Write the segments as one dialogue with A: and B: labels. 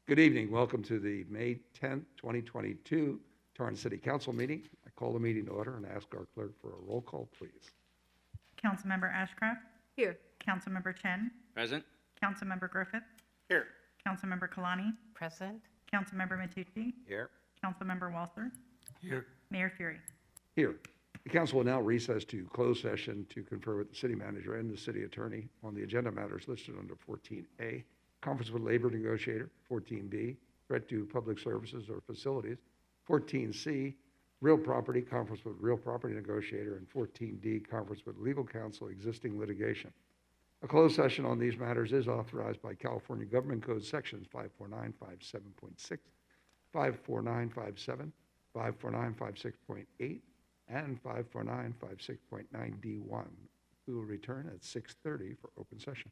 A: Good evening. Welcome to the May 10th, 2022 Torrance City Council meeting. I call the meeting to order and ask our clerk for a roll call, please.
B: Councilmember Ashcraft?
C: Here.
B: Councilmember Chen?
D: Present.
B: Councilmember Griffith?
D: Here.
B: Councilmember Kalani?
C: Present.
B: Councilmember Matucci?
D: Here.
B: Councilmember Walther?
D: Here.
B: Mayor Fury?
A: Here. The council will now recess to closed session to confer with the city manager and the city attorney on the agenda matters listed under 14A, conference with labor negotiator, 14B, threat to public services or facilities, 14C, real property, conference with real property negotiator, and 14D, conference with legal counsel, existing litigation. A closed session on these matters is authorized by California Government Code sections 54957.6, 54957, 54956.8, and 54956.9D1. We will return at 6:30 for open session.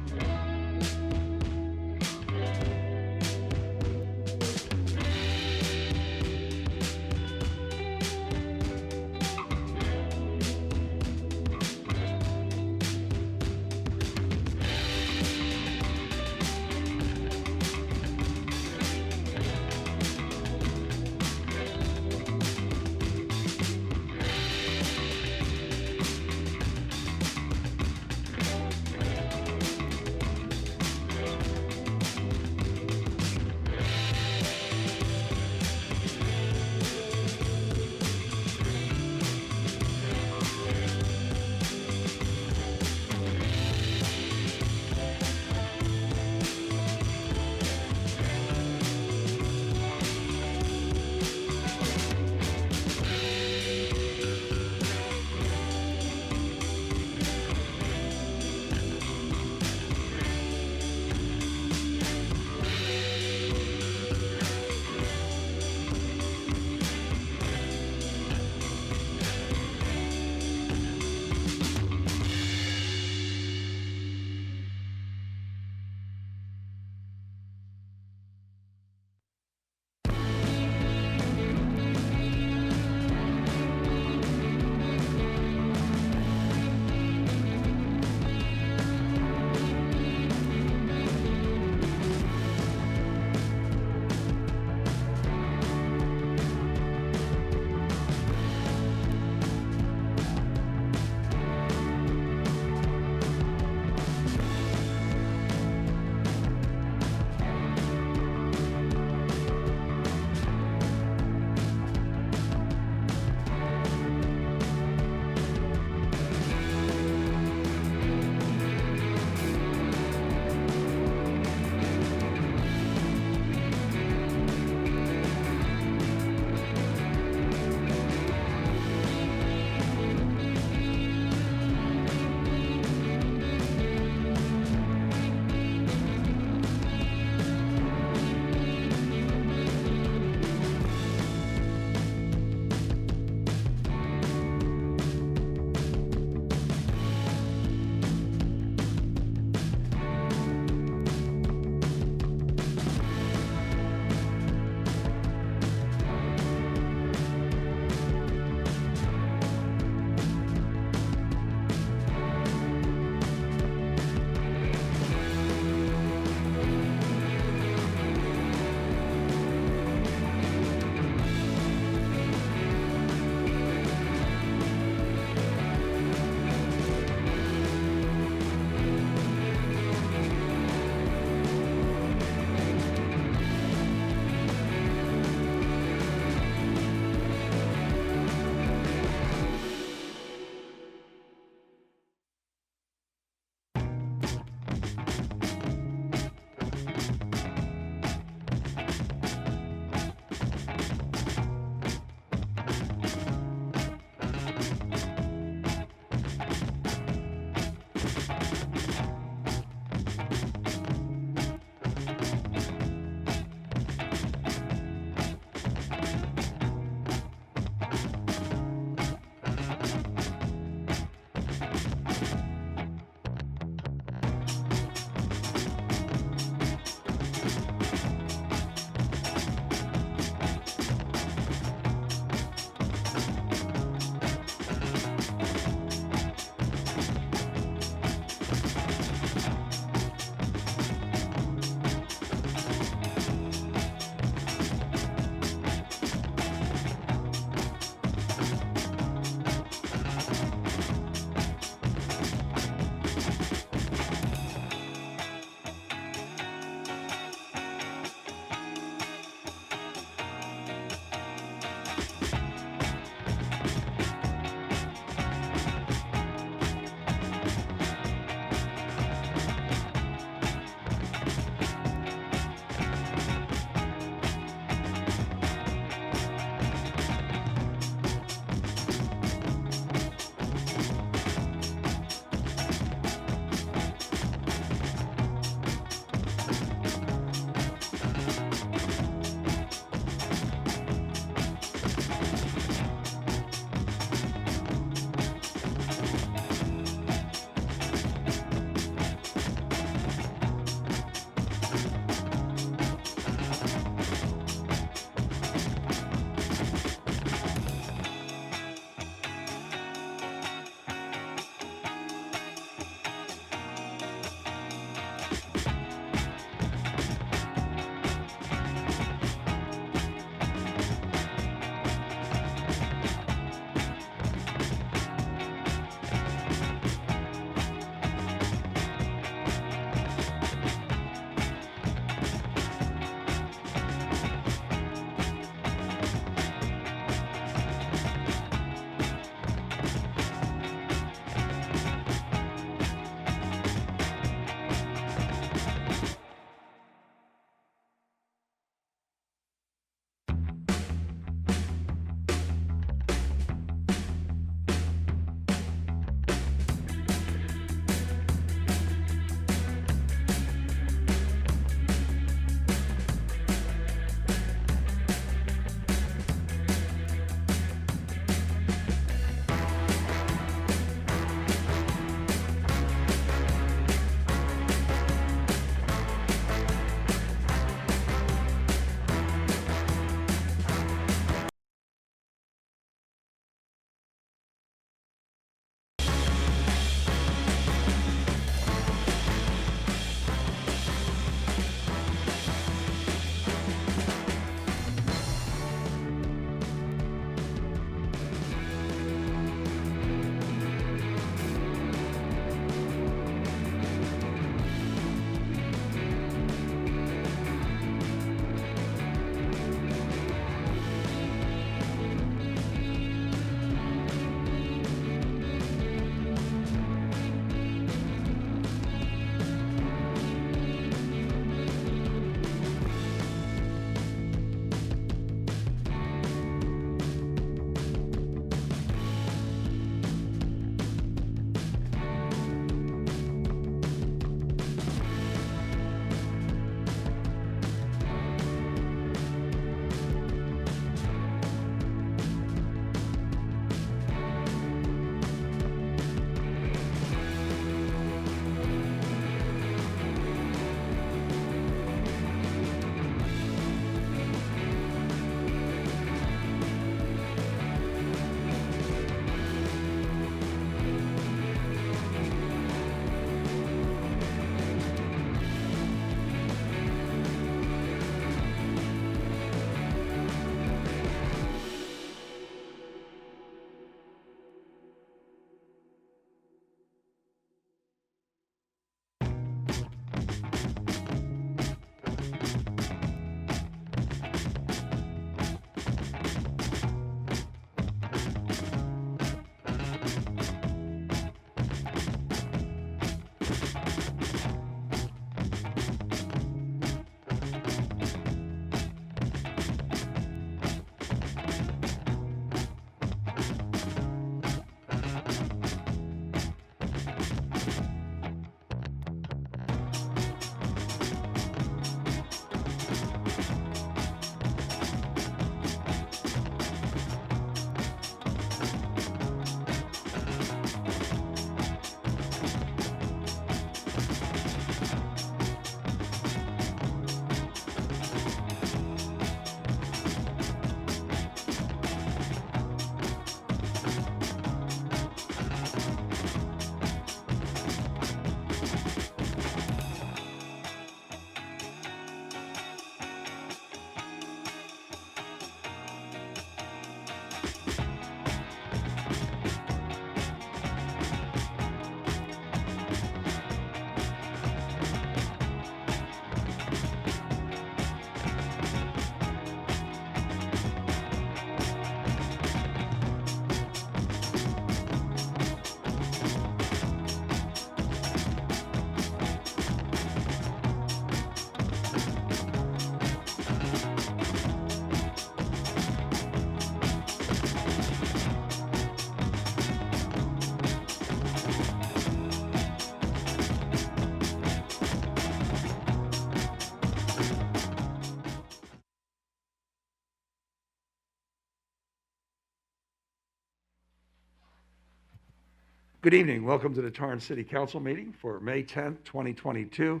A: Good evening. Welcome to the Torrance City Council meeting for May 10th, 2022.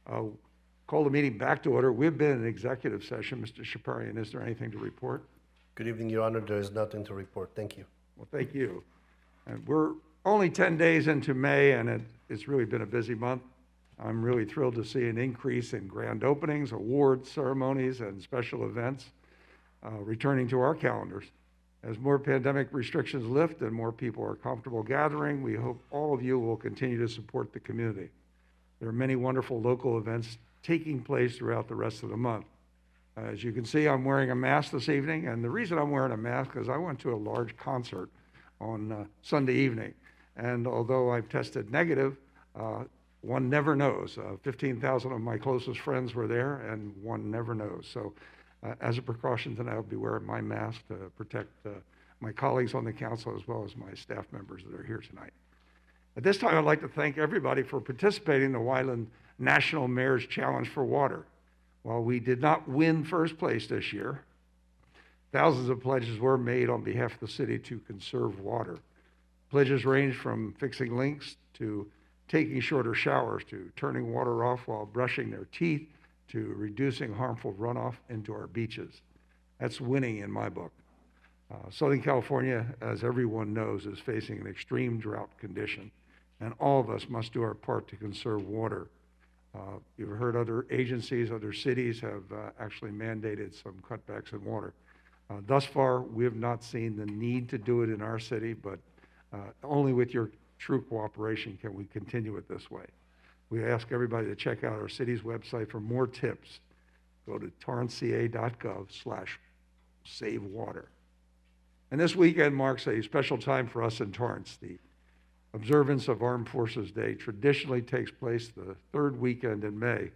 A: Call the meeting back to order. We've been in executive session. Mr. Shaparian, is there anything to report?
C: Good evening, Your Honor. There is nothing to report. Thank you.
A: Well, thank you. And we're only 10 days into May, and it's really been a busy month. I'm really thrilled to see an increase in grand openings, awards, ceremonies, and special events returning to our calendars. As more pandemic restrictions lift and more people are comfortable gathering, we hope all of you will continue to support the community. There are many wonderful local events taking place throughout the rest of the month. As you can see, I'm wearing a mask this evening, and the reason I'm wearing a mask is I went to a large concert on Sunday evening, and although I've tested negative, one never knows. 15,000 of my closest friends were there, and one never knows. So as a precaution tonight, I'll be wearing my mask to protect my colleagues on the council as well as my staff members that are here tonight. At this time, I'd like to thank everybody for participating in the Wyland National Mayor's Challenge for Water. While we did not win first place this year, thousands of pledges were made on behalf of the city to conserve water. Pledges range from fixing leaks to taking shorter showers to turning water off while brushing their teeth to reducing harmful runoff into our beaches. That's winning in my book. Southern California, as everyone knows, is facing an extreme drought condition, and all of us must do our part to conserve water. You've heard other agencies, other cities have actually mandated some cutbacks in water. Thus far, we have not seen the need to do it in our city, but only with your true cooperation can we continue it this way. We ask everybody to check out our city's website for more tips. Go to torranceca.gov/savewater. And this weekend marks a special time for us in Torrance. The observance of Armed Forces Day traditionally takes place the third weekend in May.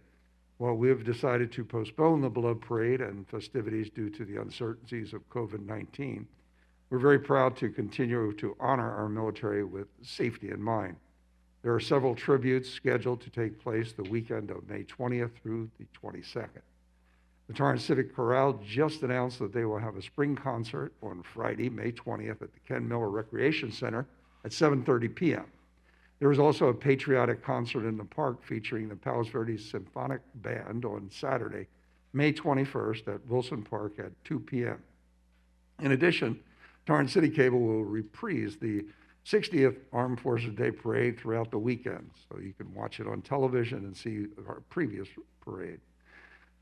A: While we have decided to postpone the Blood Parade and festivities due to the uncertainties of COVID-19, we're very proud to continue to honor our military with safety in mind. There are several tributes scheduled to take place the weekend of May 20th through the 22nd. The Torrance Civic Chorale just announced that they will have a spring concert on Friday, May 20th at the Ken Miller Recreation Center at 7:30 p.m. There is also a patriotic concert in the park featuring the Palos Verdes Symphonic Band on Saturday, May 21st at Wilson Park at 2 p.m. In addition, Torrance City Cable will reprise the 60th Armed Forces Day Parade throughout the weekend, so you can watch it on television and see our previous parade.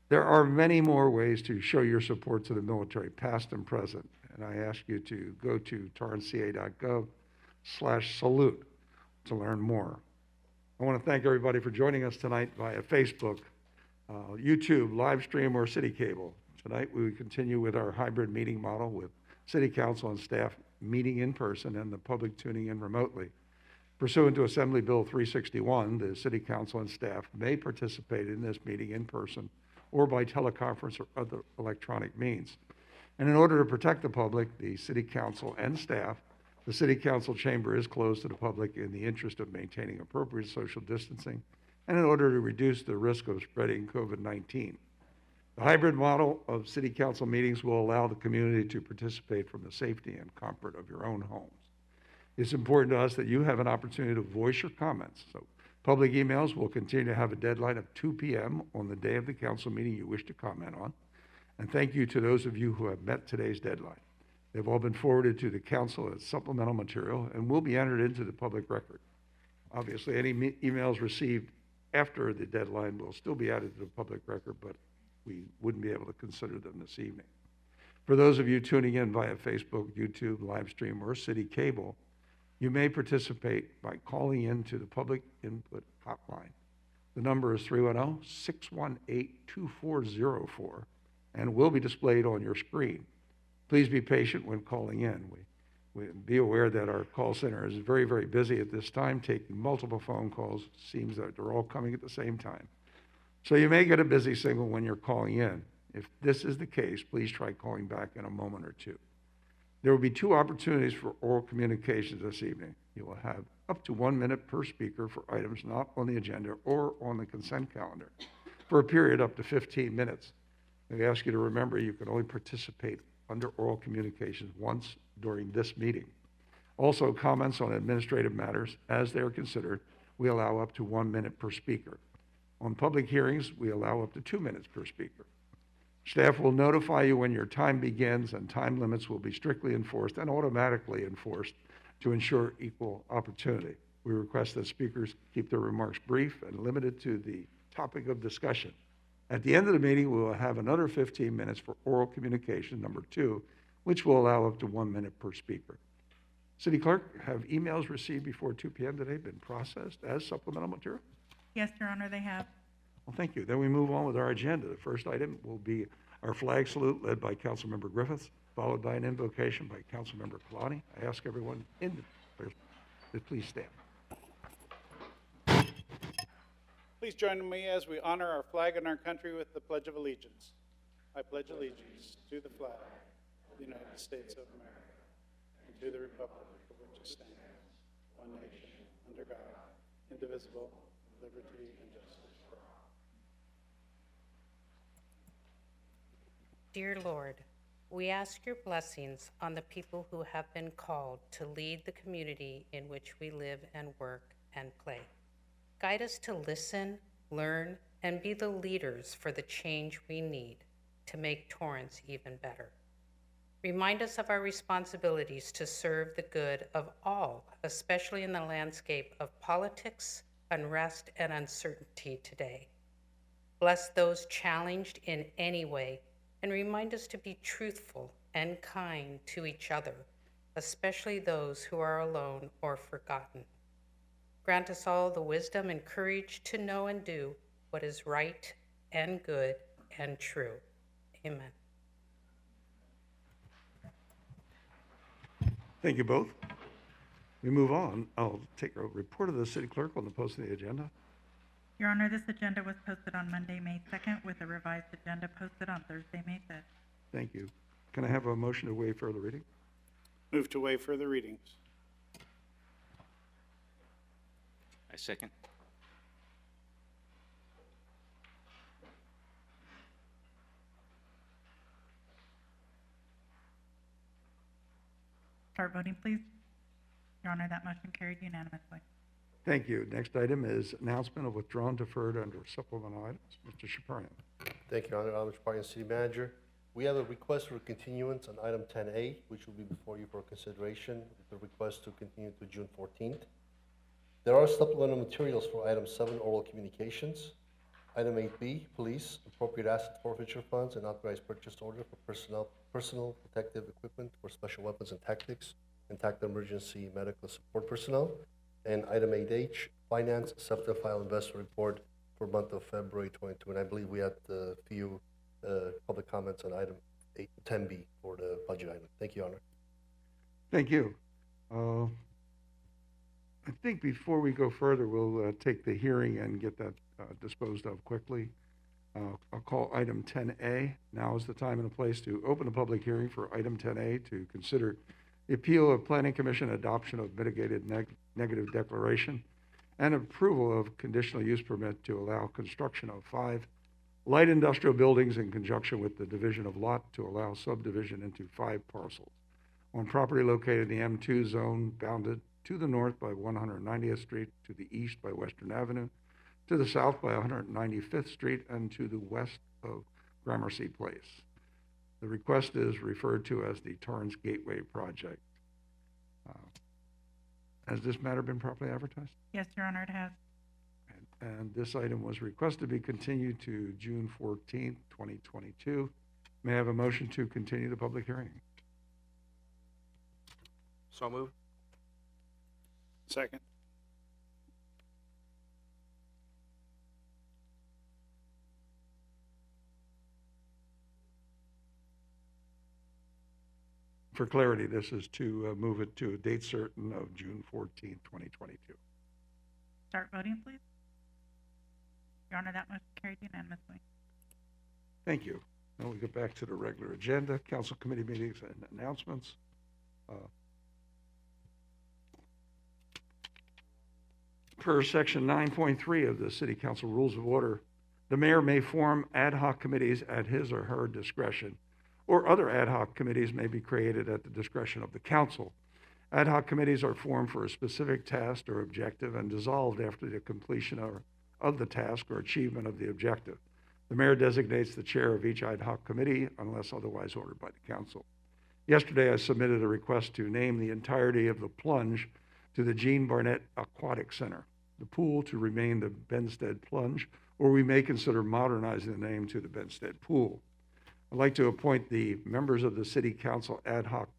A: There are many more ways to show your support to the military, past and present, and I ask you to go to torranceca.gov/salute to learn more. I want to thank everybody for joining us tonight via Facebook, YouTube, live stream, or City Cable. Tonight we continue with our hybrid meeting model with City Council and staff meeting in person and the public tuning in remotely. Pursuant to Assembly Bill 361, the City Council and staff may participate in this meeting in person or by teleconference or other electronic means. And in order to protect the public, the City Council and staff, the City Council chamber is closed to the public in the interest of maintaining appropriate social distancing and in order to reduce the risk of spreading COVID-19. The hybrid model of City Council meetings will allow the community to participate from the safety and comfort of your own homes. It's important to us that you have an opportunity to voice your comments. So public emails will continue to have a deadline of 2 p.m. on the day of the council meeting you wish to comment on. And thank you to those of you who have met today's deadline. They've all been forwarded to the council as supplemental material and will be entered into the public record. Obviously, any emails received after the deadline will still be added to the public record, but we wouldn't be able to consider them this evening. For those of you tuning in via Facebook, YouTube, live stream, or City Cable, you may participate by calling in to the public input hotline. The number is 310-618-2404 and will be displayed on your screen. Please be patient when calling in. We be aware that our call center is very, very busy at this time, taking multiple phone calls. It seems that they're all coming at the same time. So you may get a busy signal when you're calling in. If this is the case, please try calling back in a moment or two. There will be 2 opportunities for oral communications this evening. You will have up to 1 minute per speaker for items not on the agenda or on the consent calendar for a period up to 15 minutes. We ask you to remember you can only participate under oral communications once during this meeting. Also, comments on administrative matters, as they are considered, we allow up to 1 minute per speaker. On public hearings, we allow up to 2 minutes per speaker. Staff will notify you when your time begins, and time limits will be strictly enforced and automatically enforced to ensure equal opportunity. We request that speakers keep their remarks brief and limited to the topic of discussion. At the end of the meeting, we will have another 15 minutes for oral communication, number 2, which will allow up to 1 minute per speaker. City Clerk, have emails received before 2 p.m. today been processed as supplemental material?
B: Yes, Your Honor, they have.
A: Well, thank you. Then we move on with our agenda. The first item will be our flag salute led by Councilmember Griffiths, followed by an invocation by Councilmember Kalani. I ask everyone in the to please stand.
D: Please join me as we honor our flag and our country with the Pledge of Allegiance. I pledge allegiance to the flag of the United States of America and to the republic for which it stands, one nation, under God, indivisible, with liberty and justice for all.
E: Dear Lord, we ask your blessings on the people who have been called to lead the community in which we live and work and play. Guide us to listen, learn, and be the leaders for the change we need to make Torrance even better. Remind us of our responsibilities to serve the good of all, especially in the landscape of politics, unrest, and uncertainty today. Bless those challenged in any way, and remind us to be truthful and kind to each other, especially those who are alone or forgotten. Grant us all the wisdom and courage to know and do what is right and good and true. Amen.
A: Thank you both. We move on. I'll take a report of the city clerk on the posting of the agenda.
B: Your Honor, this agenda was posted on Monday, May 2nd, with a revised agenda posted on Thursday, May 5th.
A: Thank you. Can I have a motion to waive further reading?
D: Move to waive further readings.
F: I second.
B: Start voting, please. Your Honor, that motion carried unanimously.
A: Thank you. Next item is announcement of withdrawn deferred under supplemental items. Mr. Shaparian.
C: Thank you, Your Honor. I'm Mr. Party, City Manager. We have a request for continuance on item 10A, which will be before you for consideration. The request to continue to June 14th. There are supplemental materials for item 7, oral communications. Item 8B, police, appropriate asset forfeiture funds, and authorized purchase order for personal protective equipment for special weapons and tactics, and tactical emergency medical support personnel. And item 8H, finance, SEPTA file investor report for month of February 22. And I believe we had a few public comments on item 10B for the budget item. Thank you, Your Honor.
A: Thank you. I think before we go further, we'll take the hearing and get that disposed of quickly. I'll call item 10A. Now is the time and the place to open a public hearing for item 10A to consider the appeal of Planning Commission adoption of mitigated negative declaration and approval of conditional use permit to allow construction of 5 light industrial buildings in conjunction with the division of lot to allow subdivision into 5 parcels on property located in the M2 zone, bounded to the north by 190th Street, to the east by Western Avenue, to the south by 195th Street, and to the west of Gramercy Place. The request is referred to as the Torrance Gateway Project. Has this matter been properly advertised?
B: Yes, Your Honor, it has.
A: And this item was requested to be continued to June 14th, 2022. May I have a motion to continue the public hearing?
F: So moved.
D: Second.
A: For clarity, this is to move it to a date certain of June 14th, 2022.
B: Start voting, please. Your Honor, that motion carried unanimously.
A: Thank you. Now we get back to the regular agenda, council committee meetings and announcements. Per section 9.3 of the City Council Rules of Order, the mayor may form ad hoc committees at his or her discretion, or other ad hoc committees may be created at the discretion of the council. Ad hoc committees are formed for a specific task or objective and dissolved after the completion of the task or achievement of the objective. The mayor designates the chair of each ad hoc committee unless otherwise ordered by the council. Yesterday, I submitted a request to name the entirety of the plunge to the Jean Barnett Aquatic Center, the pool to remain the Benstead Plunge, or we may consider modernizing the name to the Benstead Pool. I'd like to appoint the members of the City Council Ad Hoc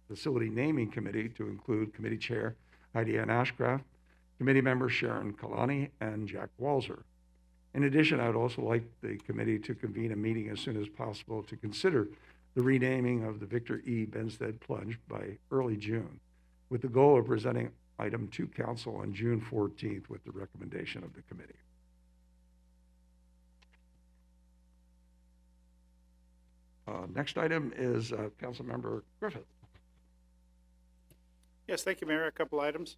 A: Facility Naming Committee to include Committee Chair Heidi Ann Ashcraft, Committee Members Sharon Kalani and Jack Walzer. In addition, I'd also like the committee to convene a meeting as soon as possible to consider the renaming of the Victor E. Benstead Plunge by early June, with the goal of presenting item to council on June 14th with the recommendation of the committee. Next item is Councilmember Griffith.
D: Yes, thank you, Mayor. A couple items.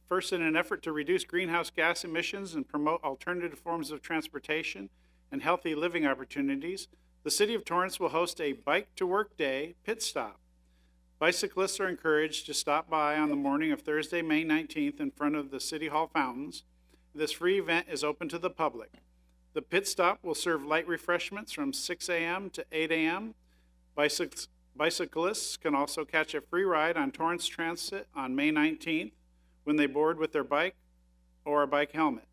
D: First, in an effort to reduce greenhouse gas emissions and promote alternative forms of transportation and healthy living opportunities, the City of Torrance will host a Bike to Work Day pit stop. Bicyclists are encouraged to stop by on the morning of Thursday, May 19th in front of the City Hall fountains. This free event is open to the public. The pit stop will serve light refreshments from 6 a.m. to 8 a.m. Bicyclists can also catch a free ride on Torrance Transit on May 19th when they board with their bike or a bike helmet.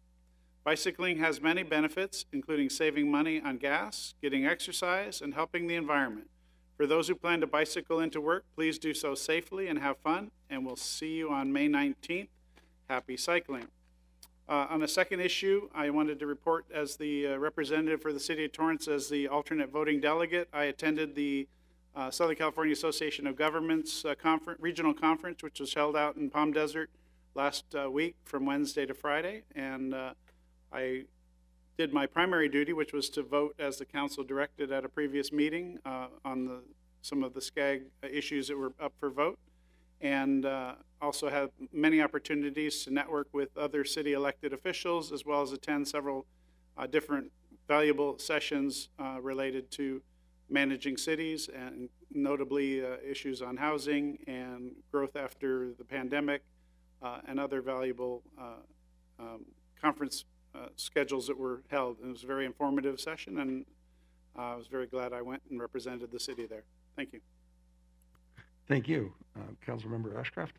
D: Bicycling has many benefits, including saving money on gas, getting exercise, and helping the environment. For those who plan to bicycle into work, please do so safely and have fun, and we'll see you on May 19th. Happy cycling. On a second issue, I wanted to report as the representative for the City of Torrance as the alternate voting delegate. I attended the Southern California Association of Governments regional conference, which was held out in Palm Desert last week from Wednesday to Friday, and I did my primary duty, which was to vote as the council directed at a previous meeting on some of the SCAG issues that were up for vote, and also had many opportunities to network with other city elected officials, as well as attend several different valuable sessions related to managing cities, and notably issues on housing and growth after the pandemic, and other valuable conference schedules that were held. It was a very informative session, and I was very glad I went and represented the city there. Thank you.
A: Thank you. Councilmember Ashcraft.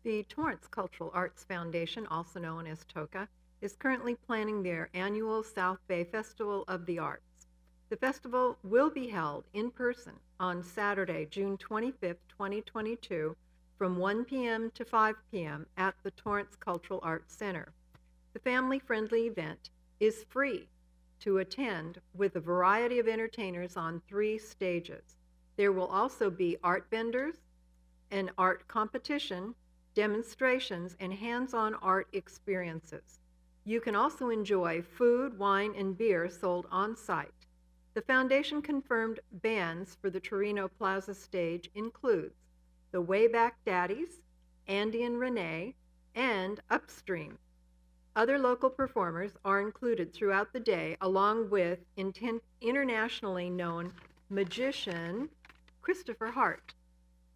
G: The Torrance Cultural Arts Foundation, also known as TOCA, is currently planning their annual South Bay Festival of the Arts. The festival will be held in person on Saturday, June 25th, 2022, from 1 p.m. to 5 p.m. at the Torrance Cultural Arts Center. The family-friendly event is free to attend with a variety of entertainers on 3 stages. There will also be art vendors, an art competition, demonstrations, and hands-on art experiences. You can also enjoy food, wine, and beer sold on site. The foundation confirmed bands for the Torino Plaza stage includes the Wayback Daddies, Andy and Renee, and Upstream. Other local performers are included throughout the day, along with internationally known magician Christopher Hart.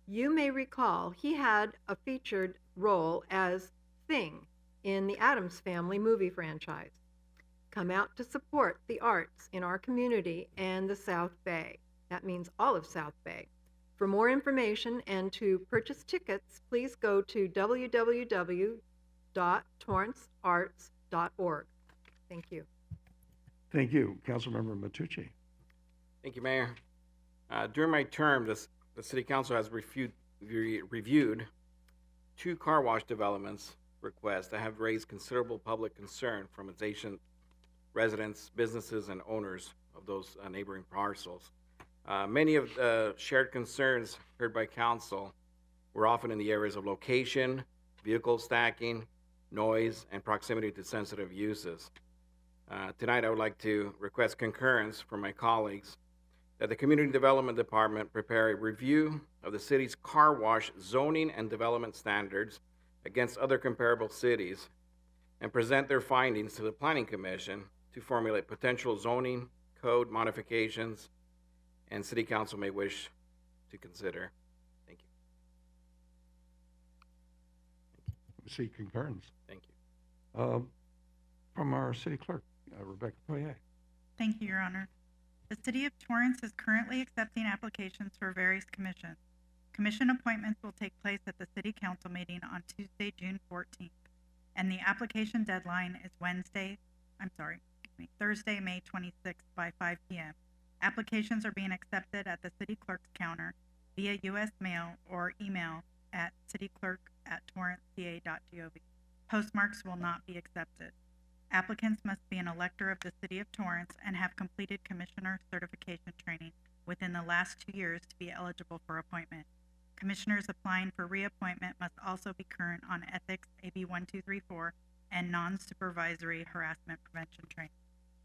G: You may recall he had a featured role as Thing in the Addams Family movie franchise. Come out to support the arts in our community and the South Bay. That means all of South Bay. For more information and to purchase tickets, please go to www.torrancearts.org. Thank you.
A: Thank you. Councilmember Matucci.
F: Thank you, Mayor. During my term, the City Council has reviewed 2 car wash developments requests that have raised considerable public concern from adjacent residents, businesses, and owners of those neighboring parcels. Many of the shared concerns heard by council were often in the areas of location, vehicle stacking, noise, and proximity to sensitive uses. Tonight, I would like to request concurrence from my colleagues that the Community Development Department prepare a review of the city's car wash zoning and development standards against other comparable cities and present their findings to the Planning Commission to formulate potential zoning, code modifications, and City Council may wish to consider. Thank you.
A: See concurrence.
F: Thank you.
A: From our city clerk, Rebecca Poirier.
B: Thank you, Your Honor. The City of Torrance is currently accepting applications for various commissions. Commission appointments will take place at the City Council meeting on Tuesday, June 14th, and the application deadline is Thursday, May 26th by 5 p.m. Applications are being accepted at the City Clerk's counter via U.S. mail or email at cityclerk@torranceca.gov. Postmarks will not be accepted. Applicants must be an elector of the City of Torrance and have completed commissioner certification training within the last 2 years to be eligible for appointment. Commissioners applying for reappointment must also be current on ethics, AB 1234, and non-supervisory harassment prevention training.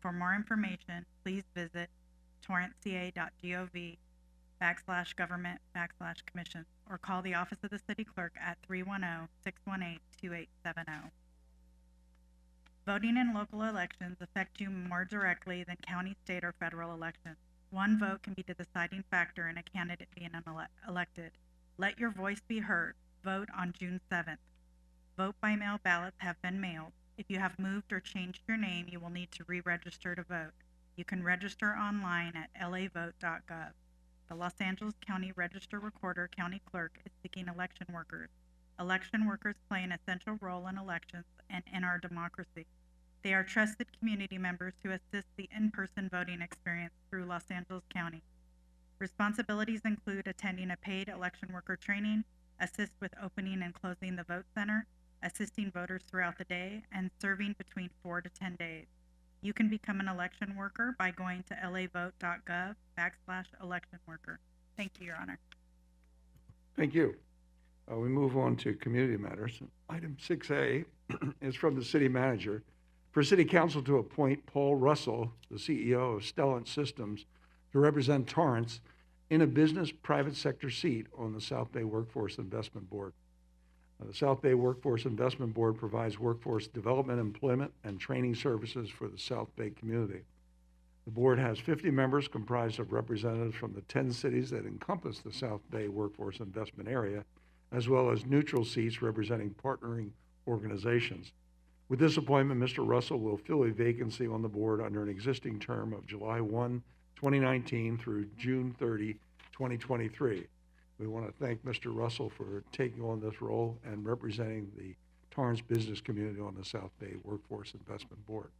B: For more information, please visit torranceca.gov/government/commissions or call the office of the city clerk at 310-618-2870. Voting in local elections affect you more directly than county, state, or federal elections. One vote can be the deciding factor in a candidate being elected. Let your voice be heard. Vote on June 7th. Vote by mail ballots have been mailed. If you have moved or changed your name, you will need to re-register to vote. You can register online at lavote.gov. The Los Angeles County Register Recorder County Clerk is seeking election workers. Election workers play an essential role in elections and in our democracy. They are trusted community members who assist the in-person voting experience through Los Angeles County. Responsibilities include attending a paid election worker training, assist with opening and closing the vote center, assisting voters throughout the day, and serving between 4 to 10 days. You can become an election worker by going to lavote.gov/election worker. Thank you, Your Honor.
A: Thank you. We move on to community matters. Item 6A is from the city manager for city council to appoint Paul Russell, the CEO of Stellant Systems, to represent Torrance in a business private sector seat on the South Bay Workforce Investment Board. The South Bay Workforce Investment Board provides workforce development, employment, and training services for the South Bay community. The board has 50 members comprised of representatives from the 10 cities that encompass the South Bay Workforce Investment Area, as well as neutral seats representing partnering organizations. With this appointment, Mr. Russell will fill a vacancy on the board under an existing term of July 1, 2019 through June 30, 2023. We want to thank Mr. Russell for taking on this role and representing the Torrance business community on the South Bay Workforce Investment Board.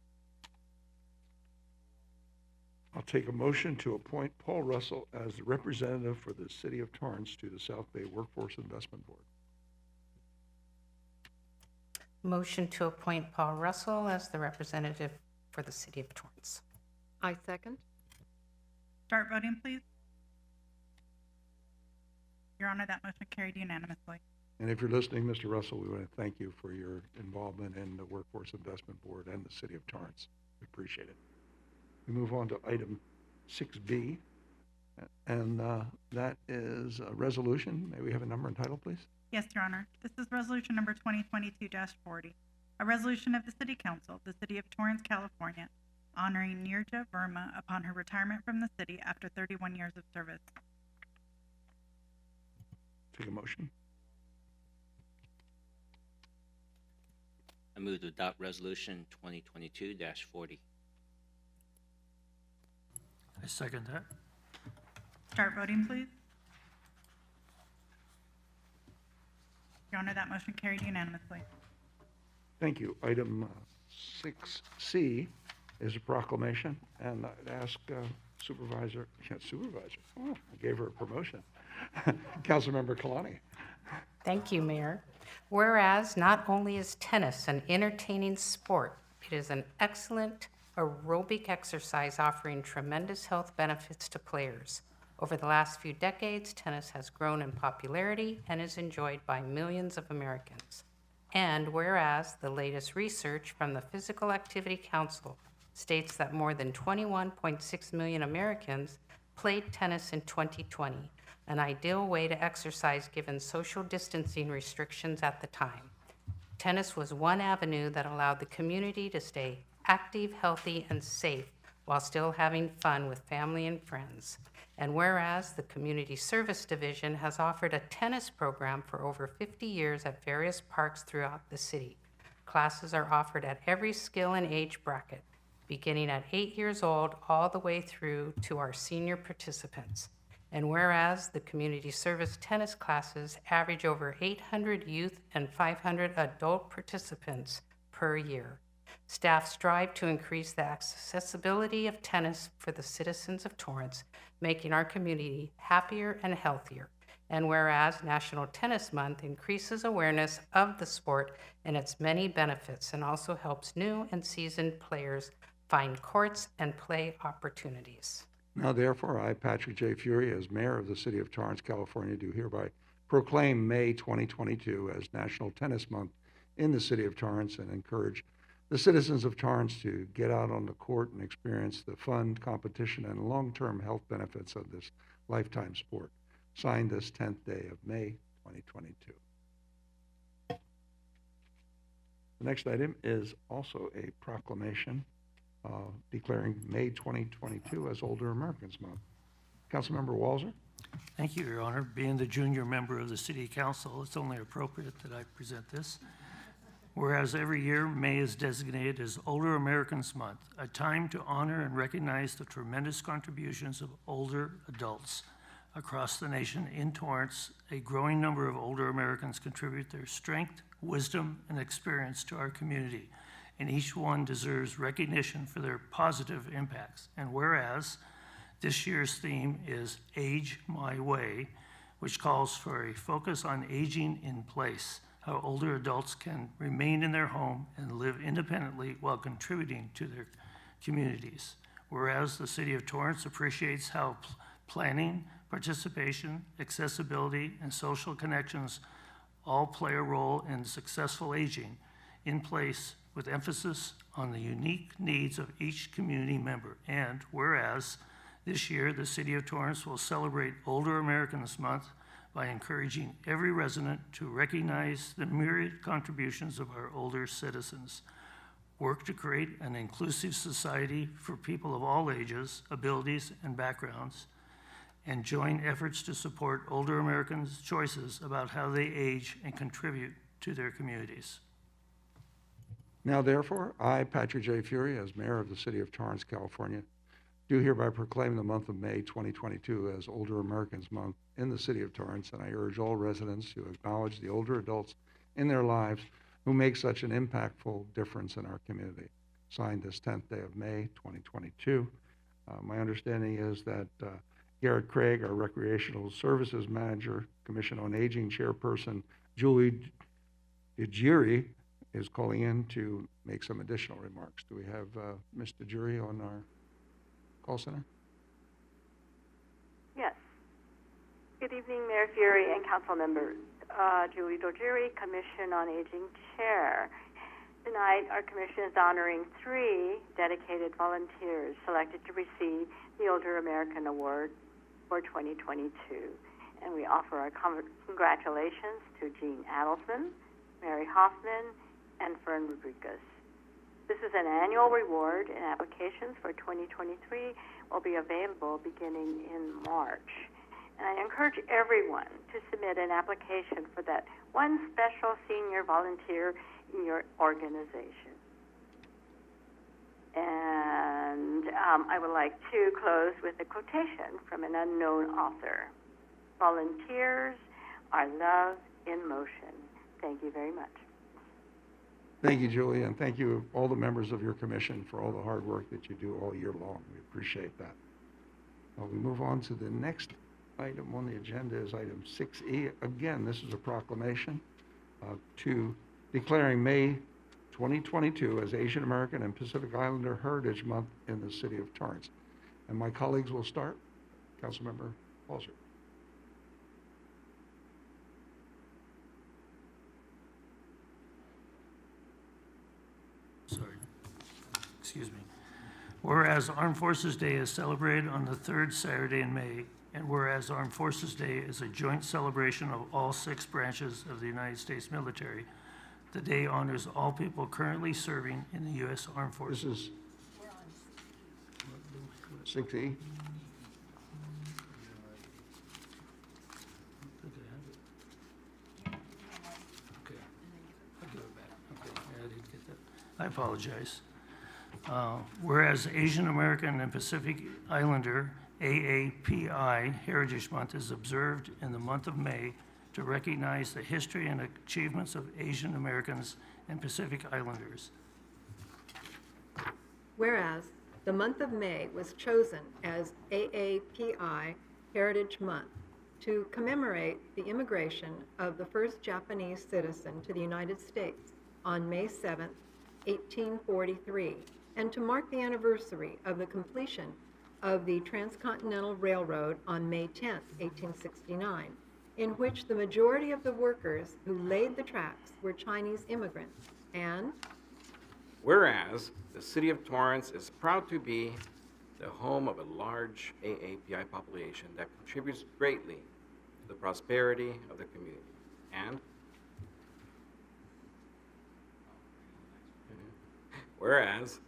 A: I'll take a motion to appoint Paul Russell as the representative for the city of Torrance to the South Bay Workforce Investment Board.
E: Motion to appoint Paul Russell as the representative for the city of Torrance.
G: I second.
B: Start voting, please. Your Honor, that motion carried unanimously.
A: And if you're listening, Mr. Russell, we want to thank you for your involvement in the Workforce Investment Board and the city of Torrance. We appreciate it. We move on to item 6B, and that is a resolution. May we have a number and title, please?
B: Yes, Your Honor. This is resolution number 2022-40, a resolution of the City Council, the City of Torrance, California, honoring Nirja Verma upon her retirement from the city after 31 years of service.
A: Take a motion.
H: I move to adopt resolution 2022-40.
I: I second that.
B: Start voting, please. Your Honor, that motion carried unanimously.
A: Thank you. Item 6C is a proclamation, and I'd ask Supervisor, oh, I gave her a promotion. Councilmember Kalani.
E: Thank you, Mayor. Whereas not only is tennis an entertaining sport, it is an excellent aerobic exercise offering tremendous health benefits to players. Over the last few decades, tennis has grown in popularity and is enjoyed by millions of Americans. And whereas the latest research from the Physical Activity Council states that more than 21.6 million Americans played tennis in 2020, an ideal way to exercise given social distancing restrictions at the time. Tennis was one avenue that allowed the community to stay active, healthy, and safe while still having fun with family and friends. And whereas the Community Service Division has offered a tennis program for over 50 years at various parks throughout the city. Classes are offered at every skill and age bracket, beginning at 8 years old all the way through to our senior participants. And whereas the community service tennis classes average over 800 youth and 500 adult participants per year. Staff strive to increase the accessibility of tennis for the citizens of Torrance, making our community happier and healthier. And whereas National Tennis Month increases awareness of the sport and its many benefits and also helps new and seasoned players find courts and play opportunities.
A: Now therefore, I, Patrick J. Fury, as mayor of the city of Torrance, California, do hereby proclaim May 2022 as National Tennis Month in the city of Torrance and encourage the citizens of Torrance to get out on the court and experience the fun, competition, and long-term health benefits of this lifetime sport. Signed this 10th day of May 2022. The next item is also a proclamation declaring May 2022 as Older Americans Month. Councilmember Walzer.
I: Thank you, Your Honor. Being the junior member of the City Council, it's only appropriate that I present this. Whereas every year, May is designated as Older Americans Month, a time to honor and recognize the tremendous contributions of older adults. Across the nation, in Torrance, a growing number of older Americans contribute their strength, wisdom, and experience to our community, and each one deserves recognition for their positive impacts. And whereas this year's theme is Age My Way, which calls for a focus on aging in place, how older adults can remain in their home and live independently while contributing to their communities. Whereas the City of Torrance appreciates how planning, participation, accessibility, and social connections all play a role in successful aging in place with emphasis on the unique needs of each community member. And whereas this year the City of Torrance will celebrate Older Americans Month by encouraging every resident to recognize the myriad contributions of our older citizens, work to create an inclusive society for people of all ages, abilities, and backgrounds, and join efforts to support older Americans' choices about how they age and contribute to their communities.
A: Now therefore, I, Patrick J. Fury, as mayor of the city of Torrance, California, do hereby proclaim the month of May 2022 as Older Americans Month in the city of Torrance, and I urge all residents to acknowledge the older adults in their lives who make such an impactful difference in our community. Signed this 10th day of May 2022. My understanding is that Garrett Craig, our Recreational Services Manager, Commission on Aging Chairperson, Julie DeGiri, is calling in to make some additional remarks. Do we have Ms. DeGiri on our call center?
J: Yes. Good evening, Mayor Fury and council members. Julie DeGiri, Commission on Aging Chair. Tonight, our commission is honoring 3 dedicated volunteers selected to receive the Older American Award for 2022. And we offer our congratulations to Jean Adelson, Mary Hoffman, and Fern Rodriguez. This is an annual reward, and applications for 2023 will be available beginning in March. And I encourage everyone to submit an application for that one special senior volunteer in your organization. And I would like to close with a quotation from an unknown author. Volunteers are love in motion. Thank you very much.
A: Thank you, Julie, and thank you all the members of your commission for all the hard work that you do all year long. We appreciate that. Well, we move on to the next item on the agenda is item 6E. Again, this is a proclamation to declaring May 2022 as Asian American and Pacific Islander Heritage Month in the city of Torrance. And my colleagues will start. Councilmember Walzer.
I: Sorry. Excuse me. Whereas Armed Forces Day is celebrated on the 3rd Saturday in May, and whereas Armed Forces Day is a joint celebration of all 6 branches of the United States military, the day honors all people currently serving in the U.S. Armed Forces.
A: This is 6E.
I: I apologize. Whereas Asian American and Pacific Islander AAPI Heritage Month is observed in the month of May to recognize the history and achievements of Asian Americans and Pacific Islanders.
G: Whereas the month of May was chosen as AAPI Heritage Month to commemorate the immigration of the first Japanese citizen to the United States on May 7, 1843, and to mark the anniversary of the completion of the Transcontinental Railroad on May 10, 1869, in which the majority of the workers who laid the tracks were Chinese immigrants. And
F: whereas the city of Torrance is proud to be the home of a large AAPI population that contributes greatly to the prosperity of the community. And whereas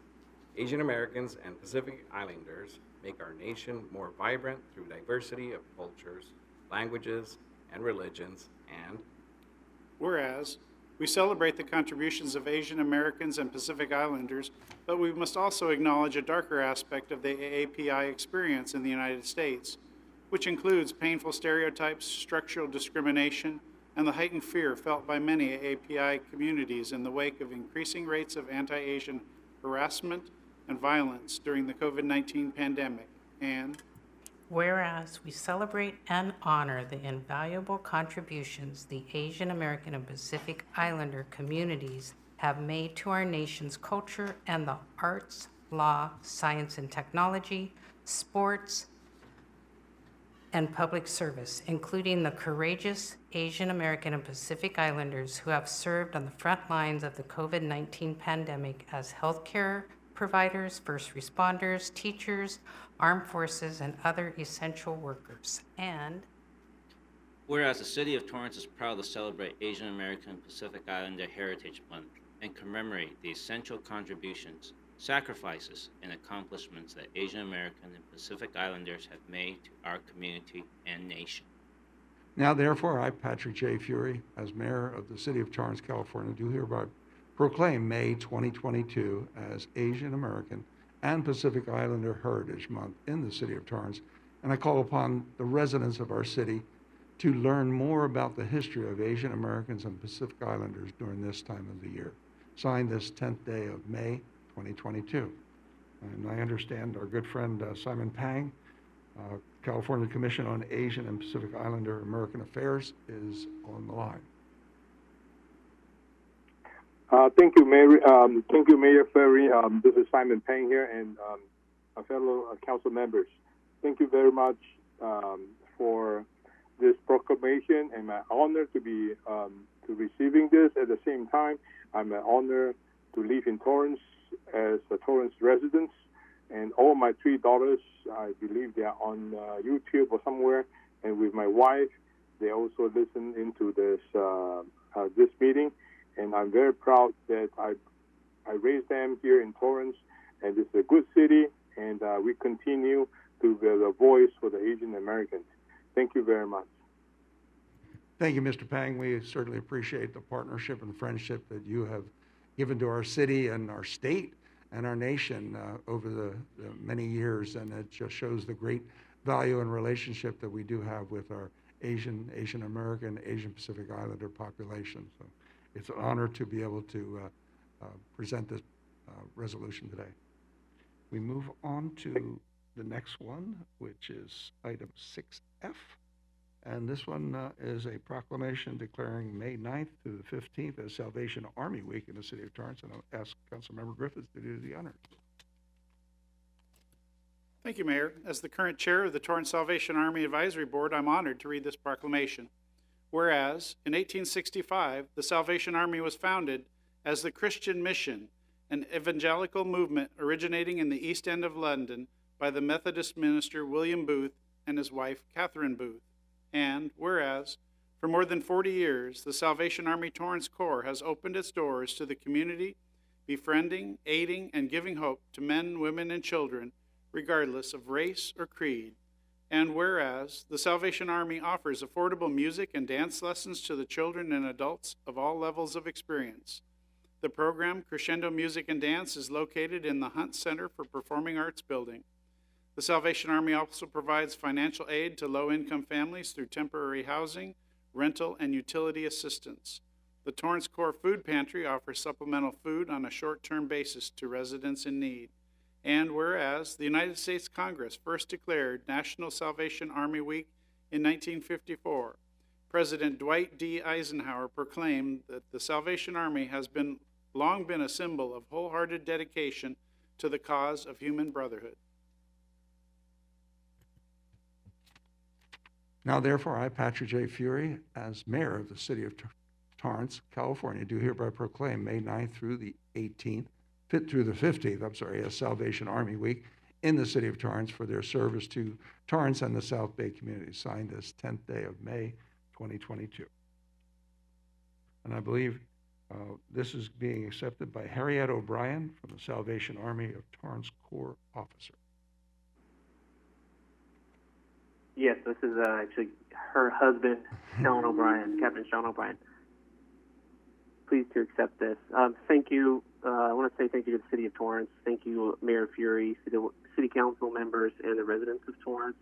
F: Asian Americans and Pacific Islanders make our nation more vibrant through diversity of cultures, languages, and religions. And
D: whereas we celebrate the contributions of Asian Americans and Pacific Islanders, but we must also acknowledge a darker aspect of the AAPI experience in the United States, which includes painful stereotypes, structural discrimination, and the heightened fear felt by many AAPI communities in the wake of increasing rates of anti-Asian harassment and violence during the COVID-19 pandemic. And
E: whereas we celebrate and honor the invaluable contributions the Asian American and Pacific Islander communities have made to our nation's culture and the arts, law, science and technology, sports, and public service, including the courageous Asian American and Pacific Islanders who have served on the front lines of the COVID-19 pandemic as healthcare providers, first responders, teachers, armed forces, and other essential workers. And
H: whereas the city of Torrance is proud to celebrate Asian American and Pacific Islander Heritage Month and commemorate the essential contributions, sacrifices, and accomplishments that Asian American and Pacific Islanders have made to our community and nation.
A: Now, therefore, I, Patrick J. Fury, as mayor of the city of Torrance, California, do hereby proclaim May 2022 as Asian American and Pacific Islander Heritage Month in the city of Torrance, and I call upon the residents of our city to learn more about the history of Asian Americans and Pacific Islanders during this time of the year. Signed this 10th day of May 2022. And I understand our good friend Simon Pang, California Commission on Asian and Pacific Islander American Affairs, is on the line.
K: Thank you, Mayor. Thank you, Mayor Ferry. This is Simon Pang here, and fellow council members. Thank you very much for this proclamation, and my honor to be to receiving this. At the same time, I'm an honor to live in Torrance as a Torrance resident, and all my 3 daughters, I believe they are on YouTube or somewhere, and with my wife, they also listen into this meeting. And I'm very proud that I raised them here in Torrance, and it's a good city, and we continue to be the voice for the Asian Americans. Thank you very much.
A: Thank you, Mr. Pang. We certainly appreciate the partnership and friendship that you have given to our city and our state and our nation over the many years, and it just shows the great value and relationship that we do have with our Asian American, Asian Pacific Islander population. So it's an honor to be able to present this resolution today. We move on to the next one, which is item 6F. And this one is a proclamation declaring May 9th through the 15th as Salvation Army Week in the city of Torrance. And I'll ask Councilmember Griffiths to do the honors.
D: thank you, Mayor. As the current chair of the Torrance Salvation Army Advisory Board, I'm honored to read this proclamation. Whereas, in 1865, the Salvation Army was founded as the Christian Mission, an evangelical movement originating in the East End of London by the Methodist minister William Booth and his wife Catherine Booth. And whereas, for more than 40 years, the Salvation Army Torrance Corps has opened its doors to the community, befriending, aiding, and giving hope to men, women, and children, regardless of race or creed. And whereas, the Salvation Army offers affordable music and dance lessons to the children and adults of all levels of experience. The program, Crescendo Music and Dance, is located in the Hunt Center for Performing Arts building. The Salvation Army also provides financial aid to low-income families through temporary housing, rental, and utility assistance. The Torrance Core Food Pantry offers supplemental food on a short-term basis to residents in need. And whereas the United States Congress first declared National Salvation Army Week in 1954, President Dwight D. Eisenhower proclaimed that the Salvation Army has long been a symbol of wholehearted dedication to the cause of human brotherhood.
A: Now therefore, I, Patrick J. Fury, as mayor of the city of Torrance, California, do hereby proclaim May 9th through the 15th, as Salvation Army Week in the city of Torrance for their service to Torrance and the South Bay community. Signed this 10th day of May, 2022. And I believe this is being accepted by Harriet O'Brien from the Salvation Army of Torrance Corps officer.
L: Yes, this is actually her husband, Sean O'Brien, Captain Sean O'Brien. Pleased to accept this. Thank you. I want to say thank you to the City of Torrance. Thank you, Mayor Fury, City Council members, and the residents of Torrance.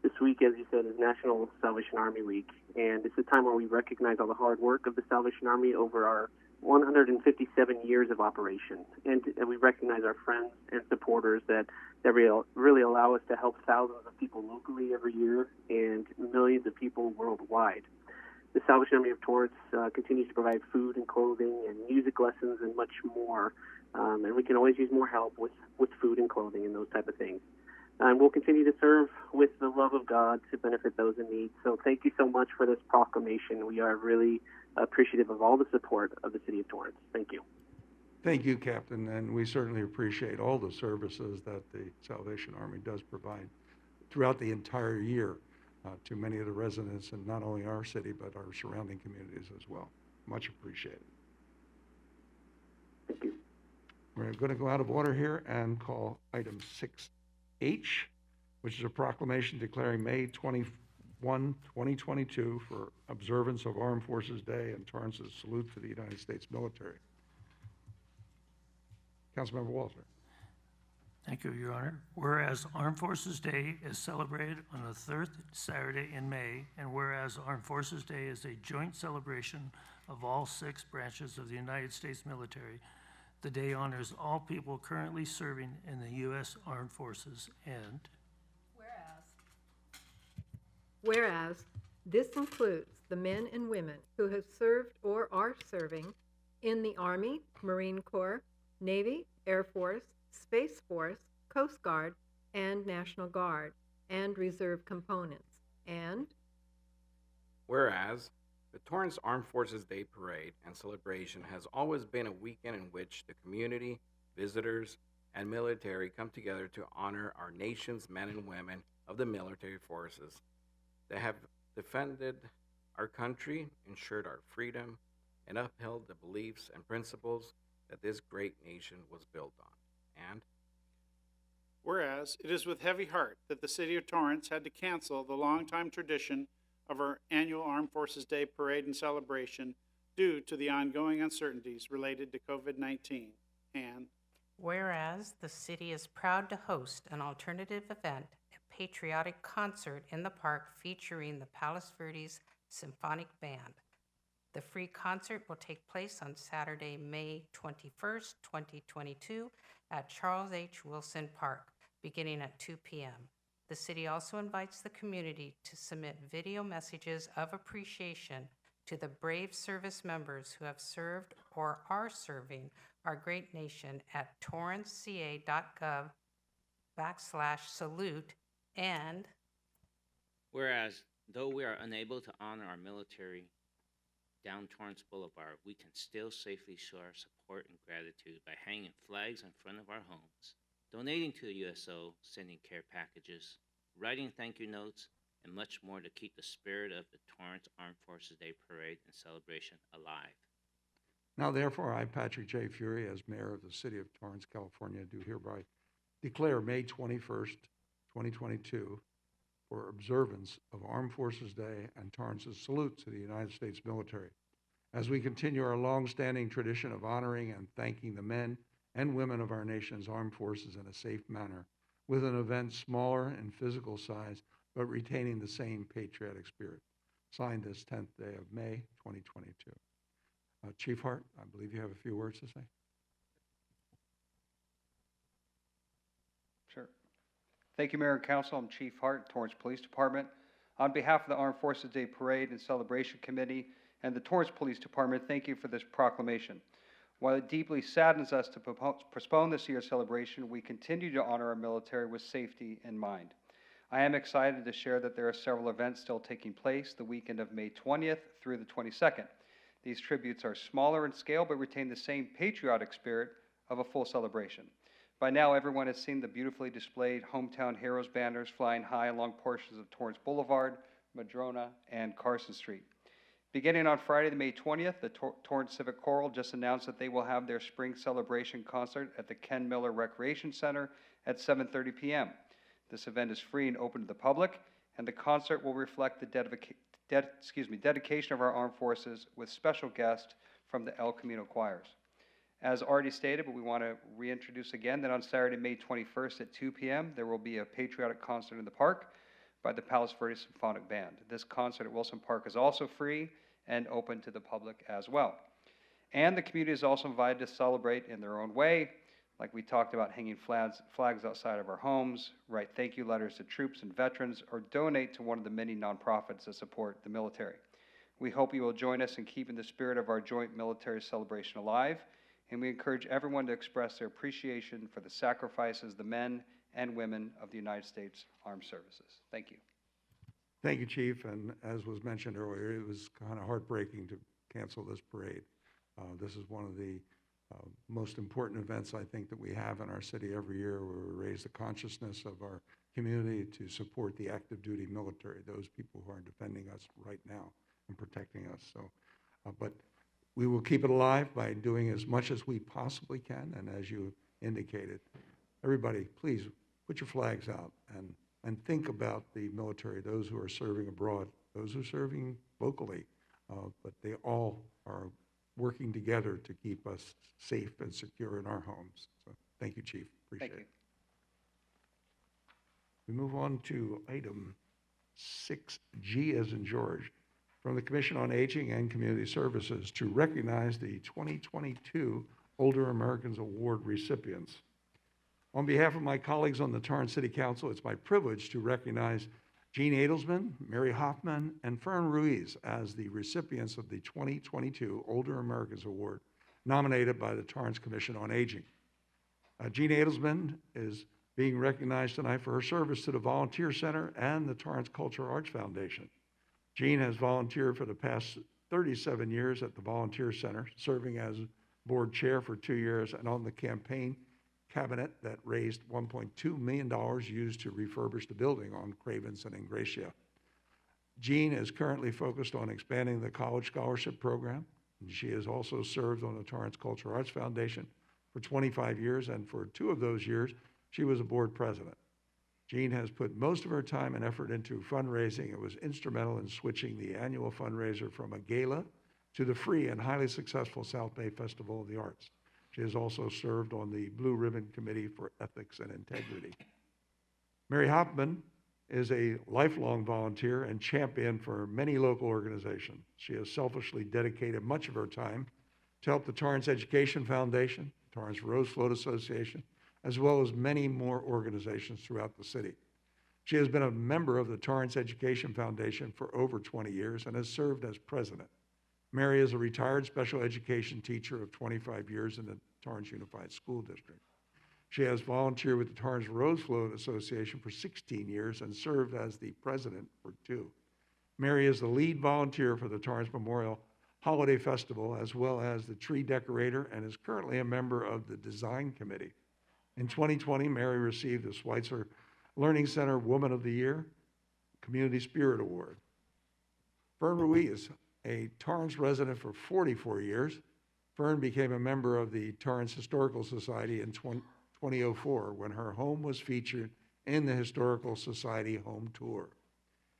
L: This week, as you said, is National Salvation Army Week, and it's a time where we recognize all the hard work of the Salvation Army over our 157 years of operation, and we recognize our friends and supporters that really allow us to help thousands of people locally every year and millions of people worldwide. The Salvation Army of Torrance continues to provide food and clothing and music lessons and much more, and we can always use more help with food and clothing and those type of things. And we'll continue to serve with the love of God to benefit those in need. So thank you so much for this proclamation. We are really appreciative of all the support of the City of Torrance. Thank you.
A: Thank you, Captain, and we certainly appreciate all the services that the Salvation Army does provide throughout the entire year to many of the residents in not only our city, but our surrounding communities as well. Much appreciated.
L: Thank you.
A: We're going to go out of order here and call item 6H, which is a proclamation declaring May 21, 2022 for observance of Armed Forces Day and Torrance's salute for the United States military. Councilmember Walter.
I: Thank you, Your Honor. Whereas Armed Forces Day is celebrated on the third Saturday in May, and whereas Armed Forces Day is a joint celebration of all 6 branches of the United States military, the day honors all people currently serving in the U.S. Armed Forces. And
G: whereas this includes the men and women who have served or are serving in the Army, Marine Corps, Navy, Air Force, Space Force, Coast Guard, and National Guard, and Reserve components. And
F: whereas the Torrance Armed Forces Day Parade and celebration has always been a weekend in which the community, visitors, and military come together to honor our nation's men and women of the military forces that have defended our country, ensured our freedom, and upheld the beliefs and principles that this great nation was built on. And
D: whereas it is with heavy heart that the City of Torrance had to cancel the longtime tradition of our annual Armed Forces Day Parade and celebration due to the ongoing uncertainties related to COVID-19. And
E: whereas the city is proud to host an alternative event, a patriotic concert in the park featuring the Palos Verdes Symphonic Band. The free concert will take place on Saturday, May 21st, 2022 at Charles H. Wilson Park, beginning at 2 p.m. The city also invites the community to submit video messages of appreciation to the brave service members who have served or are serving our great nation at torranceca.gov/salute. And
H: whereas, though we are unable to honor our military down Torrance Boulevard, we can still safely show our support and gratitude by hanging flags in front of our homes, donating to the USO, sending care packages, writing thank you notes, and much more to keep the spirit of the Torrance Armed Forces Day Parade and celebration alive.
A: Now therefore, I, Patrick J. Fury, as mayor of the city of Torrance, California, do hereby declare May 21st, 2022 for observance of Armed Forces Day and Torrance's salute to the United States military. as we continue our long-standing tradition of honoring and thanking the men and women of our nation's armed forces in a safe manner, with an event smaller in physical size, but retaining the same patriotic spirit. Signed this 10th day of May, 2022. Chief Hart, I believe you have a few words to say.
M: Sure. Thank you, Mayor and Council. I'm Chief Hart, Torrance Police Department. On behalf of the Armed Forces Day Parade and Celebration Committee and the Torrance Police Department, thank you for this proclamation. While it deeply saddens us to postpone this year's celebration, we continue to honor our military with safety in mind. I am excited to share that there are several events still taking place the weekend of May 20th through the 22nd. These tributes are smaller in scale but retain the same patriotic spirit of a full celebration. By now, everyone has seen the beautifully displayed Hometown Heroes banners flying high along portions of Torrance Boulevard, Madrona, and Carson Street. Beginning on Friday, May 20th, the Torrance Civic Choral just announced that they will have their spring celebration concert at the Ken Miller Recreation Center at 7:30 p.m. This event is free and open to the public, and the concert will reflect the dedication of our armed forces with special guests from the El Camino choirs. As already stated, but we want to reintroduce again that on Saturday, May 21st at 2 p.m., there will be a patriotic concert in the park by the Palos Verdes Symphonic Band. This concert at Wilson Park is also free and open to the public as well. And the community is also invited to celebrate in their own way, like we talked about, hanging flags outside of our homes, write thank you letters to troops and veterans, or donate to one of the many nonprofits that support the military. We hope you will join us in keeping the spirit of our joint military celebration alive, and we encourage everyone to express their appreciation for the sacrifices the men and women of the United States Armed Services. Thank you.
A: Thank you, Chief. And as was mentioned earlier, it was kind of heartbreaking to cancel this parade. This is one of the most important events I think that we have in our city every year, where we raise the consciousness of our community to support the active duty military, those people who are defending us right now and protecting us. So, but we will keep it alive by doing as much as we possibly can. And as you indicated, everybody, please put your flags out and think about the military, those who are serving abroad, those who are serving locally, but they all are working together to keep us safe and secure in our homes. So thank you, Chief. Appreciate it. We move on to item 6G as in George, from the Commission on Aging and Community Services to recognize the 2022 Older Americans Award recipients. On behalf of my colleagues on the Torrance City Council, it's my privilege to recognize Gene Adelsman, Mary Hoffman, and Fern Ruiz as the recipients of the 2022 Older Americans Award, nominated by the Torrance Commission on Aging. Gene Adelsman is being recognized tonight for her service to the Volunteer Center and the Torrance Cultural Arts Foundation. Jean has volunteered for the past 37 years at the Volunteer Center, serving as board chair for 2 years and on the campaign cabinet that raised $1.2 million used to refurbish the building on Cravens and Ingracia. Jean is currently focused on expanding the college scholarship program. And she has also served on the Torrance Cultural Arts Foundation for 25 years, and for 2 of those years, she was a board president. Jean has put most of her time and effort into fundraising and was instrumental in switching the annual fundraiser from a gala to the free and highly successful South Bay Festival of the Arts. She has also served on the Blue Ribbon Committee for Ethics and Integrity. Mary Hoffman is a lifelong volunteer and champion for many local organizations. She has selfishly dedicated much of her time to help the Torrance Education Foundation, Torrance Rose Float Association, as well as many more organizations throughout the city. She has been a member of the Torrance Education Foundation for over 20 years and has served as president. Mary is a retired special education teacher of 25 years in the Torrance Unified School District. She has volunteered with the Torrance Rose Float Association for 16 years and served as the president for 2. Mary is the lead volunteer for the Torrance Memorial Holiday Festival, as well as the tree decorator, and is currently a member of the design committee. In 2020, Mary received the Schweitzer Learning Center Woman of the Year Community Spirit Award. Fern Ruiz, a Torrance resident for 44 years, Fern became a member of the Torrance Historical Society in 2004 when her home was featured in the Historical Society Home Tour.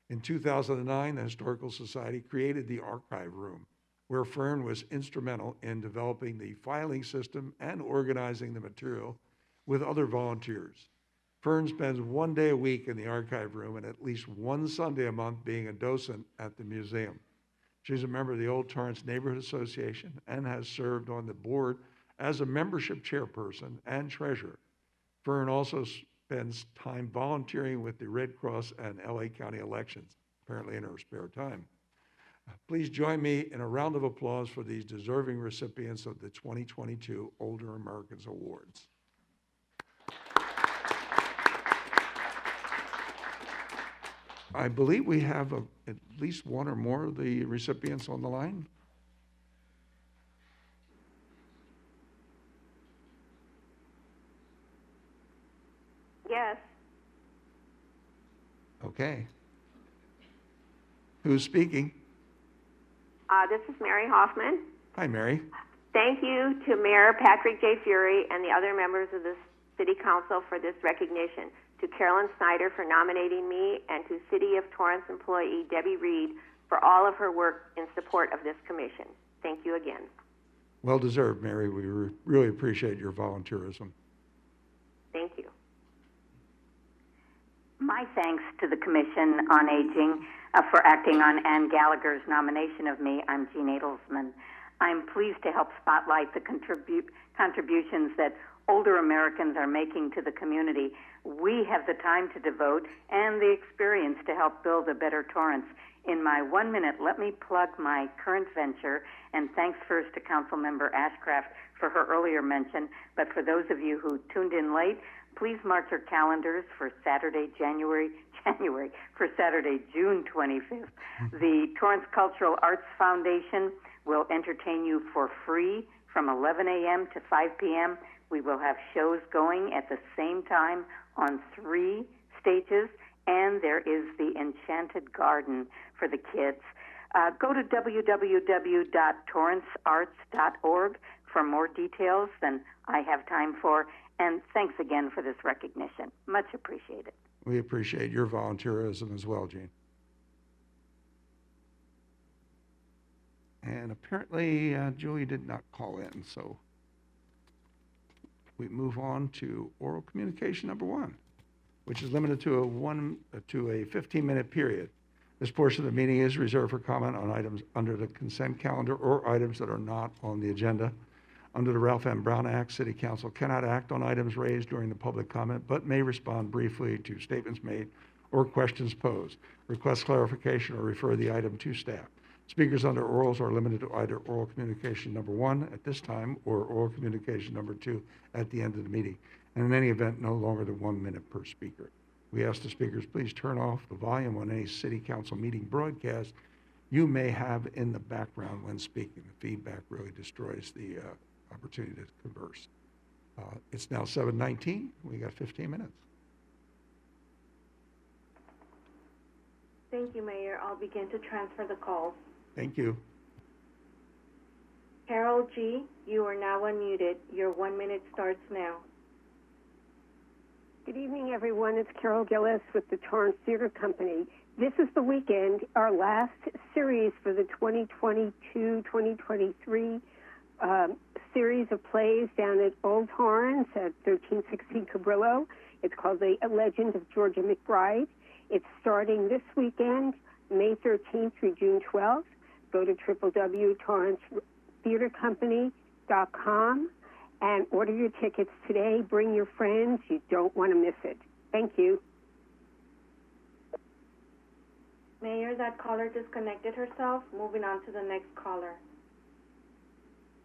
A: In 2009, the Historical Society created the Archive Room, where Fern was instrumental in developing the filing system and organizing the material with other volunteers. Fern spends 1 day a week in the archive room and at least one Sunday a month being a docent at the museum. She's a member of the Old Torrance Neighborhood Association and has served on the board as a membership chairperson and treasurer. Fern also spends time volunteering with the Red Cross and LA County elections, apparently in her spare time. Please join me in a round of applause for these deserving recipients of the 2022 Older Americans Awards. I believe we have at least one or more of the recipients on the line.
N: Yes.
A: Okay. Who's speaking?
N: This is Mary Hoffman.
A: Hi, Mary.
N: Thank you to Mayor Patrick J. Fury and the other members of the City Council for this recognition, to Carolyn Snyder for nominating me, and to City of Torrance employee Debbie Reed for all of her work in support of this commission. Thank you again.
A: Well deserved, Mary. We really appreciate your volunteerism.
N: Thank you.
O: My thanks to the Commission on Aging for acting on Ann Gallagher's nomination of me. I'm Jean Adelsman. I'm pleased to help spotlight the contributions that older Americans are making to the community. We have the time to devote and the experience to help build a better Torrance. In my 1 minute, let me plug my current venture, and thanks first to Councilmember Ashcraft for her earlier mention, but for those of you who tuned in late, please mark your calendars for Saturday, June 25th. The Torrance Cultural Arts Foundation will entertain you for free from 11 a.m. to 5 p.m. We will have shows going at the same time on 3 stages, and there is the Enchanted Garden for the kids. Go to www.torrancearts.org for more details than I have time for, and thanks again for this recognition. Much appreciated.
A: We appreciate your volunteerism as well, Jean. And apparently, Julie did not call in, so we move on to oral communication number 1, which is limited to a 15-minute period. This portion of the meeting is reserved for comment on items under the consent calendar or items that are not on the agenda. Under the Ralph M. Brown Act, City Council cannot act on items raised during the public comment, but may respond briefly to statements made or questions posed, request clarification, or refer the item to staff. Speakers under orals are limited to either oral communication number 1 at this time or oral communication number 2 at the end of the meeting, and in any event, no longer than 1 minute per speaker. We ask the speakers please turn off the volume on any City Council meeting broadcast you may have in the background when speaking. The feedback really destroys the opportunity to converse. It's now 7:19. We got 15 minutes.
J: Thank you, Mayor. I'll begin to transfer the calls.
A: Thank you.
J: Carol G., you are now unmuted. Your 1 minute starts now.
P: Good evening, everyone. It's Carol Gillis with the Torrance Theater Company. This is the weekend, our last series for the 2022-2023 series of plays down at Old Torrance at 1316 Cabrillo. It's called The Legend of Georgia McBride. It's starting this weekend, May 13th through June 12th. Go to www.torrancetheatercompany.com and order your tickets today. Bring your friends. You don't want to miss it. Thank you.
J: Mayor, that caller disconnected herself. Moving on to the next caller.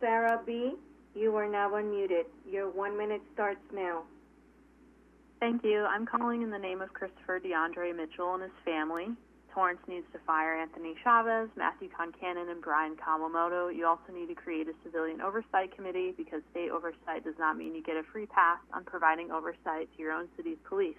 J: Sarah B., you are now unmuted. Your 1 minute starts now.
Q: Thank you. I'm calling in the name of Christopher DeAndre Mitchell and his family. Torrance needs to fire Anthony Chavez, Matthew Concannon, and Brian Kawamoto. You also need to create a civilian oversight committee because state oversight does not mean you get a free pass on providing oversight to your own city's police.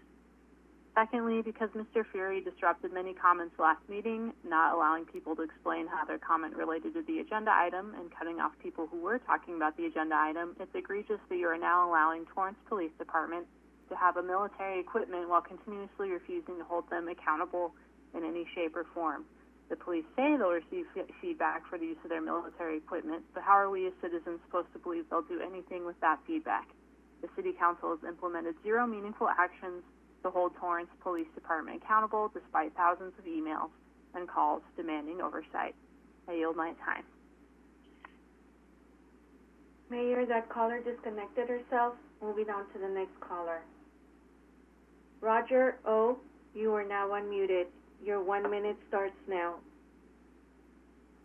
Q: Secondly, because Mr. Fury disrupted many comments last meeting, not allowing people to explain how their comment related to the agenda item and cutting off people who were talking about the agenda item, it's egregious that you are now allowing Torrance Police Department to have a military equipment while continuously refusing to hold them accountable in any shape or form. The police say they'll receive feedback for the use of their military equipment, but how are we as citizens supposed to believe they'll do anything with that feedback? The City Council has implemented zero meaningful actions to hold Torrance Police Department accountable despite thousands of emails and calls demanding oversight. I yield my time.
J: Mayor, that caller disconnected herself. Moving on to the next caller. Roger O., you are now unmuted. Your 1 minute starts now.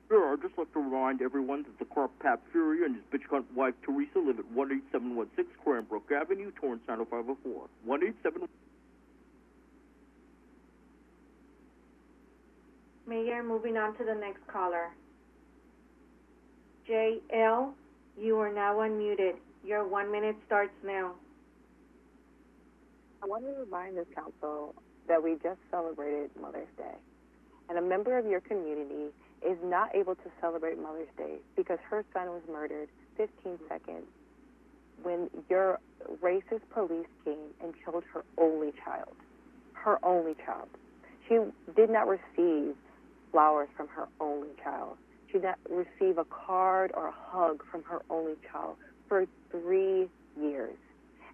R: Sure, I'd just like to remind everyone that the Clerk, Pat Fury, and his bitch cunt wife, Teresa, live at 18716 Cranbrook Avenue, Torrance 90504. 187.
J: Mayor, moving on to the next caller. JL, you are now unmuted. Your 1 minute starts now.
S: I want to remind this council that we just celebrated Mother's Day. And a member of your community is not able to celebrate Mother's Day because her son was murdered 15 seconds when your racist police came and killed her only child. Her only child. She did not receive flowers from her only child. She did not receive a card or a hug from her only child for 3 years.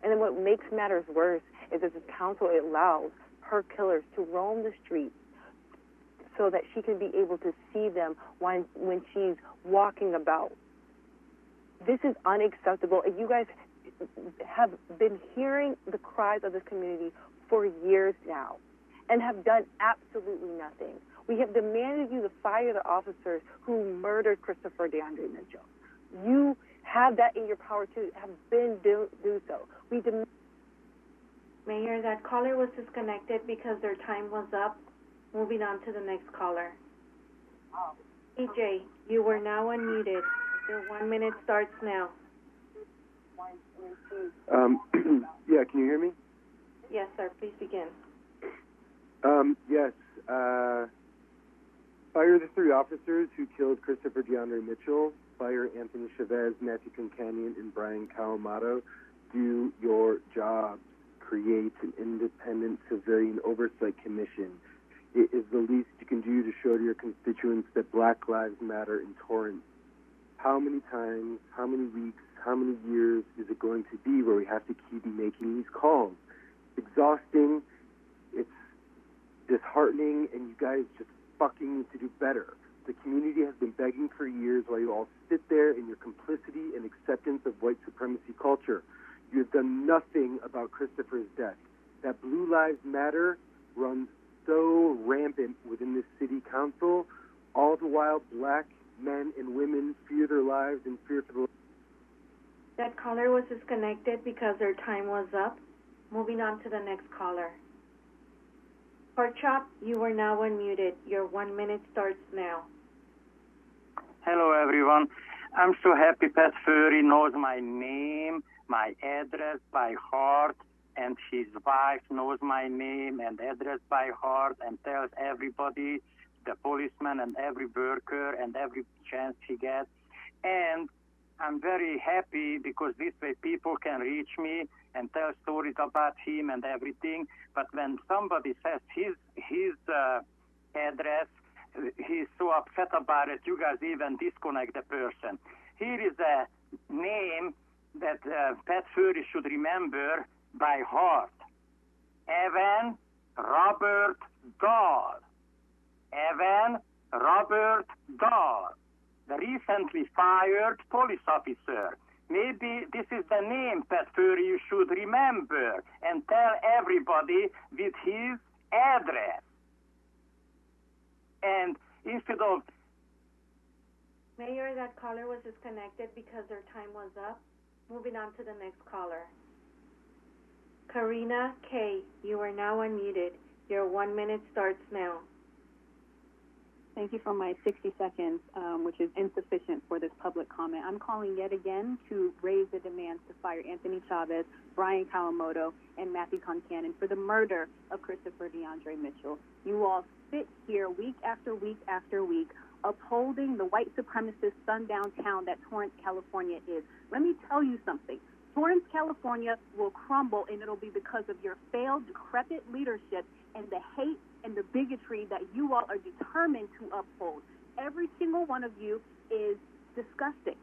S: And then what makes matters worse is that this council allows her killers to roam the streets so that she can be able to see them when she's walking about. This is unacceptable, and you guys have been hearing the cries of this community for years now and have done absolutely nothing. We have demanded you to fire the officers who murdered Christopher DeAndre Mitchell. You have that in your power to have been do so. We demand.
J: Mayor, that caller was disconnected because their time was up. Moving on to the next caller. EJ, you were now unmuted. Your 1 minute starts now.
K: Yeah, can you hear me?
J: Yes, sir. Please begin.
K: Yes. Fire the 3 officers who killed Christopher DeAndre Mitchell. Fire Anthony Chavez, Matthew Concannon, and Brian Kawamoto. Do your job. Create an independent civilian oversight commission. It is the least you can do to show to your constituents that Black Lives Matter in Torrance. How many times, how many weeks, how many years is it going to be where we have to keep making these calls? It's exhausting, it's disheartening, and you guys just fucking need to do better. The community has been begging for years while you all sit there in your complicity and acceptance of white supremacy culture. You have done nothing about Christopher's death. That Blue Lives Matter runs so rampant within this city council, all the while black men and women fear their lives and fear for the.
J: That caller was disconnected because their time was up. Moving on to the next caller. Pork Chop, you are now unmuted. Your 1 minute starts now.
T: Hello, everyone. I'm so happy Pat Furry knows my name, my address by heart, and his wife knows my name and address by heart and tells everybody, the policeman and every worker and every chance he gets. And I'm very happy because this way people can reach me and tell stories about him and everything. But when somebody says his address, he's so upset about it, you guys even disconnect the person. Here is a name that Pat Furry should remember by heart. Evan Robert Dahl. Evan Robert Dahl, the recently fired police officer. Maybe this is the name, Pat Furry, you should remember and tell everybody with his address. And instead of...
J: Mayor, that caller was disconnected because their time was up. Moving on to the next caller. Karina K., you are now unmuted. Your 1 minute starts now.
U: Thank you for my 60 seconds, which is insufficient for this public comment. I'm calling yet again to raise the demands to fire Anthony Chavez, Brian Kawamoto, and Matthew Concannon for the murder of Christopher DeAndre Mitchell. You all sit here week after week after week upholding the white supremacist sundown town that Torrance, California is. Let me tell you something. Torrance, California will crumble, and it'll be because of your failed, decrepit leadership and the hate and the bigotry that you all are determined to uphold. Every single one of you is disgusting,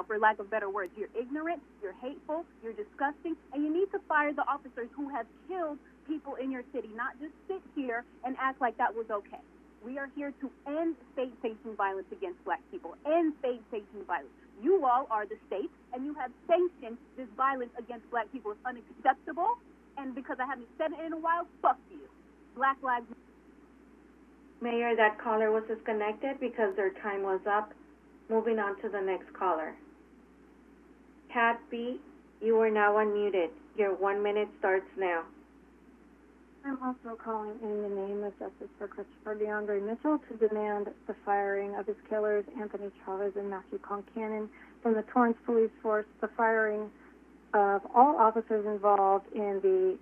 U: for lack of better words. You're ignorant, you're hateful, you're disgusting, and you need to fire the officers who have killed people in your city, not just sit here and act like that was okay. We are here to end state-sanctioned violence against black people, end state-sanctioned violence. You all are the state, and you have sanctioned this violence against black people. It's unacceptable, and because I haven't said it in a while, fuck you. Black Lives Matter.
C: Mayor, that caller was disconnected because their time was up. Moving on to the next caller. Cat B, you are now unmuted. Your 1 minute starts now.
V: I'm also calling in the name of Justice for Christopher DeAndre Mitchell to demand the firing of his killers, Anthony Chavez and Matthew Concannon, from the Torrance Police Force, the firing of all officers involved in the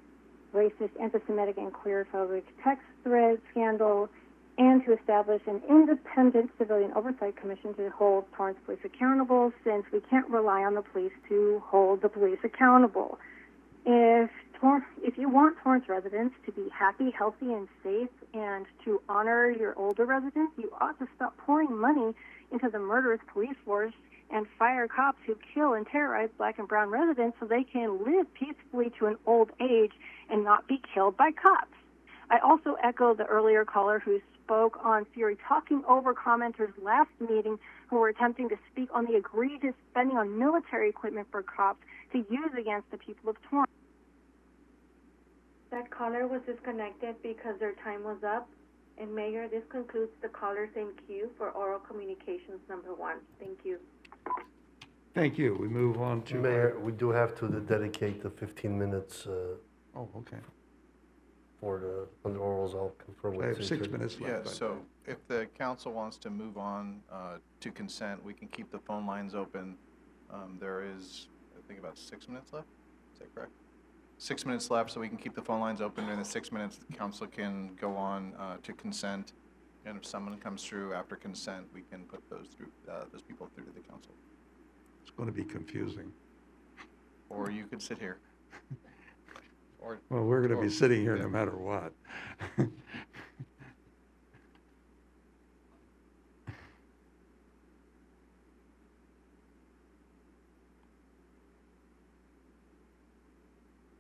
V: racist, anti-Semitic, and queerphobic text thread scandal, and to establish an independent civilian oversight commission to hold Torrance police accountable, since we can't rely on the police to hold the police accountable. If you want Torrance residents to be happy, healthy, and safe, and to honor your older residents, you ought to stop pouring money into the murderous police force and fire cops who kill and terrorize black and brown residents so they can live peacefully to an old age and not be killed by cops. I also echo the earlier caller who spoke on Fury, talking over commenters last meeting who were attempting to speak on the egregious spending on military equipment for cops to use against the people of Torrance.
C: That caller was disconnected because their time was up. And Mayor, this concludes the callers in queue for oral communications number 1. Thank you.
A: Thank you. We move on to...
W: Mayor, we do have to dedicate the 15 minutes
A: okay.
W: for the, under orals. I'll confirm with
A: I have 6
W: Secretary.
A: minutes
X: Yeah,
A: left.
X: so if the council wants to move on to consent, we can keep the phone lines open. There is, I think, about 6 minutes left. Is that correct? 6 minutes left, so we can keep the phone lines open. During the 6 minutes, the council can go on to consent. And if someone comes through after consent, we can put those people through to the council.
A: It's going to be confusing.
X: Or you could sit here.
A: Well, we're going to be sitting here no matter what.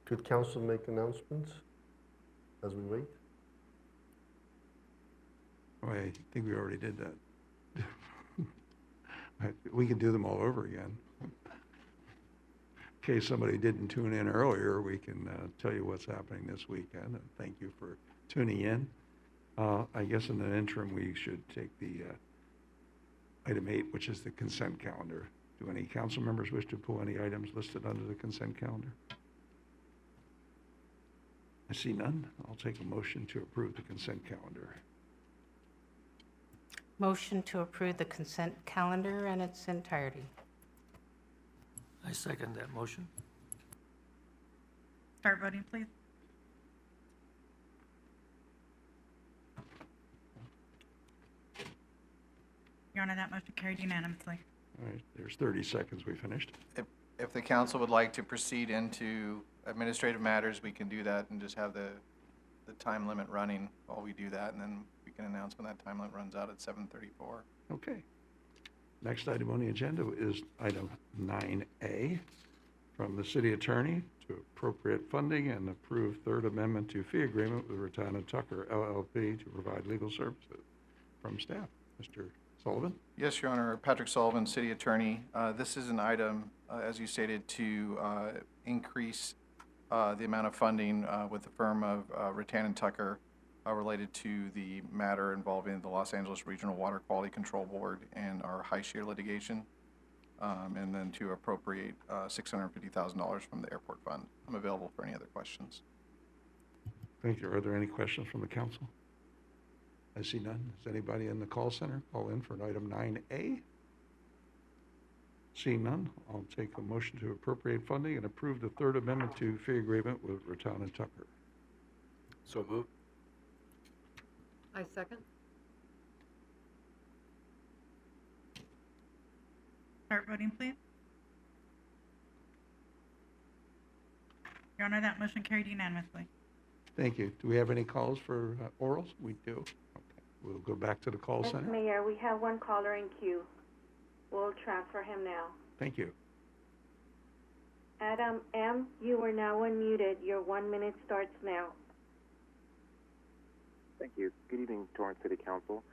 W: Could council make announcements as we wait?
A: Oh, I think we already did that. We can do them all over again. In case somebody didn't tune in earlier, we can tell you what's happening this weekend. And thank you for tuning in. I guess in the interim, we should take the item 8, which is the consent calendar. Do any council members wish to pull any items listed under the consent calendar? I see none. I'll take a motion to approve the consent calendar.
E: Motion to approve the consent calendar in its entirety.
I: I second that motion.
B: Start voting, please. Your Honor, that motion carried unanimously.
A: All right, there's 30 seconds. We finished.
X: If the council would like to proceed into administrative matters, we can do that and just have the time limit running while we do that, and then we can announce when that time limit runs out at 7:34.
A: Okay. Next item on the agenda is item 9A, from the city attorney to appropriate funding and approve third amendment to fee agreement with Ratana Tucker LLP to provide legal services. From staff, Mr. Sullivan.
X: Yes, Your Honor. Patrick Sullivan, city attorney. This is an item, as you stated, to increase the amount of funding with the firm of Rattan & Tucker related to the matter involving the Los Angeles Regional Water Quality Control Board and our high share litigation, and then to appropriate $650,000 from the airport fund. I'm available for any other questions.
A: Thank you. Are there any questions from the council? I see none. Is anybody in the call center? Call in for an item 9A. Seeing none, I'll take a motion to appropriate funding and approve the third amendment to fee agreement with Rattan & Tucker.
F: So moved.
G: I second.
B: Start voting, please. Your Honor, that motion carried unanimously.
A: Thank you. Do we have any calls for orals? We do. Okay. We'll go back to the call
C: Yes,
A: center.
C: Mayor, we have one caller in queue. We'll transfer him now.
A: Thank you.
C: Adam M., you are now unmuted. Your 1 minute starts now.
D: Thank you. Good evening, Torrance City Council.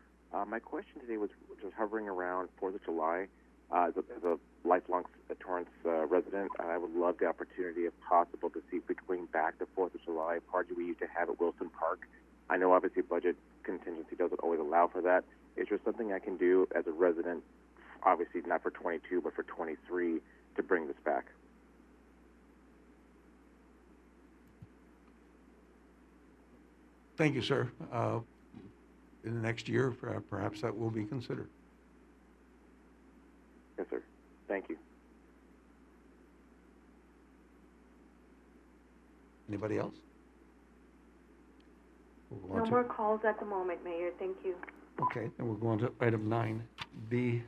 D: My question today was just hovering around 4th of July. As a lifelong Torrance resident, I would love the opportunity, if possible, to see if we could bring back the 4th of July party we used to have at Wilson Park. I know obviously budget contingency doesn't always allow for that. Is there something I can do as a resident, obviously not for 22, but for 23, to bring this back?
A: Thank you, sir. In the next year, perhaps that will be considered.
D: Yes, sir. Thank you.
A: Anybody else? We'll go
C: No
A: on
C: more calls at the moment, Mayor. Thank you.
A: Okay, then we'll go on to item 9B,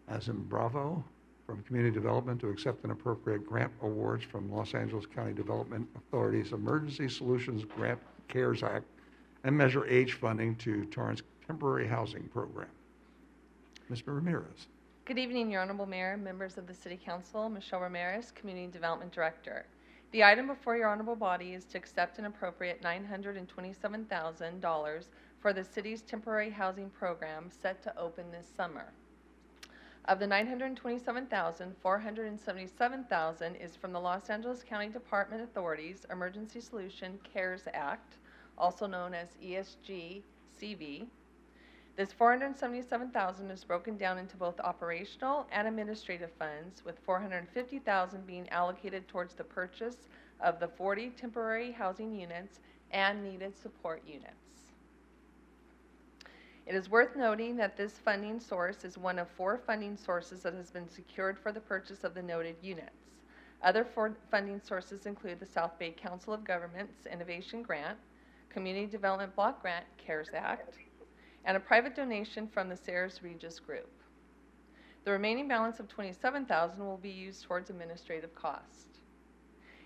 A: as in Bravo, from Community Development to accept and appropriate grant awards from Los Angeles County Development Authority's Emergency Solutions Grant CARES Act and Measure H funding to Torrance Temporary Housing Program. Mr. Ramirez.
H: Good evening, Your Honorable Mayor, members of the City Council. Michelle Ramirez, Community Development Director. The item before your honorable body is to accept and appropriate $927,000 for the city's temporary housing program set to open this summer. Of the $927,000, $477,000 is from the Los Angeles County Department Authority's Emergency Solution CARES Act, also known as ESG-CV. This $477,000 is broken down into both operational and administrative funds, with $450,000 being allocated towards the purchase of the 40 temporary housing units and needed support units. It is worth noting that this funding source is one of 4 funding sources that has been secured for the purchase of the noted units. Other funding sources include the South Bay Council of Governments Innovation Grant, Community Development Block Grant, CARES Act, and a private donation from the Sayers Regis Group. The remaining balance of $27,000 will be used towards administrative costs.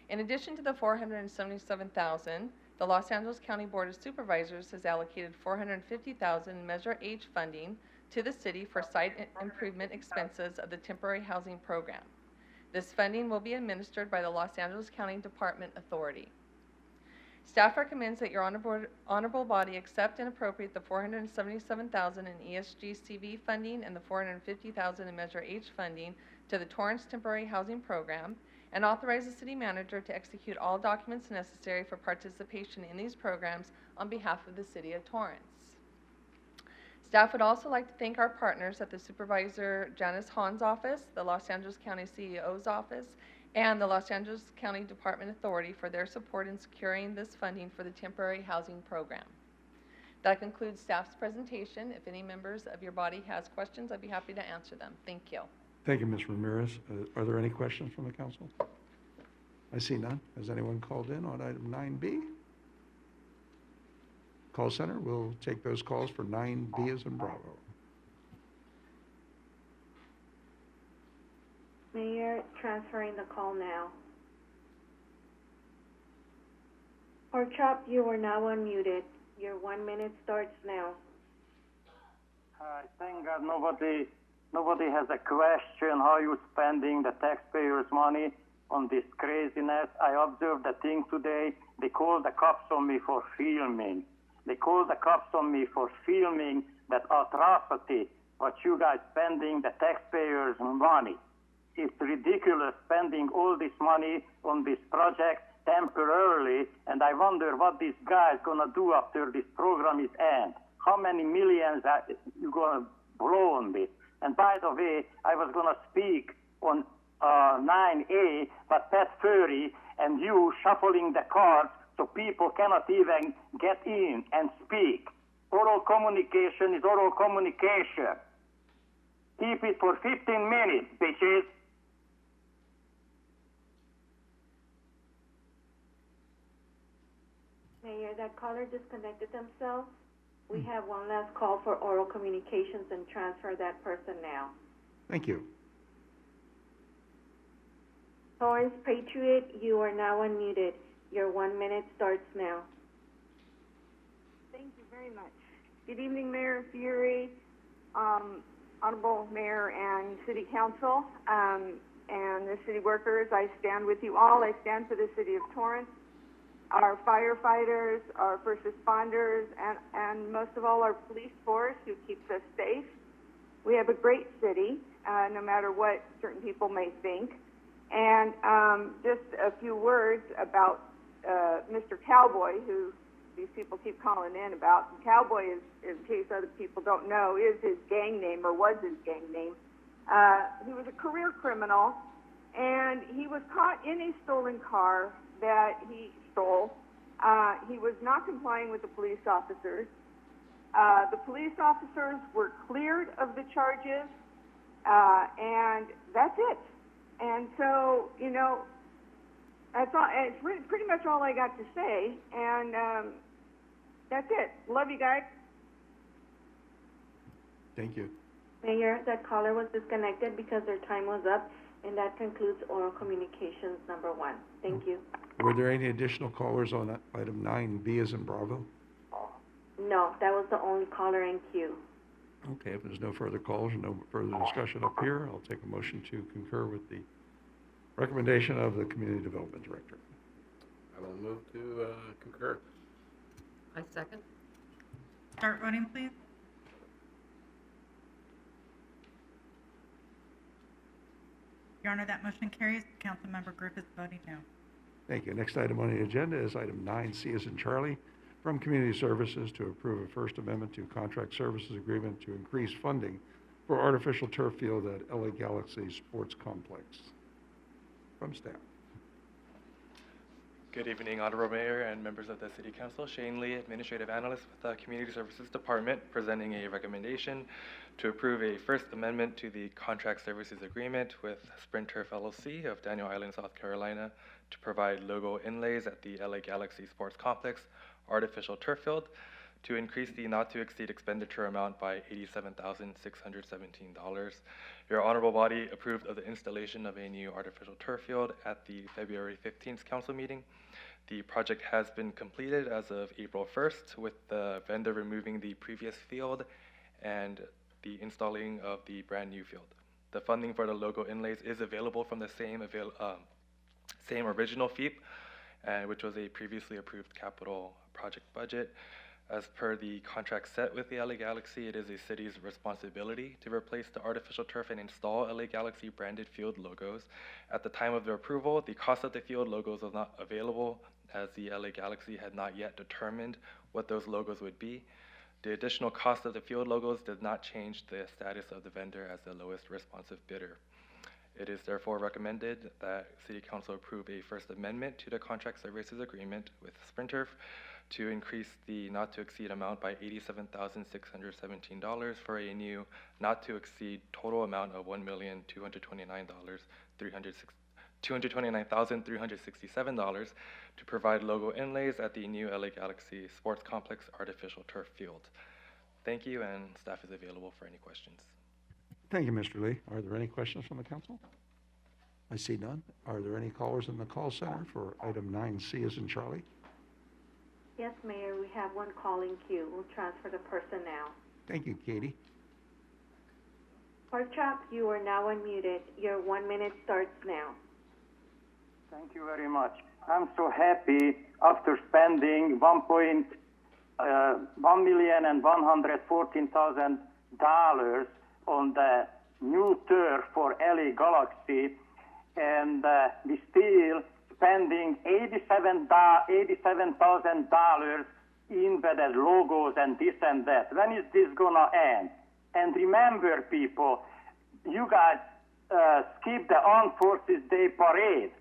H: In addition to the $477,000, the Los Angeles County Board of Supervisors has allocated $450,000 in Measure H funding to the city for site improvement expenses of the temporary housing program. This funding will be administered by the Los Angeles County Department Authority. Staff recommends that your honorable body accept and appropriate the $477,000 in ESG-CV funding and the $450,000 in Measure H funding to the Torrance Temporary Housing Program, and authorize the city manager to execute all documents necessary for participation in these programs on behalf of the city of Torrance. Staff would also like to thank our partners at the Supervisor Janice Hahn's office, the Los Angeles County CEO's office, and the Los Angeles County Department Authority for their support in securing this funding for the temporary housing program. That concludes staff's presentation. If any members of your body has questions, I'd be happy to answer them. Thank you.
A: Thank you, Ms. Ramirez. Are there any questions from the council? I see none. Has anyone called in on item 9B? Call center will take those calls for 9B as in Bravo.
C: Mayor, transferring the call now. Pork Chop, you are now unmuted. Your 1 minute starts now.
T: I thank God nobody has a question how you spending the taxpayers' money on this craziness. I observed a thing today. They called the cops on me for filming. They called the cops on me for filming that atrocity, what you guys spending the taxpayers' money. It's ridiculous spending all this money on this project temporarily, and I wonder what this guy is going to do after this program is end. How many millions are you going to blow on this? And by the way, I was going to speak on 9A, but Pat Furry and you shuffling the cards so people cannot even get in and speak. Oral communication is oral communication. Keep it for 15 minutes, bitches.
C: Mayor, that caller disconnected themselves. We have one last call for oral communications and transfer that person now.
A: Thank you.
C: Torrance Patriot, you are now unmuted. Your 1 minute starts now.
L: Thank you very much. Good evening, Mayor Fury, Honorable Mayor and City Council, and the city workers. I stand with you all. I stand for the city of Torrance, our firefighters, our first responders, and most of all, our police force who keeps us safe. We have a great city, no matter what certain people may think. And just a few words about Mr. Cowboy, who these people keep calling in about. Cowboy is, in case other people don't know, is his gang name, or was his gang name. He was a career criminal, and he was caught in a stolen car that he stole. He was not complying with the police officers. The police officers were cleared of the charges, and that's it. And so, you know, that's all. It's pretty much all I got to say, and that's it. Love you guys.
A: Thank you.
C: Mayor, that caller was disconnected because their time was up, and that concludes oral communications number 1. Thank you.
A: Were there any additional callers on item 9B as in Bravo?
C: No, that was the only caller in queue.
A: Okay, if there's no further calls and no further discussion up here, I'll take a motion to concur with the recommendation of the Community Development Director.
F: I will move to concur.
G: I second.
B: Start voting, please. Your Honor, that motion carries. Councilmember Griffiths voting no.
A: Thank you. Next item on the agenda is item 9C as in Charlie, from Community Services to approve a First Amendment to Contract Services Agreement to increase funding for artificial turf field at LA Galaxy Sports Complex. From staff.
M: Good evening, Honorable Mayor and members of the City Council. Shane Lee, Administrative Analyst with the Community Services Department, presenting a recommendation to approve a First Amendment to the Contract Services Agreement with Sprint Turf LLC of Daniel Island, South Carolina, to provide logo inlays at the LA Galaxy Sports Complex artificial turf field, to increase the not-to-exceed expenditure amount by $87,617. Your honorable body approved of the installation of a new artificial turf field at the February 15th council meeting. The project has been completed as of April 1st, with the vendor removing the previous field and the installing of the brand new field. The funding for the logo inlays is available from the same original FEEP, which was a previously approved capital project budget. As per the contract set with the LA Galaxy, it is the city's responsibility to replace the artificial turf and install LA Galaxy branded field logos. At the time of the approval, the cost of the field logos was not available, as the LA Galaxy had not yet determined what those logos would be. The additional cost of the field logos did not change the status of the vendor as the lowest responsive bidder. It is therefore recommended that City Council approve a First Amendment to the Contract Services Agreement with Sprint Turf to increase the not-to-exceed amount by $87,617 for a new not-to-exceed total amount of $229,367 to provide logo inlays at the new LA Galaxy Sports Complex artificial turf field. Thank you, and staff is available for any questions.
A: Thank you, Mr. Lee. Are there any questions from the council? I see none. Are there any callers in the call center for item 9C as in Charlie?
C: Yes, Mayor, we have one call in queue. We'll transfer the person now.
A: Thank you, Katie.
C: Pork Chop, you are now unmuted. Your 1 minute starts now.
T: Thank you very much. I'm so happy after spending $1,114,000 on the new turf for LA Galaxy, and we still spending $87,000 in the logos and this and that. When is this gonna end? And remember, people, you guys skip the Armed Forces Day Parade.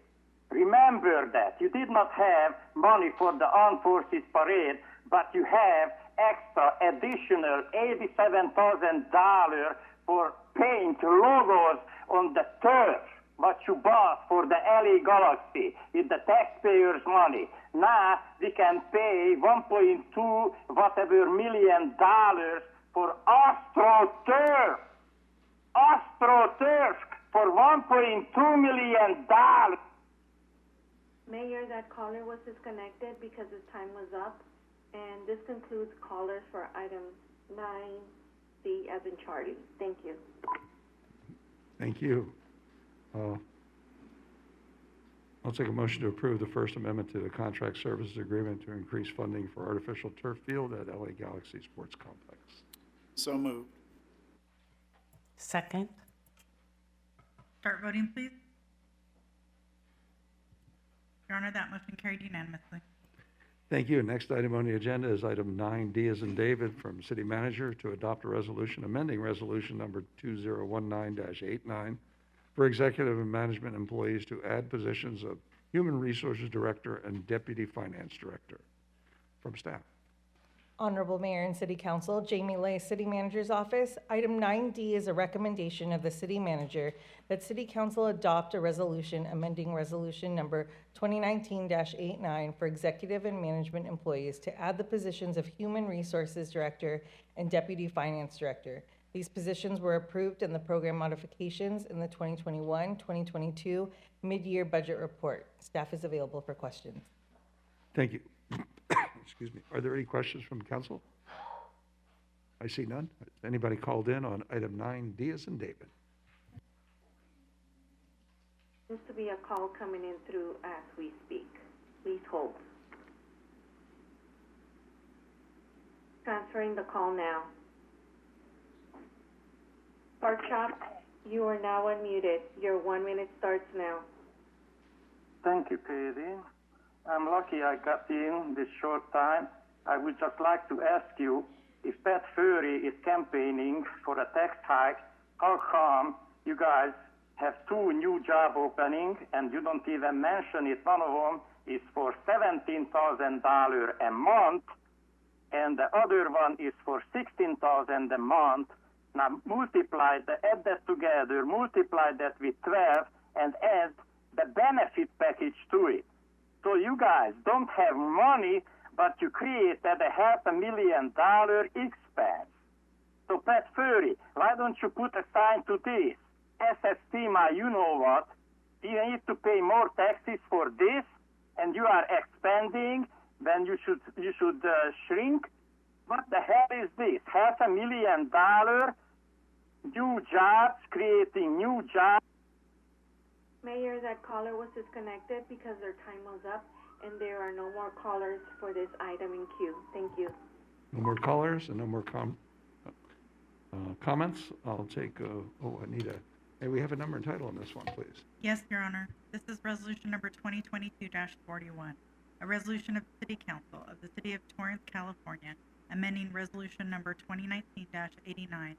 T: Remember that. You did not have money for the Armed Forces Parade, but you have extra additional $87,000 for paint logos on the turf, what you bought for the LA Galaxy with the taxpayers' money. Now we can pay $1.2 whatever million for AstroTurf. AstroTurf for $1.2 million.
C: Mayor, that caller was disconnected because his time was up. And this concludes callers for item 9C as in Charlie. Thank you.
A: Thank you. I'll take a motion to approve the First Amendment to the Contract Services Agreement to increase funding for artificial turf field at LA Galaxy Sports Complex.
N: So moved.
E: Second.
B: Start voting, please. Your Honor, that motion carried unanimously.
A: Thank you. Next item on the agenda is item 9D as in David from City Manager to adopt a resolution amending resolution number 2019-89 for executive and management employees to add positions of Human Resources Director and Deputy Finance Director. From staff.
O: Honorable Mayor and City Council, Jamie Lay, City Manager's Office. Item 9D is a recommendation of the City Manager that City Council adopt a resolution amending resolution number 2019-89 for executive and management employees to add the positions of Human Resources Director and Deputy Finance Director. These positions were approved in the program modifications in the 2021-2022 mid-year budget report. Staff is available for questions.
A: Thank you. Excuse me. Are there any questions from council? I see none. Anybody called in on item 9D as in David?
C: Seems to be a call coming in through as we speak. Please hold. Transferring the call now. Pork Chop, you are now unmuted. Your 1 minute starts now.
T: Thank you, Katie. I'm lucky I got in this short time. I would just like to ask you, if Pat Fury is campaigning for a tax hike, how come you guys have 2 new job openings and you don't even mention it? One of them is for $17,000 a month, and the other one is for $16,000 a month. Now add that together, multiply that with 12, and add the benefit package to it. So you guys don't have money, but you created a $500,000 expense. So Pat Fury, why don't you put a sign to this? SST, you know what? You need to pay more taxes for this, and you are expanding, then you should shrink. What the hell is this? $500,000 new jobs, creating new jobs.
C: Mayor, that caller was disconnected because their time was up, and there are no more callers for this item in queue. Thank you.
A: No more callers and no more comments. I'll take, may we have a number and title on this one, please?
B: Yes, Your Honor. This is resolution number 2022-41, a resolution of the City Council of the City of Torrance, California, amending resolution number 2019-89,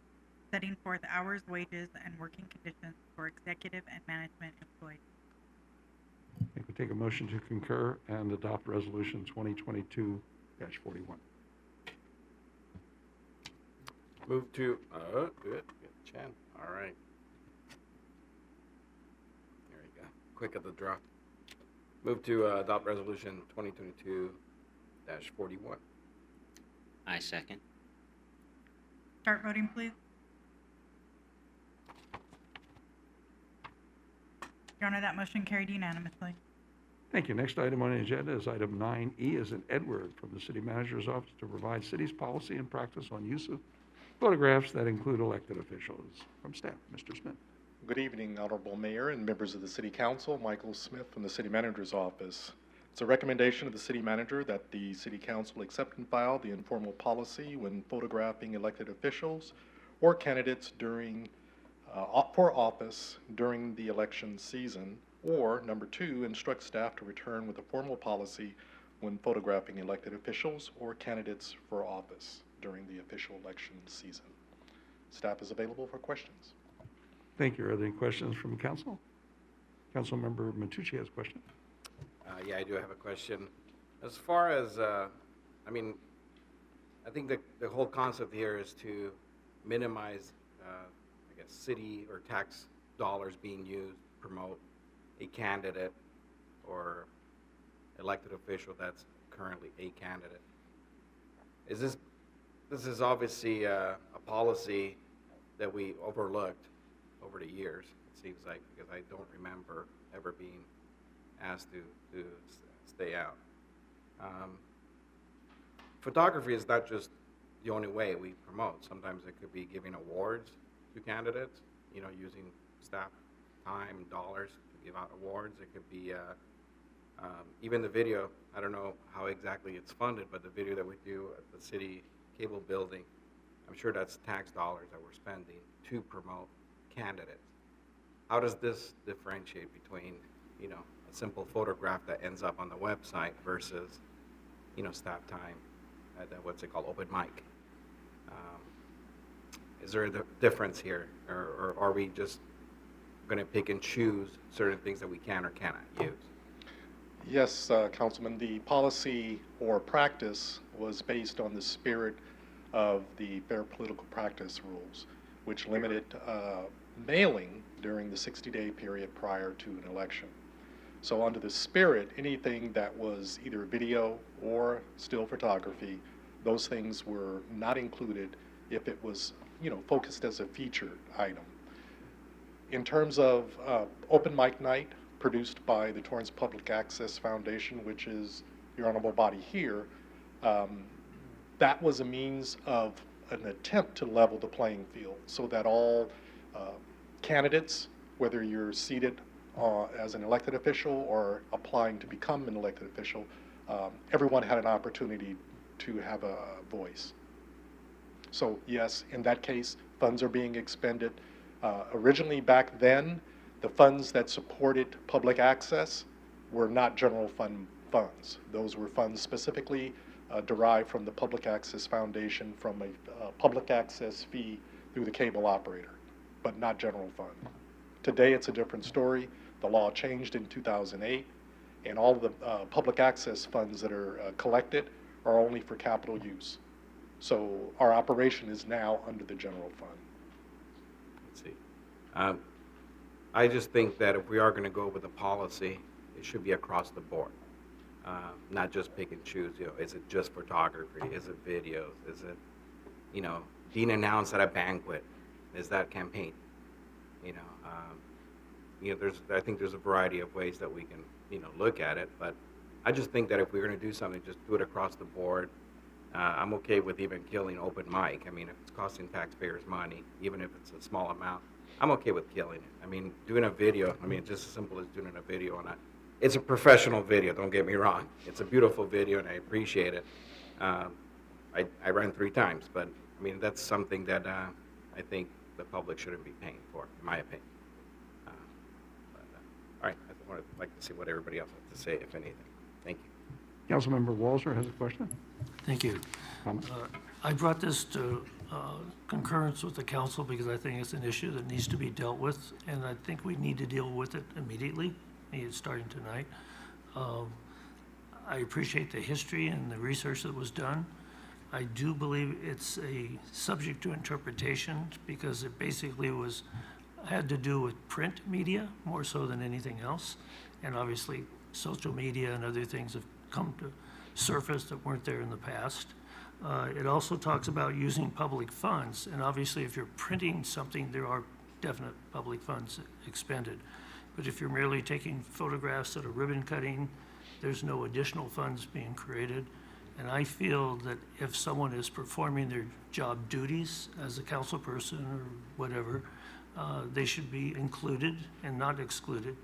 B: setting forth hours, wages, and working conditions for executive and management employees.
A: I think we take a motion to concur and adopt resolution 2022-41.
F: Move to, good Chen. All right. There you go. Quick at the draw. Move to adopt resolution 2022-41.
P: I second.
B: Start voting, please. Your Honor, that motion carried unanimously.
A: Thank you. Next item on the agenda is item 9E as in Edward from the City Manager's Office to provide city's policy and practice on use of photographs that include elected officials. From staff, Mr. Smith.
Q: Good evening, Honorable Mayor and members of the City Council. Michael Smith from the City Manager's Office. It's a recommendation of the City Manager that the City Council accept and file the informal policy when photographing elected officials or candidates during for office during the election season, or number 2, instruct staff to return with a formal policy when photographing elected officials or candidates for office during the official election season. Staff is available for questions.
A: Thank you. Are there any questions from council? Councilmember Matucci has a question.
F: Yeah, I do have a question. As far as, I think the whole concept here is to minimize city or tax dollars being used to promote a candidate or elected official that's currently a candidate. This is obviously a policy that we overlooked over the years, it seems like, because I don't remember ever being asked to stay out. Photography is not just the only way we promote. Sometimes it could be giving awards to candidates, using staff time, dollars to give out awards. It could be even the video. I don't know how exactly it's funded, but the video that we do at the city cable building, I'm sure that's tax dollars that we're spending to promote candidates. How does this differentiate between, a simple photograph that ends up on the website versus, staff time at what's it called, open mic? Is there a difference here, or are we just going to pick and choose certain things that we can or cannot use?
Q: Yes, Councilman, the policy or practice was based on the spirit of the Fair Political Practice rules, which limited mailing during the 60-day period prior to an election. So under the spirit, anything that was either video or still photography, those things were not included if it was, focused as a featured item. In terms of open mic night produced by the Torrance Public Access Foundation, which is your honorable body here, that was a means of an attempt to level the playing field so that all candidates, whether you're seated as an elected official or applying to become an elected official, everyone had an opportunity to have a voice. So yes, in that case, funds are being expended. Originally back then, the funds that supported public access were not general fund funds. Those were funds specifically derived from the Public Access Foundation from a public access fee through the cable operator, but not general fund. Today it's a different story. The law changed in 2008, and all of the public access funds that are collected are only for capital use. So our operation is now under the general fund.
F: Let's see. I just think that if we are going to go with a policy, it should be across the board, not just pick and choose. Is it just photography? Is it videos? Is it, being announced at a banquet? Is that campaign? I think there's a variety of ways that we can, look at it. But I just think that if we're going to do something, just do it across the board. I'm okay with even killing open mic. I mean, if it's costing taxpayers money, even if it's a small amount, I'm okay with killing it. I mean, doing a video, it's just as simple as doing a video on it's a professional video, don't get me wrong. It's a beautiful video and I appreciate it. I ran 3 times, but that's something that I think the public shouldn't be paying for, in my opinion. All right, I would like to see what everybody else has to say, if anything. Thank you.
A: Councilmember Walzer has a question.
I: Thank you. I brought this to concurrence with the council because I think it's an issue that needs to be dealt with, and I think we need to deal with it immediately, maybe starting tonight. I appreciate the history and the research that was done. I do believe it's a subject to interpretation because it basically had to do with print media more so than anything else, and obviously social media and other things have come to surface that weren't there in the past. It also talks about using public funds, and obviously if you're printing something, there are definite public funds expended. But if you're merely taking photographs at a ribbon cutting, there's no additional funds being created. And I feel that if someone is performing their job duties as a council person or whatever, they should be included and not excluded.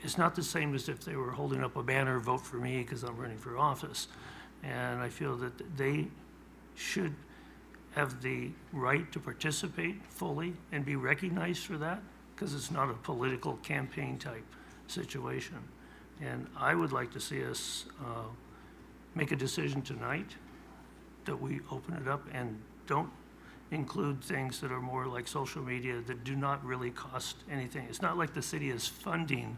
I: It's not the same as if they were holding up a banner, vote for me because I'm running for office. And I feel that they should have the right to participate fully and be recognized for that because it's not a political campaign type situation. And I would like to see us make a decision tonight that we open it up and don't include things that are more like social media that do not really cost anything. It's not like the city is funding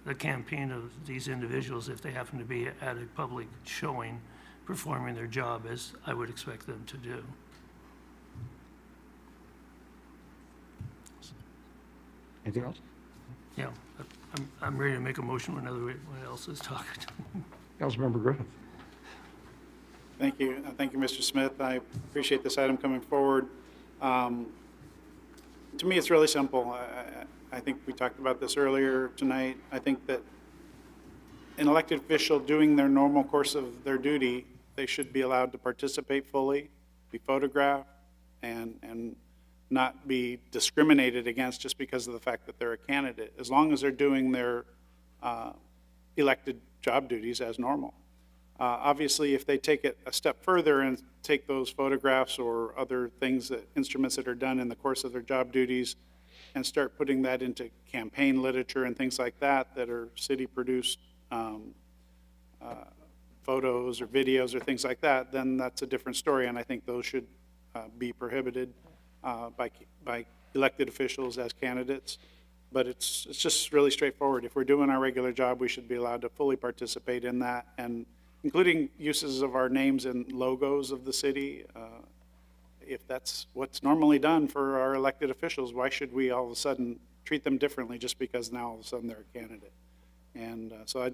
I: the campaign of these individuals if they happen to be at a public showing performing their job as I would expect them to do.
A: Anything else?
I: Yeah, I'm ready to make a motion when everyone else is talking.
A: Councilmember Griffith.
K: Thank you. Thank you, Mr. Smith. I appreciate this item coming forward. To me, it's really simple. I think we talked about this earlier tonight. I think that an elected official doing their normal course of their duty, they should be allowed to participate fully, be photographed, and not be discriminated against just because of the fact that they're a candidate, as long as they're doing their elected job duties as normal. Obviously, if they take it a step further and take those photographs or other things, instruments that are done in the course of their job duties, and start putting that into campaign literature and things like that, that are city-produced photos or videos or things like that, then that's a different story, and I think those should be prohibited by elected officials as candidates. But it's just really straightforward. If we're doing our regular job, we should be allowed to fully participate in that, and including uses of our names and logos of the city. If that's what's normally done for our elected officials, why should we all of a sudden treat them differently just because now all of a sudden they're a candidate? And so I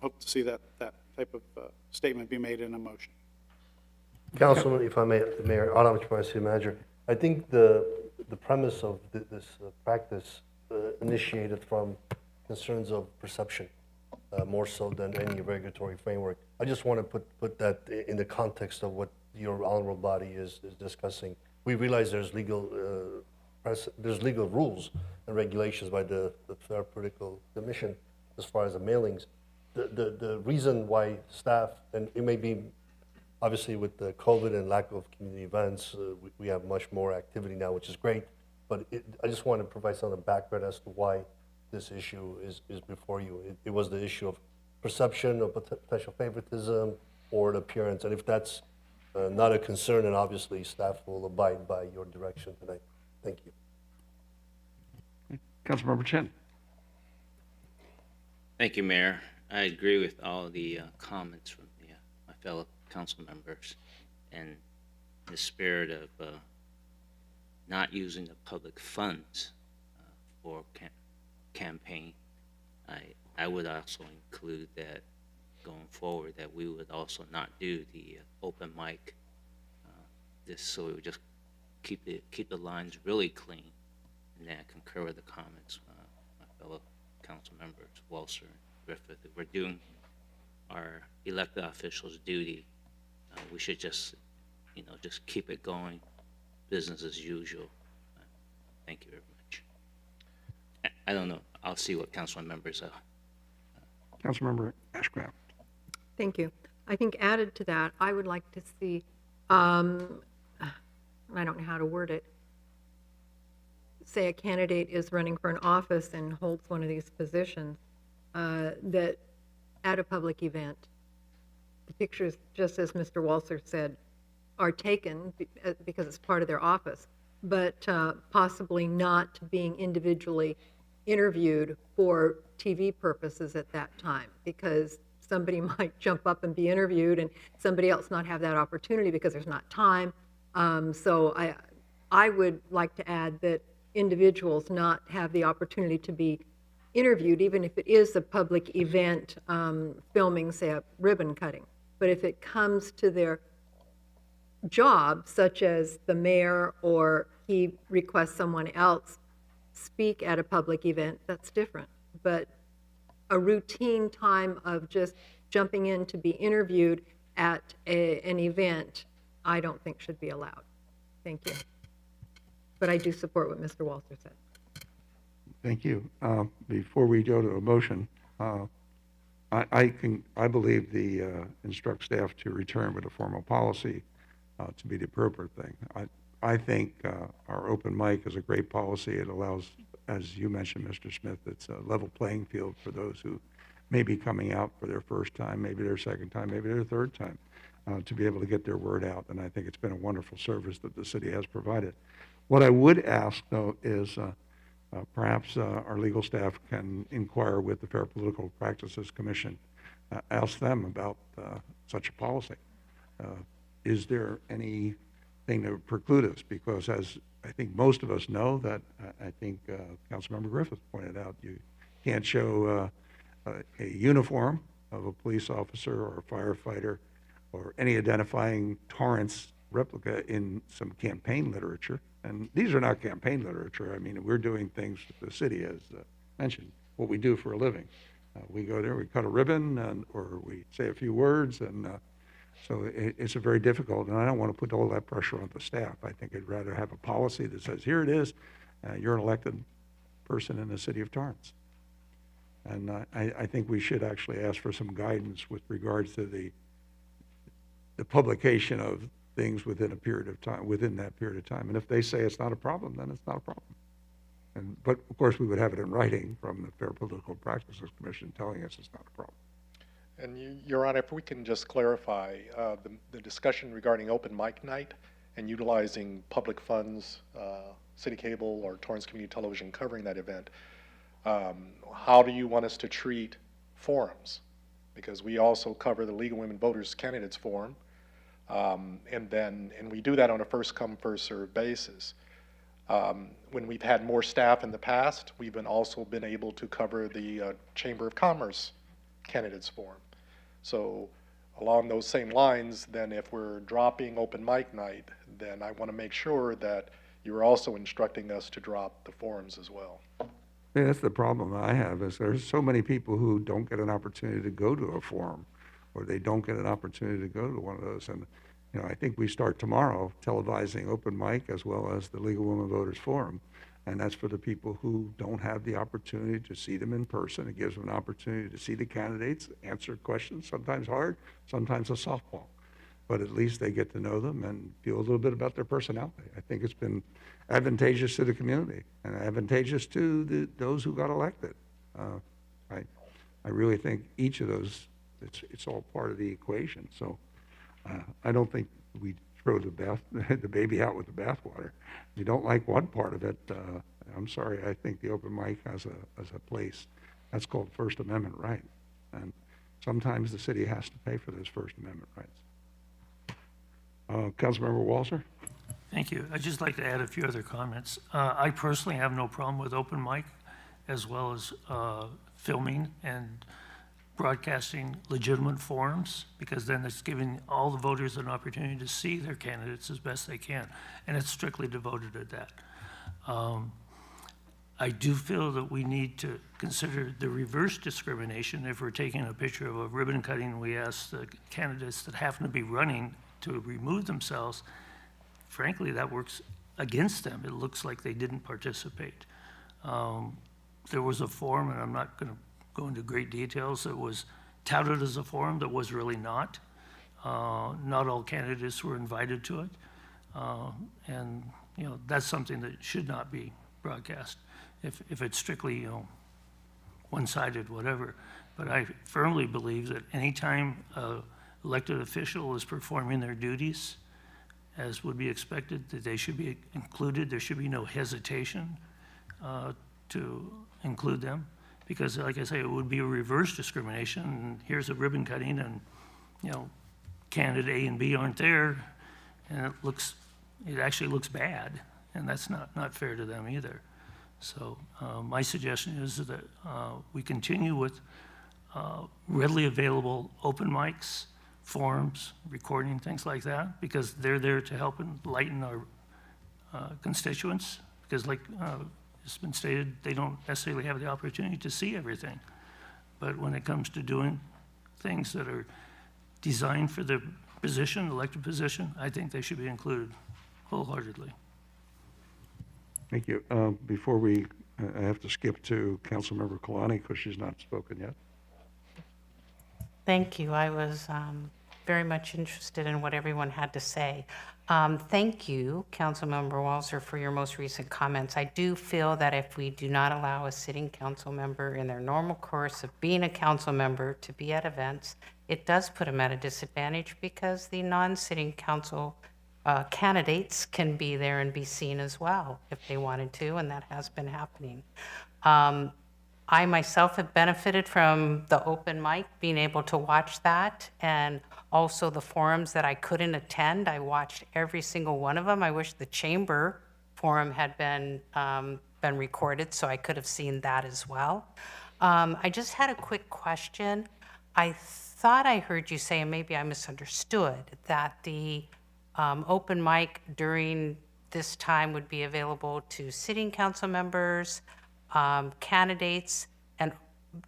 K: hope to see that type of statement be made in a motion.
W: Councilman, if I may, Mayor, Adam Chapman, City Manager, I think the premise of this practice initiated from concerns of perception, more so than any regulatory framework. I just want to put that in the context of what your honorable body is discussing. We realize there's legal rules and regulations by the Fair Political Commission as far as the mailings. The reason why staff, and it may be obviously with the COVID and lack of community events, we have much more activity now, which is great. But I just want to provide some of the background as to why this issue is before you. It was the issue of perception of potential favoritism or the appearance. And if that's not a concern, then obviously staff will abide by your direction tonight. Thank you.
A: Councilmember Chen.
P: Thank you, Mayor. I agree with all the comments from my fellow council members, and the spirit of not using the public funds for campaign. I would also include that going forward, that we would also not do the open mic, just so we would just keep the lines really clean. And then I concur with the comments my fellow council members Walser and Griffith. If we're doing our elected officials' duty, we should just keep it going, business as usual. Thank you very much. I don't know. I'll see what council members are.
A: Councilmember Ashcraft.
G: Thank you. I think added to that, I would like to see, I don't know how to word it, say a candidate is running for an office and holds one of these positions, that at a public event, the pictures, just as Mr. Walser said, are taken because it's part of their office, but possibly not being individually interviewed for TV purposes at that time, because somebody might jump up and be interviewed and somebody else not have that opportunity because there's not time. So I would like to add that individuals not have the opportunity to be interviewed, even if it is a public event, filming, say, a ribbon cutting. But if it comes to their job, such as the mayor, or he requests someone else speak at a public event, that's different. But a routine time of just jumping in to be interviewed at an event, I don't think should be allowed. Thank you. But I do support what Mr. Walter said.
A: Thank you. Before we go to a motion, I believe the instruct staff to return with a formal policy to be the appropriate thing. I think our open mic is a great policy. It allows, as you mentioned, Mr. Smith, it's a level playing field for those who may be coming out for their first time, maybe their second time, maybe their third time, to be able to get their word out. And I think it's been a wonderful service that the city has provided. What I would ask, though, is perhaps our legal staff can inquire with the Fair Political Practices Commission, ask them about such a policy. Is there anything that would preclude us? Because as I think most of us know, that I think Councilmember Griffith pointed out, you can't show a uniform of a police officer or a firefighter or any identifying Torrance replica in some campaign literature. And these are not campaign literature. I mean, we're doing things that the city has mentioned, what we do for a living. We go there, we cut a ribbon, or we say a few words, and so it's a very difficult, and I don't want to put all that pressure on the staff. I think I'd rather have a policy that says, here it is, you're an elected person in the city of Torrance. And I think we should actually ask for some guidance with regards to the publication of things within a period of time, within that period of time. And if they say it's not a problem, then it's not a problem. But of course, we would have it in writing from the Fair Political Practices Commission telling us it's not a problem.
Q: And Your Honor, if we can just clarify the discussion regarding open mic night and utilizing public funds, city cable or Torrance Community Television covering that event, how do you want us to treat forums? Because we also cover the League of Women Voters Candidates Forum, and we do that on a first come, first served basis. When we've had more staff in the past, we've also been able to cover the Chamber of Commerce Candidates Forum. So along those same lines, then if we're dropping open mic night, then I want to make sure that you're also instructing us to drop the forums as well.
A: Yeah, that's the problem I have, is there's so many people who don't get an opportunity to go to a forum, or they don't get an opportunity to go to one of those. And you know, I think we start tomorrow televising open mic as well as the League of Women Voters Forum. And that's for the people who don't have the opportunity to see them in person. It gives them an opportunity to see the candidates, answer questions, sometimes hard, sometimes a softball. But at least they get to know them and feel a little bit about their personality. I think it's been advantageous to the community and advantageous to those who got elected. I really think each of those, it's all part of the equation. So I don't think we throw the baby out with the bathwater. If you don't like one part of it, I'm sorry, I think the open mic has a place. That's called First Amendment right. And sometimes the city has to pay for those First Amendment rights. Councilmember Walser?
I: Thank you. I'd just like to add a few other comments. I personally have no problem with open mic, as well as filming and broadcasting legitimate forums, because then it's giving all the voters an opportunity to see their candidates as best they can, and it's strictly devoted to that. I do feel that we need to consider the reverse discrimination. If we're taking a picture of a ribbon cutting, we ask the candidates that happen to be running to remove themselves. Frankly, that works against them. It looks like they didn't participate. There was a forum, and I'm not going to go into great details, that was touted as a forum that was really not. Not all candidates were invited to it. And you know, that's something that should not be broadcast if it's strictly, you know, one-sided, whatever. But I firmly believe that anytime an elected official is performing their duties as would be expected, that they should be included. There should be no hesitation to include them, because like I say, it would be a reverse discrimination. And here's a ribbon cutting, and you know, candidate A and B aren't there, and it actually looks bad, and that's not fair to them either. So my suggestion is that we continue with readily available open mics, forums, recording, things like that, because they're there to help enlighten our constituents, because like it's been stated, they don't necessarily have the opportunity to see everything. But when it comes to doing things that are designed for the position, elected position, I think they should be included wholeheartedly.
A: Thank you. Before I have to skip to Councilmember Kalani because she's not spoken yet.
E: Thank you. I was very much interested in what everyone had to say. Thank you, Councilmember Walser, for your most recent comments. I do feel that if we do not allow a sitting council member in their normal course of being a council member to be at events, it does put them at a disadvantage, because the non-sitting council candidates can be there and be seen as well if they wanted to, and that has been happening. I myself have benefited from the open mic, being able to watch that, and also the forums that I couldn't attend. I watched every single one of them. I wish the chamber forum had been recorded so I could have seen that as well. I just had a quick question. I thought I heard you say, and maybe I misunderstood, that the Open mic during this time would be available to sitting council members, candidates, and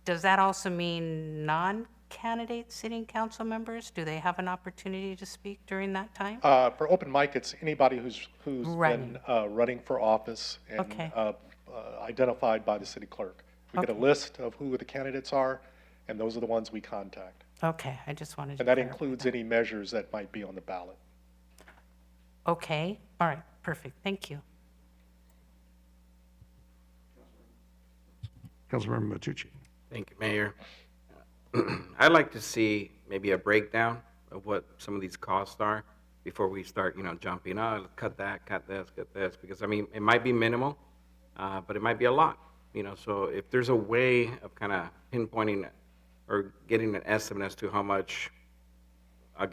E: does that also mean non-candidate sitting council members? Do they have an opportunity to speak during that time?
Q: For open mic, it's anybody who's
E: Running.
Q: been running for office and
E: Okay.
Q: identified by the city clerk. We get a
E: Okay.
Q: list of who the candidates are, and those are the ones we contact.
E: Okay, I just wanted to
Q: And that
E: clarify
Q: includes any measures that might be on the ballot.
E: Okay, all right, perfect, thank you.
A: Councilmember Matucci.
F: Thank you, Mayor. I'd like to see maybe a breakdown of what some of these costs are before we start, jumping, cut that, cut this, because, it might be minimal, but it might be a lot, so if there's a way of kind of pinpointing or getting an estimate as to how much, I'll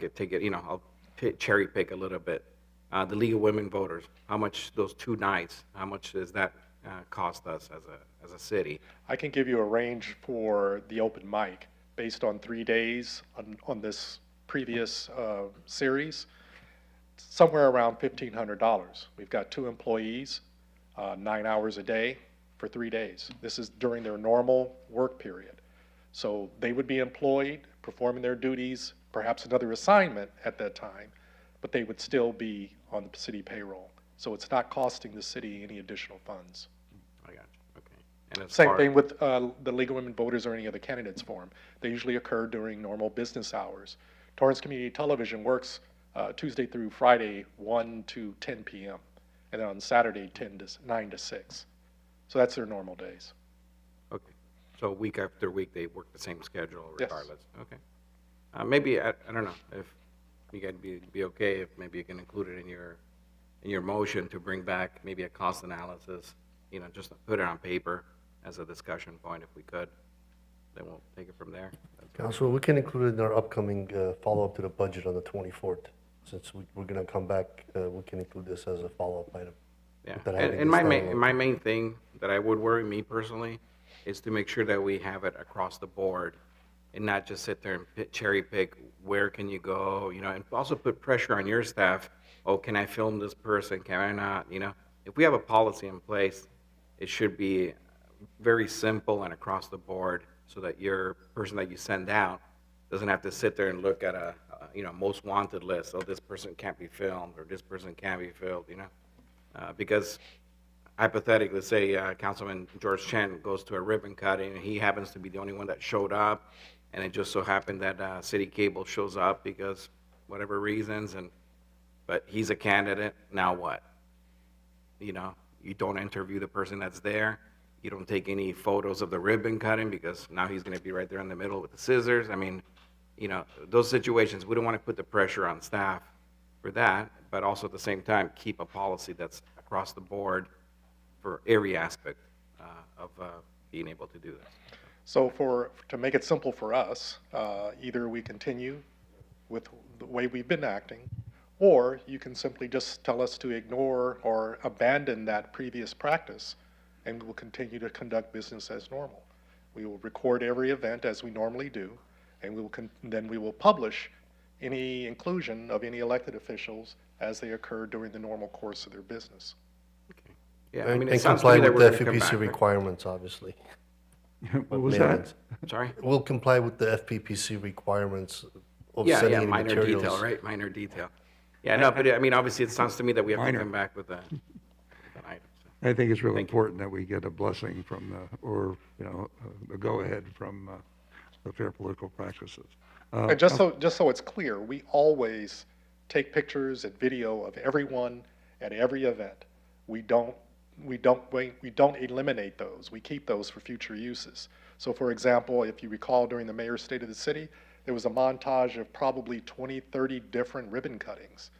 F: cherry pick a little bit. The League of Women Voters, how much those 2 nights, how much does that cost us as a city?
Q: I can give you a range for the open mic based on 3 days on this previous series, somewhere around $1,500. We've got 2 employees, 9 hours a day for 3 days. This is during their normal work period. So they would be employed, performing their duties, perhaps another assignment at that time, but they would still be on the city payroll. So it's not costing the city any additional funds.
F: I got you, okay. And as
Q: Same
F: far-
Q: thing with the League of Women Voters or any other candidates forum. They usually occur during normal business hours. Torrance Community Television works Tuesday through Friday, 1 to 10 p.m., and then on Saturday, 9 to 6. So that's their normal days.
F: Okay, so week after week, they work the same schedule
Q: Yes.
F: regardless? Okay. Maybe, I don't know, if you guys be okay, if maybe you can include it in your motion to bring back maybe a cost analysis, just to put it on paper as a discussion point if we could. Then we'll take it from there.
W: Council, we can include it in our upcoming follow-up to the budget on the 24th. Since we're going to come back, we can include this as a follow-up item.
F: Yeah,
W: without having
F: and
W: this
F: my
W: standalone.
F: main thing that I would worry me personally is to make sure that we have it across the board and not just sit there and cherry pick where can you go, and also put pressure on your staff. Oh, can I film this person? Can I not? If we have a policy in place, it should be very simple and across the board so that your person that you send out doesn't have to sit there and look at a most wanted list. Oh, this person can't be filmed or this person can't be filmed, because hypothetically, say Councilman George Chen goes to a ribbon cutting and he happens to be the only one that showed up, and it just so happened that City Cable shows up because whatever reasons, but he's a candidate. Now what? You don't interview the person that's there. You don't take any photos of the ribbon cutting because now he's going to be right there in the middle with the scissors. Those situations, we don't want to put the pressure on staff for that, but also at the same time, keep a policy that's across the board for every aspect of being able to do this.
Q: So to make it simple for us, either we continue with the way we've been acting, or you can simply just tell us to ignore or abandon that previous practice, and we will continue to conduct business as normal. We will record every event as we normally do, and then we will publish any inclusion of any elected officials as they occur during the normal course of their business.
F: Yeah,
W: And
F: it sounds to
W: comply
F: me that
W: with
F: we're
W: the
F: gonna come
W: FPPC
F: back.
W: requirements, obviously.
A: What was
W: Mailings.
A: that?
F: Sorry?
W: We'll comply with the FPPC requirements of
F: Yeah,
W: sending any
F: minor
W: materials.
F: detail, right? Minor detail. Yeah, no, but obviously it sounds to me that we have to
A: Minor.
F: come back with an item.
A: I think it's really important that we get a blessing from a go-ahead from the Fair Political Practices.
Q: And just so it's clear, we always take pictures and video of everyone at every event. We don't eliminate those. We keep those for future uses. So for example, if you recall during the Mayor's State of the City, there was a montage of probably 20, 30 different ribbon cuttings.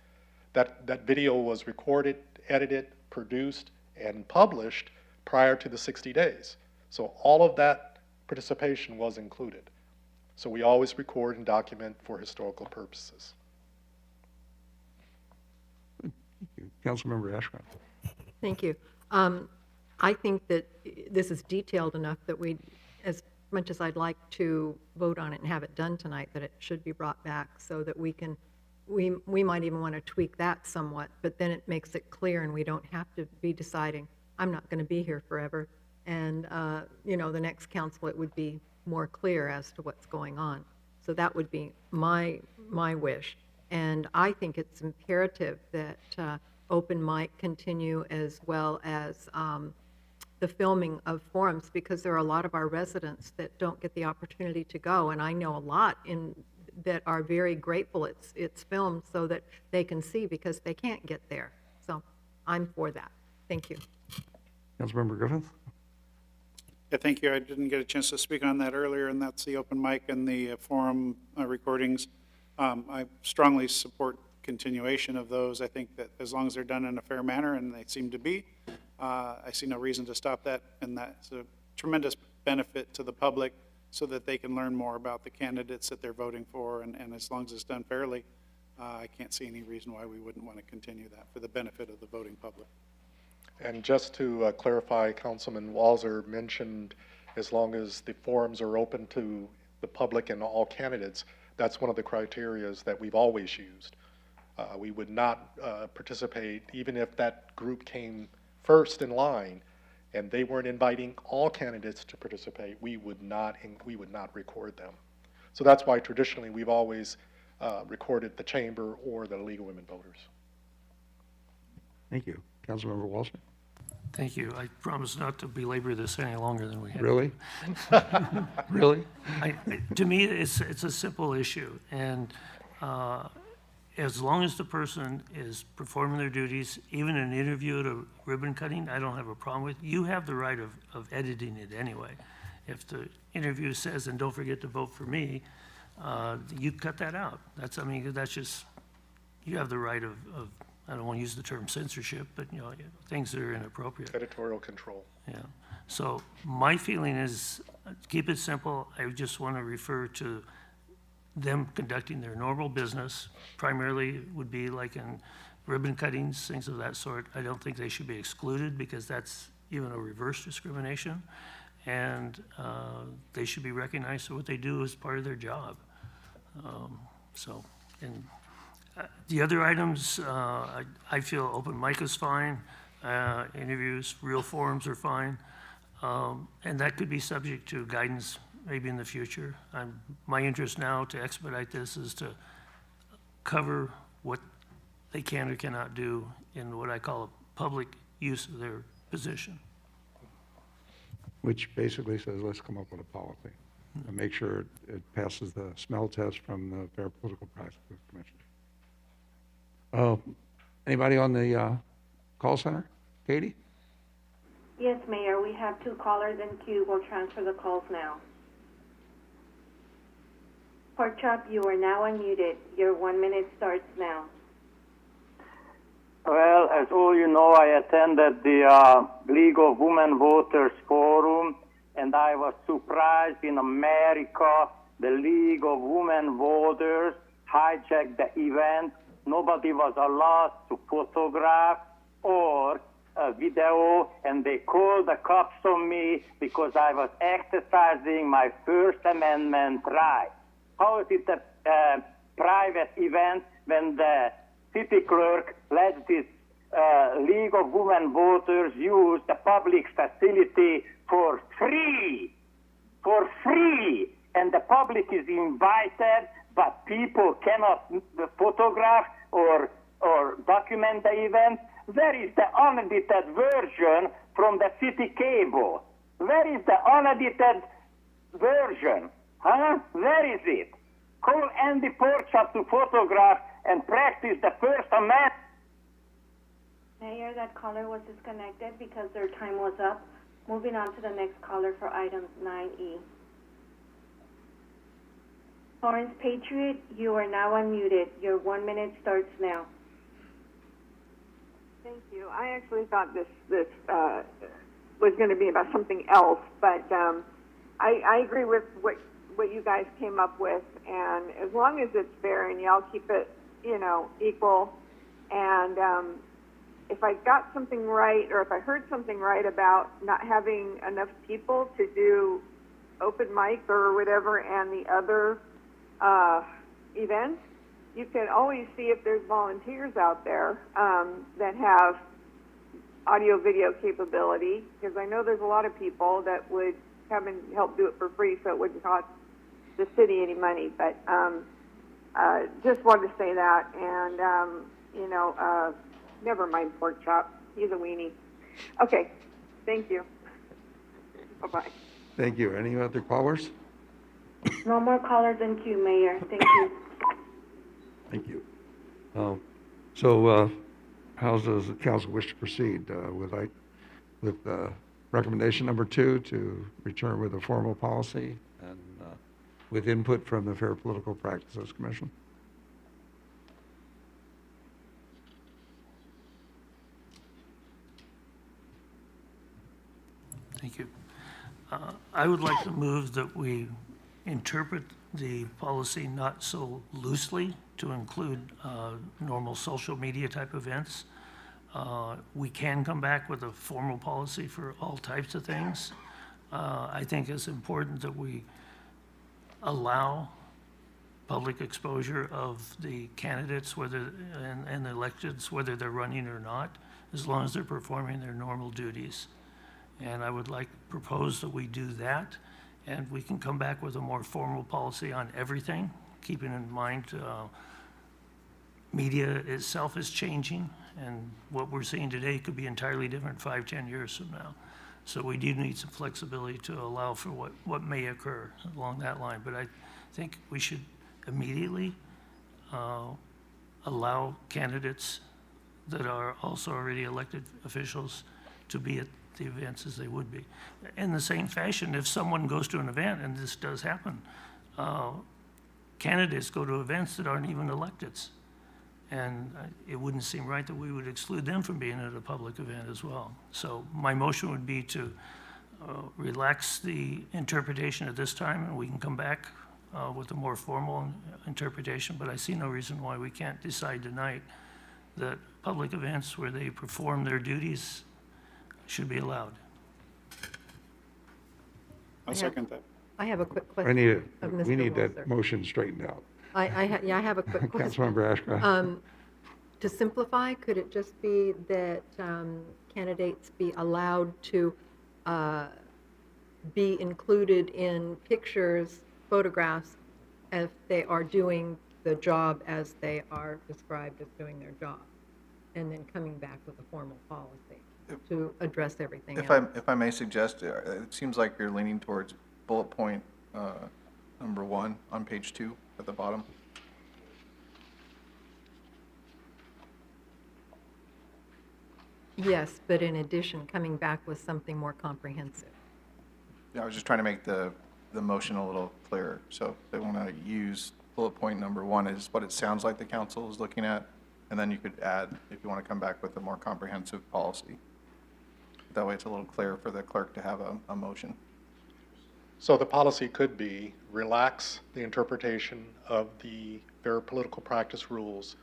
Q: That video was recorded, edited, produced, and published prior to the 60 days. So all of that participation was included. So we always record and document for historical purposes.
A: Councilmember Ashcraft.
G: Thank you. I think that this is detailed enough that as much as I'd like to vote on it and have it done tonight, that it should be brought back so that we can we might even want to tweak that somewhat, but then it makes it clear and we don't have to be deciding, I'm not going to be here forever. And, the next council, it would be more clear as to what's going on. So that would be my wish. And I think it's imperative that open mic continue, as well as the filming of forums, because there are a lot of our residents that don't get the opportunity to go. And I know a lot that are very grateful it's filmed so that they can see, because they can't get there. So I'm for that. Thank you.
A: Councilmember Griffith?
K: Yeah, thank you. I didn't get a chance to speak on that earlier, and that's the open mic and the forum recordings. I strongly support continuation of those. I think that as long as they're done in a fair manner, and they seem to be, I see no reason to stop that, and that's a tremendous benefit to the public so that they can learn more about the candidates that they're voting for, and as long as it's done fairly, I can't see any reason why we wouldn't want to continue that for the benefit of the voting public.
Q: And just to clarify, Councilman Walzer mentioned as long as the forums are open to the public and all candidates, that's one of the criterias that we've always used. We would not participate, even if that group came first in line and they weren't inviting all candidates to participate, we would not record them. So that's why traditionally we've always recorded the chamber or the League of Women Voters.
A: Thank you. Councilmember Walsh?
I: Thank you. I promise not to belabor this any longer than we have.
A: Really? Really?
I: To me, it's a simple issue, and as long as the person is performing their duties, even an interview at a ribbon cutting, I don't have a problem with. You have the right of editing it anyway. If the interview says, and don't forget to vote for me, you cut that out. That's just, you have the right of I don't want to use the term censorship, but things that are inappropriate.
Q: Editorial control.
I: Yeah. So my feeling is, keep it simple. I just want to refer to them conducting their normal business. Primarily would be like in ribbon cuttings, things of that sort. I don't think they should be excluded, because that's even a reverse discrimination. And they should be recognized for what they do as part of their job. The other items, I feel open mic is fine, interviews, real forums are fine, and that could be subject to guidance maybe in the future. My interest now to expedite this is to cover what they can or cannot do in what I call a public use of their position.
A: Which basically says, let's come up with a policy and make sure it passes the smell test from the Fair Political Practices Commission. Anybody on the call center? Katie?
C: Yes, Mayor, we have 2 callers in queue. We'll transfer the calls now. Pork Chop, you are now unmuted. Your 1 minute starts now.
T: Well, as all you know, I attended the League of Women Voters Forum, and I was surprised in America, the League of Women Voters hijacked the event. Nobody was allowed to photograph or video, and they called the cops on me because I was exercising my First Amendment right. How is it a private event when the city clerk lets this League of Women Voters use the public facility for free? For free! And the public is invited, but people cannot photograph or document the event. Where is the unedited version from the city cable? Where is the unedited version? Huh? Where is it? Call Andy Porchap to photograph and practice the First Amendment.
C: Mayor, that caller was disconnected because their time was up. Moving on to the next caller for item 9E. Torrance Patriot, you are now unmuted. Your 1 minute starts now.
L: Thank you. I actually thought this was going to be about something else, but I agree with what you guys came up with, and as long as it's fair and y'all keep it, equal, and if I got something right, or if I heard something right about not having enough people to do open mic or whatever and the other events, you can always see if there's volunteers out there that have audio video capability, because I know there's a lot of people that would come and help do it for free, so it wouldn't cost the city any money. But just wanted to say that, and never mind pork chop. He's a weenie. Okay, thank you. Bye-bye.
A: Thank you. Any other callers?
C: No more callers in queue, Mayor. Thank you.
A: Thank you. So how does the council wish to proceed? With recommendation number 2 to return with a formal policy and with input from the Fair Political Practices Commission?
I: Thank you. I would like to move that we interpret the policy not so loosely to include normal social media type events. We can come back with a formal policy for all types of things. I think it's important that we allow public exposure of the candidates, whether and the electeds, whether they're running or not, as long as they're performing their normal duties. And I would like to propose that we do that, and we can come back with a more formal policy on everything, keeping in mind media itself is changing, and what we're seeing today could be entirely different 5-10 years from now. So we do need some flexibility to allow for what may occur along that line. But I think we should immediately allow candidates that are also already elected officials to be at the events as they would be. In the same fashion, if someone goes to an event, and this does happen, candidates go to events that aren't even electeds. And it wouldn't seem right that we would exclude them from being at a public event as well. So my motion would be to relax the interpretation at this time, and we can come back with a more formal interpretation. But I see no reason why we can't decide tonight that public events where they perform their duties should be allowed.
K: I'll second that.
G: I have a quick question.
A: We need that motion straightened out.
G: I have a quick question.
A: Councilmember Ashcraft.
G: To simplify, could it just be that candidates be allowed to be included in pictures, photographs, if they are doing the job as they are described as doing their job, and then coming back with a formal policy to address everything else?
X: If I may suggest, it seems like you're leaning towards bullet point number 1 on page 2 at the bottom.
G: Yes, but in addition, coming back with something more comprehensive.
X: Yeah, I was just trying to make the motion a little clearer. So if they want to use bullet point number 1 is what it sounds like the council is looking at, and then you could add, if you want to come back with a more comprehensive policy. That way it's a little clearer for the clerk to have a motion.
Q: So the policy could be relax the interpretation of the Fair Political Practice rules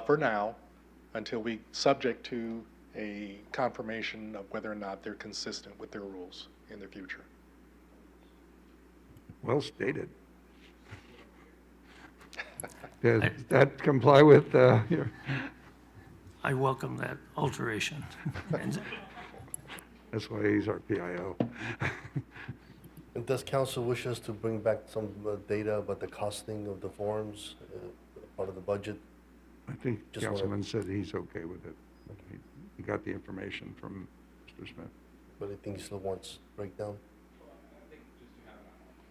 Q: for now until we subject to a confirmation of whether or not they're consistent with their rules in the future.
A: Well stated. Does that comply with your?
I: I welcome that alteration.
A: That's why he's our PIO.
W: And does council wish us to bring back some data about the costing of the forms, part of the budget?
A: I think Councilman said he's okay with it. He got the information from Mr. Smith.
W: But I think he still wants breakdown.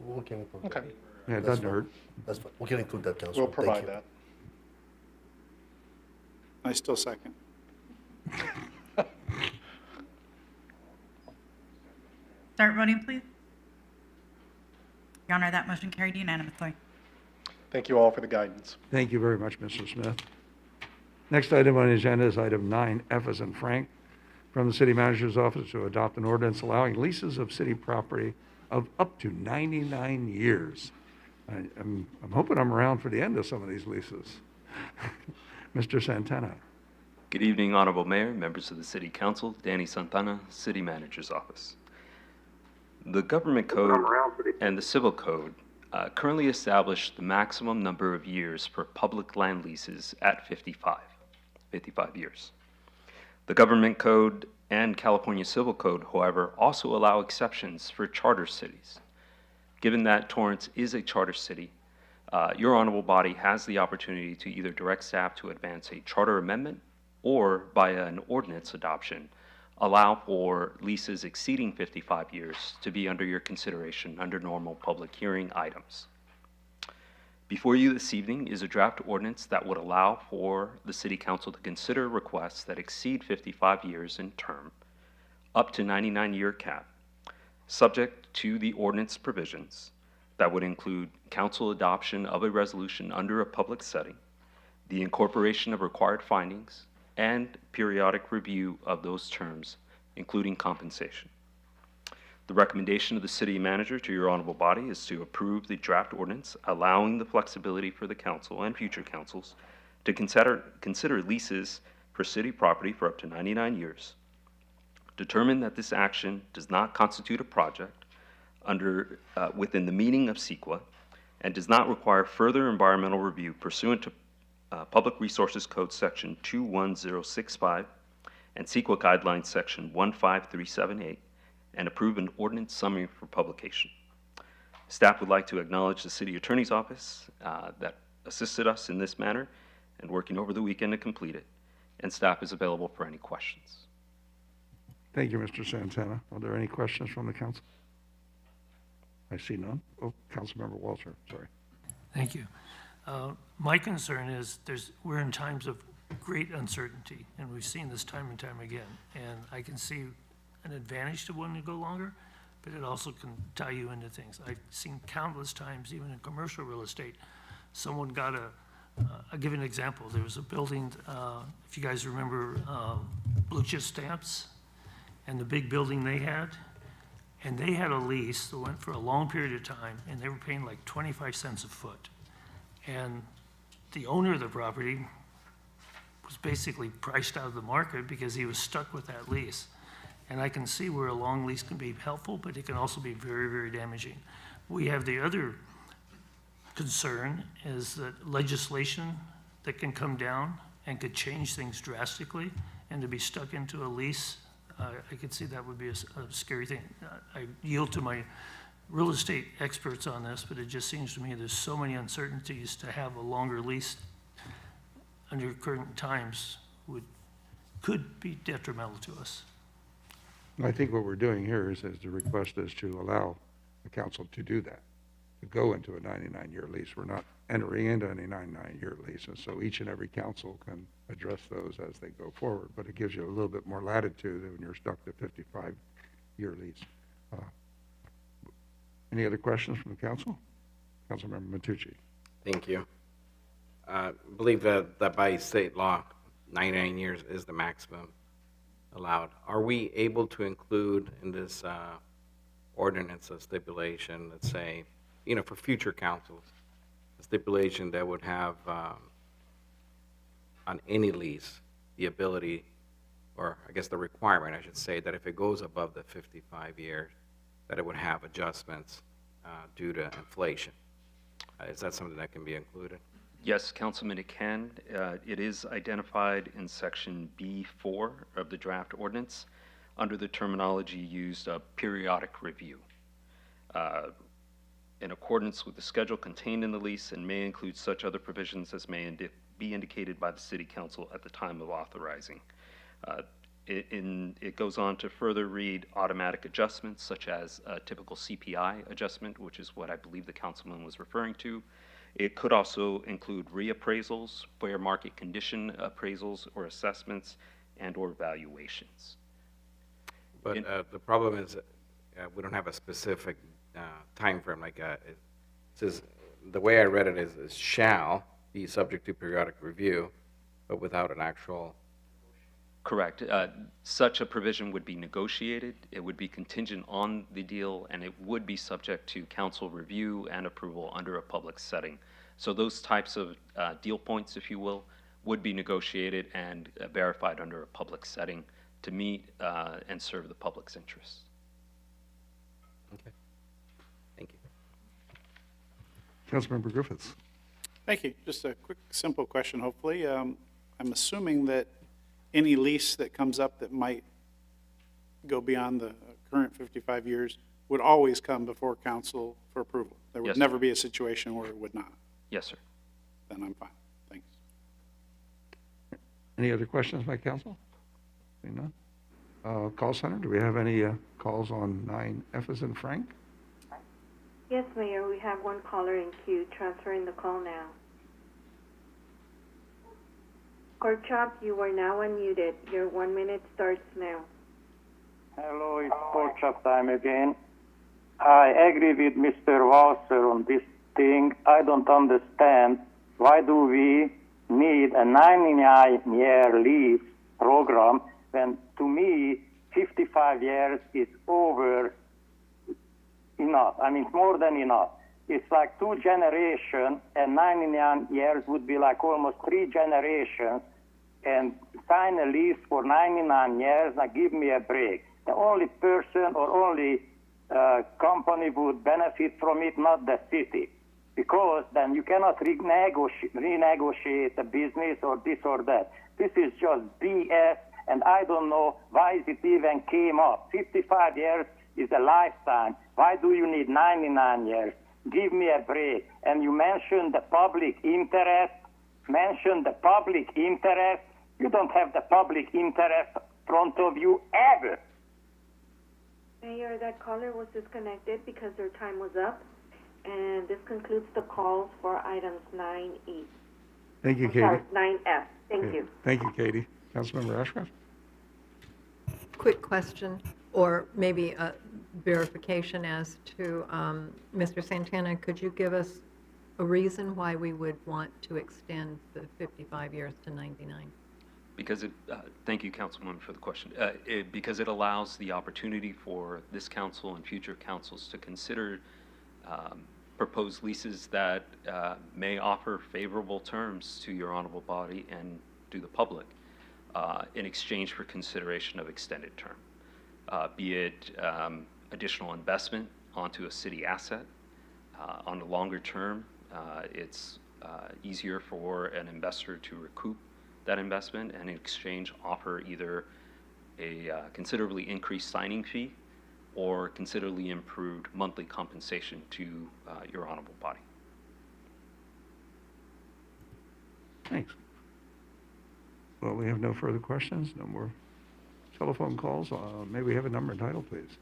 W: We can include that.
Q: Okay.
A: Yeah, it doesn't hurt.
W: That's fine. We can include that, Councilman.
Q: We'll provide that.
K: I still second.
B: Start voting, please. Your Honor, that motion carried unanimously.
Q: Thank you all for the guidance.
A: Thank you very much, Mr. Smith. Next item on the agenda is item 9F as in Frank, from the City Manager's Office to adopt an ordinance allowing leases of city property of up to 99 years. I'm hoping I'm around for the end of some of these leases. Mr. Santana.
J: Good evening, Honorable Mayor, members of the City Council, Danny Santana, City Manager's Office. The Government Code and the Civil Code currently establish the maximum number of years for public land leases at 55 years. The Government Code and California Civil Code, however, also allow exceptions for charter cities. Given that Torrance is a charter city, your honorable body has the opportunity to either direct staff to advance a charter amendment or, by an ordinance adoption, allow for leases exceeding 55 years to be under your consideration under normal public hearing items. Before you this evening is a draft ordinance that would allow for the City Council to consider requests that exceed 55 years in term, up to 99-year cap, subject to the ordinance provisions that would include council adoption of a resolution under a public setting, the incorporation of required findings, and periodic review of those terms, including compensation. The recommendation of the city manager to your honorable body is to approve the draft ordinance, allowing the flexibility for the council and future councils to consider leases for city property for up to 99 years, determine that this action does not constitute a project within the meaning of CEQA and does not require further environmental review pursuant to Public Resources Code Section 21065 and CEQA Guidelines Section 15378, and approve an ordinance summary for publication. Staff would like to acknowledge the City Attorney's Office that assisted us in this manner and working over the weekend to complete it, and staff is available for any questions.
A: Thank you, Mr. Santana. Are there any questions from the council? I see none. Oh, Councilmember Walter, sorry.
I: Thank you. My concern is we're in times of great uncertainty, and we've seen this time and time again. And I can see an advantage to wanting to go longer, but it also can tie you into things. I've seen countless times, even in commercial real estate, someone got I'll give you an example. There was a building, if you guys remember Blue Chip Stamps and the big building they had, and they had a lease that went for a long period of time, and they were paying like 25 cents a foot. And the owner of the property was basically priced out of the market because he was stuck with that lease. And I can see where a long lease can be helpful, but it can also be very, very damaging. We have the other concern is that legislation that can come down and could change things drastically, and to be stuck into a lease, I could see that would be a scary thing. I yield to my real estate experts on this, but it just seems to me there's so many uncertainties to have a longer lease under current times could be detrimental to us.
A: I think what we're doing here is the request is to allow the council to do that, to go into a 99-year lease. We're not entering into any 99-year lease, and so each and every council can address those as they go forward, but it gives you a little bit more latitude than when you're stuck to 55-year lease. Any other questions from the council? Councilmember Matucci.
F: Thank you. I believe that by state law, 99 years is the maximum allowed. Are we able to include in this ordinance a stipulation, let's say, for future councils, a stipulation that would have on any lease the ability, or I guess the requirement, I should say, that if it goes above the 55 years, that it would have adjustments due to inflation? Is that something that can be included?
J: Yes, Councilman, it can. It is identified in Section B4 of the draft ordinance under the terminology used of periodic review. In accordance with the schedule contained in the lease, and may include such other provisions as may be indicated by the City Council at the time of authorizing. It goes on to further read automatic adjustments, such as a typical CPI adjustment, which is what I believe the councilman was referring to. It could also include reappraisals, fair market condition appraisals or assessments, and or valuations.
F: But the problem is we don't have a specific time frame. Like it says, the way I read it is shall be subject to periodic review, but without an actual.
J: Correct. Such a provision would be negotiated. It would be contingent on the deal, and it would be subject to council review and approval under a public setting. So those types of deal points, if you will, would be negotiated and verified under a public setting to meet and serve the public's interests.
F: Okay. Thank you.
A: Councilmember Griffiths.
K: Thank you. Just a quick, simple question, hopefully. I'm assuming that any lease that comes up that might go beyond the current 55 years would always come before council for approval. There would
J: Yes,
K: never
J: sir.
K: be a situation where it would not.
J: Yes, sir.
K: Then I'm fine. Thanks.
A: Any other questions by council? Seeing none. Call center, do we have any calls on 9F as in Frank?
C: Yes, Mayor, we have one caller in queue, transferring the call now. Pork Chop, you are now unmuted. Your 1 minute starts now.
T: Hello, it's pork chop time again. I agree with Mr. Walser on this thing. I don't understand why do we need a 99-year lease program when, to me, 55 years is over enough. I mean, more than enough. It's like 2 generations, and 99 years would be like almost 3 generations, and sign a lease for 99 years. Now, give me a break. The only person or only company would benefit from it, not the city, because then you cannot renegotiate the business or this or that. This is just BS, and I don't know why it even came up. 55 years is a lifetime. Why do you need 99 years? Give me a break. And you mentioned the public interest. You don't have the public interest in front of you ever.
C: Mayor, that caller was disconnected because their time was up. And this concludes the calls for items 9E.
A: Thank you, Katie.
C: Sorry, 9F. Thank
A: Okay.
C: you.
A: Thank you, Katie. Councilmember Ashcraft?
G: Quick question, or maybe a verification as to, Mr. Santana, could you give us a reason why we would want to extend the 55 years to 99?
J: Because thank you, Councilwoman, for the question. Because it allows the opportunity for this council and future councils to consider proposed leases that may offer favorable terms to your honorable body and to the public in exchange for consideration of extended term, be it additional investment onto a city asset. On the longer term, it's easier for an investor to recoup that investment and in exchange offer either a considerably increased signing fee or considerably improved monthly compensation to your honorable body.
A: Thanks. Well, we have no further questions, no more telephone calls. May we have a number and title, please?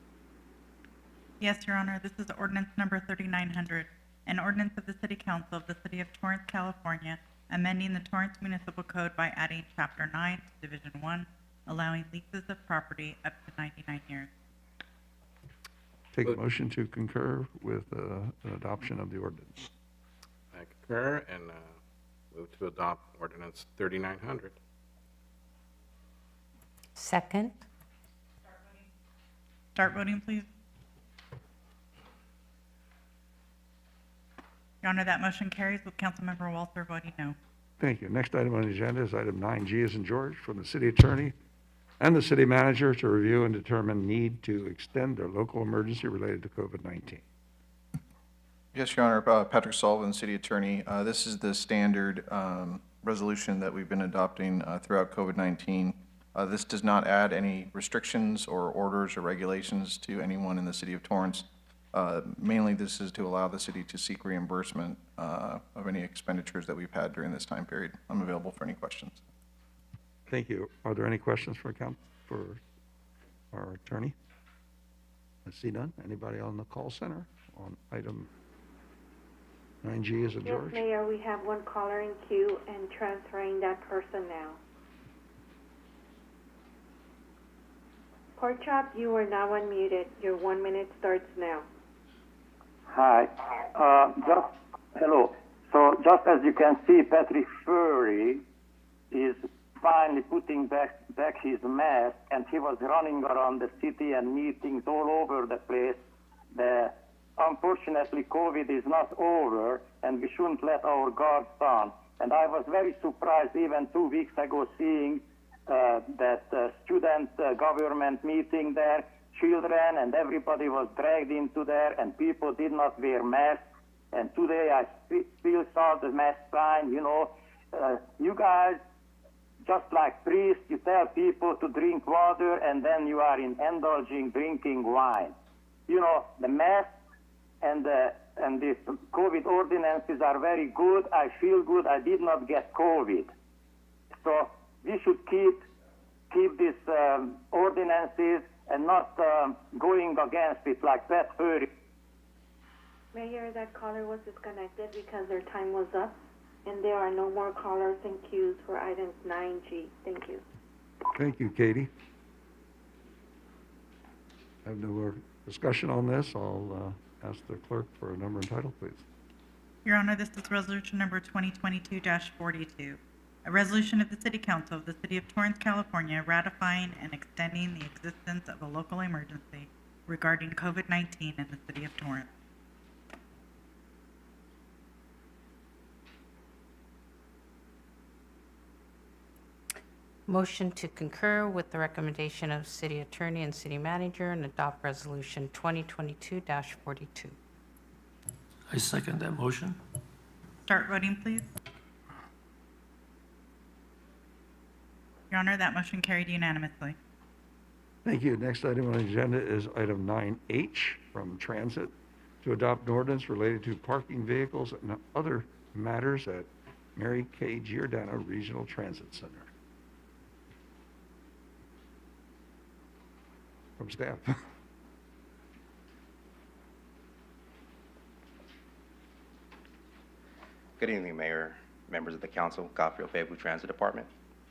B: Yes, Your Honor, this is ordinance number 3900, an ordinance of the City Council of the City of Torrance, California, amending the Torrance Municipal Code by adding Chapter 9 to Division 1, allowing leases of property up to 99 years.
A: Take a motion to concur with an adoption of the ordinance.
F: I concur and move to adopt ordinance 3900.
E: Second.
B: Start voting, please. Your Honor, that motion carries with Councilmember Walter voting no.
A: Thank you. Next item on the agenda is item 9G as in George, from the city attorney and the city manager to review and determine need to extend their local emergency related to COVID-19.
X: Yes, Your Honor, Patrick Sullivan, city attorney. This is the standard resolution that we've been adopting throughout COVID-19. This does not add any restrictions or orders or regulations to anyone in the city of Torrance. Mainly, this is to allow the city to seek reimbursement of any expenditures that we've had during this time period. I'm available for any questions.
A: Thank you. Are there any questions for our attorney? I see none. Anybody on the call center on item 9G as in
C: Yes,
A: George?
C: Mayor, we have one caller in queue and transferring that person now. Pork Chop, you are now unmuted. Your 1 minute starts now.
T: Hi. Hello. So just as you can see, Patrick Furry is finally putting back his mask, and he was running around the city and meetings all over the place. Unfortunately, COVID is not over, and we shouldn't let our guards down. And I was very surprised even 2 weeks ago seeing that student government meeting there. Children and everybody was dragged into there, and people did not wear masks. And today I still saw the mask sign. You guys, just like priests, you tell people to drink water, and then you are indulging drinking wine. The mask and these COVID ordinances are very good. I feel good. I did not get COVID. So we should keep these ordinances and not going against it like Pat Furry.
C: Mayor, that caller was disconnected because their time was up, and there are no more callers in queues for items 9G. Thank you.
A: Thank you, Katie. I have no more discussion on this. I'll ask the clerk for a number and title, please.
B: Your Honor, this is resolution number 2022-42. A resolution of the City Council of the City of Torrance, California, ratifying and extending the existence of a local emergency regarding COVID-19 in the City of Torrance.
E: Motion to concur with the recommendation of City Attorney and City Manager and adopt Resolution 2022-42.
I: I second that motion.
B: Start voting, please. Your Honor, that motion carried unanimously.
A: Thank you. Next item on the agenda is item 9H from Transit, to adopt an ordinance related to parking vehicles and other matters at Mary K. Giordano Regional Transit Center. From staff.
N: Good evening, Mayor, members of the Council, Godfrey Ofebu Transit Department.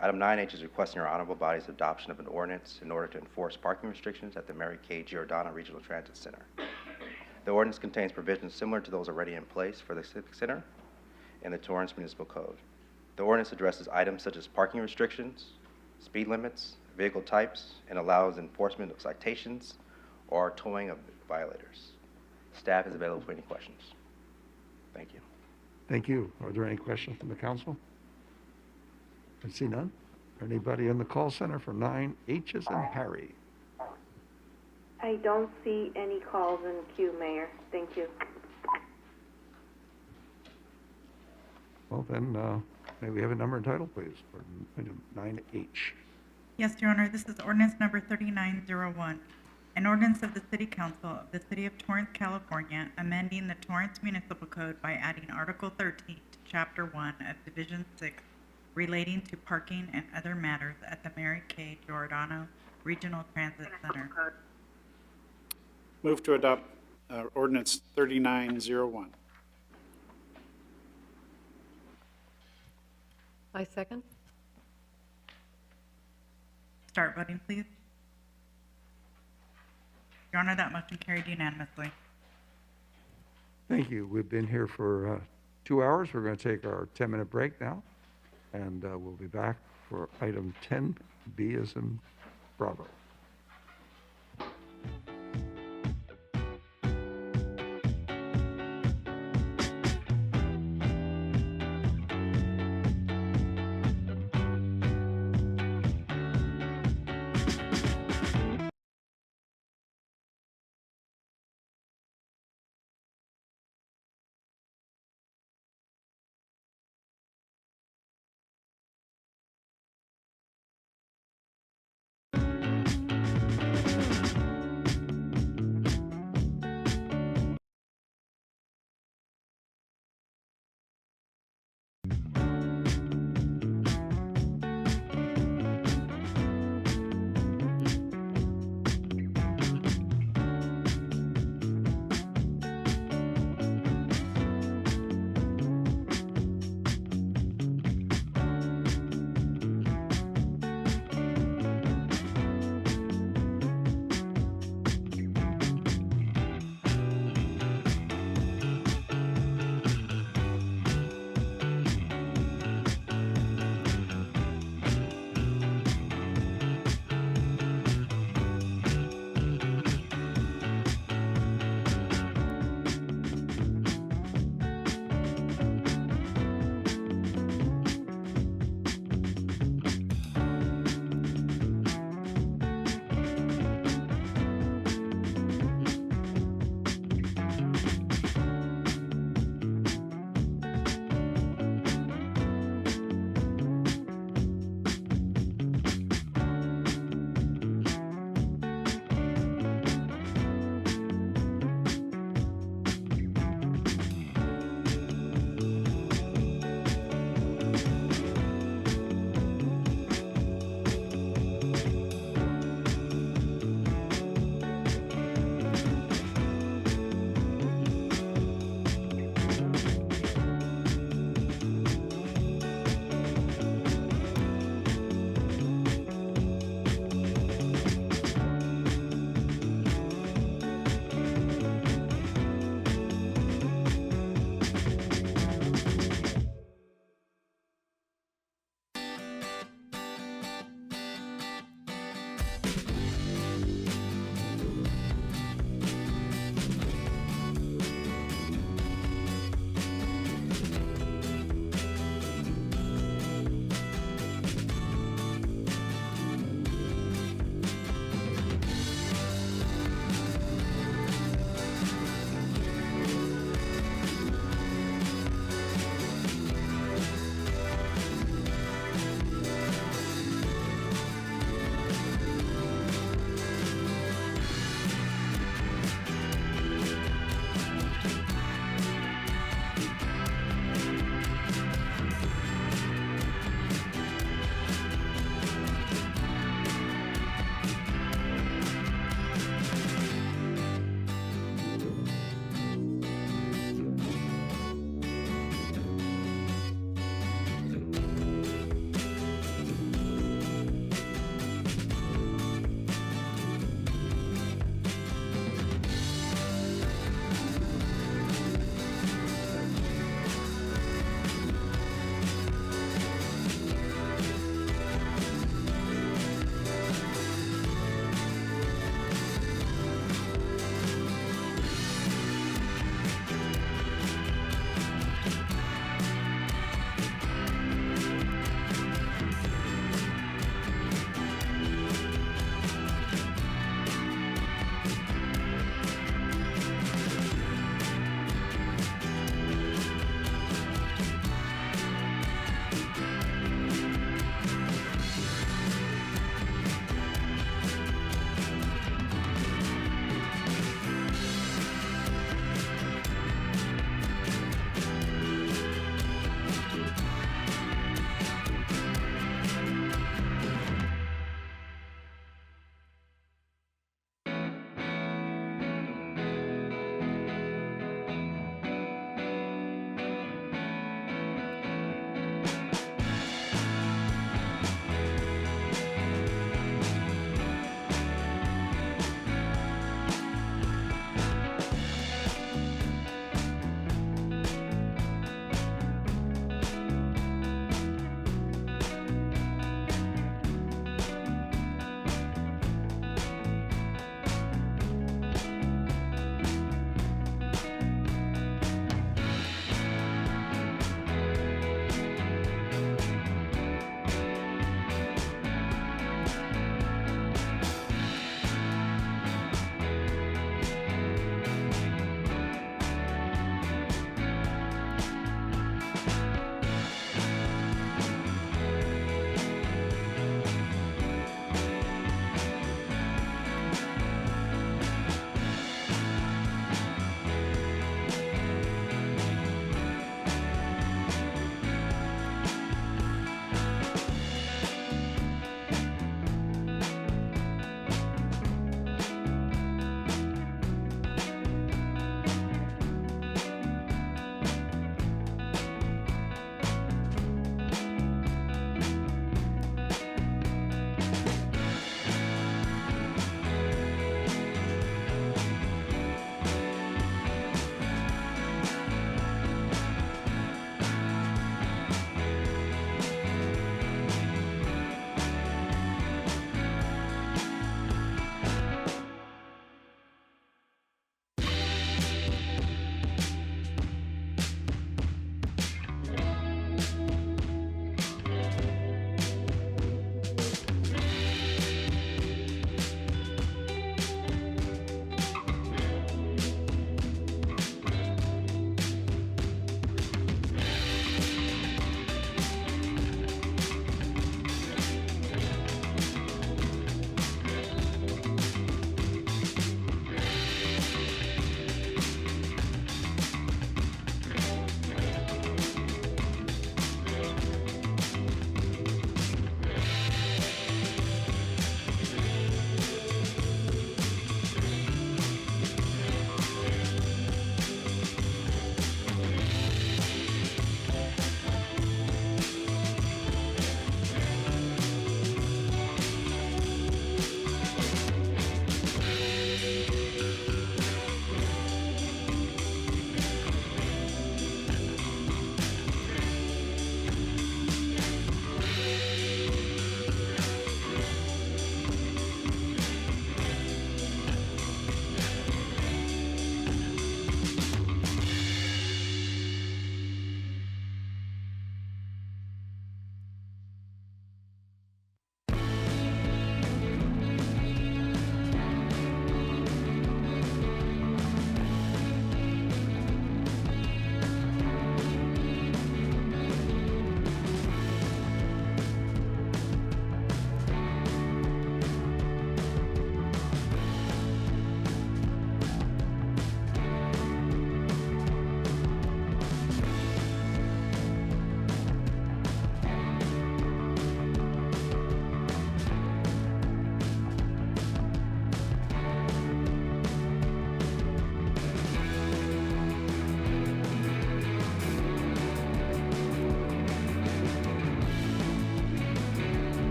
N: Item 9H is requesting your honorable body's adoption of an ordinance in order to enforce parking restrictions at the Mary K. Giordano Regional Transit Center. The ordinance contains provisions similar to those already in place for the Civic Center and the Torrance Municipal Code. The ordinance addresses items such as parking restrictions, speed limits, vehicle types, and allows enforcement of citations or towing of violators. Staff is available for any questions. Thank you.
A: Thank you. Are there any questions from the council? I see none. Anybody in the call center for 9H's and Harry?
C: I don't see any calls in queue, Mayor. Thank you.
A: Well, then, may we have a number and title, please, for item 9H?
B: Yes, Your Honor, this is ordinance number 3901, an ordinance of the City Council of the City of Torrance, California, amending the Torrance Municipal Code by adding Article 13 to Chapter 1 of Division 6 relating to parking and other matters at the Mary K. Giordano Regional Transit Center.
K: Move to adopt ordinance 3901.
G: I second.
B: Start voting, please. Your Honor, that motion carried unanimously.
A: Thank you. We've been here for 2 hours. We're going to take our 10-minute break now, and we'll be back for item 10B as in Bravo.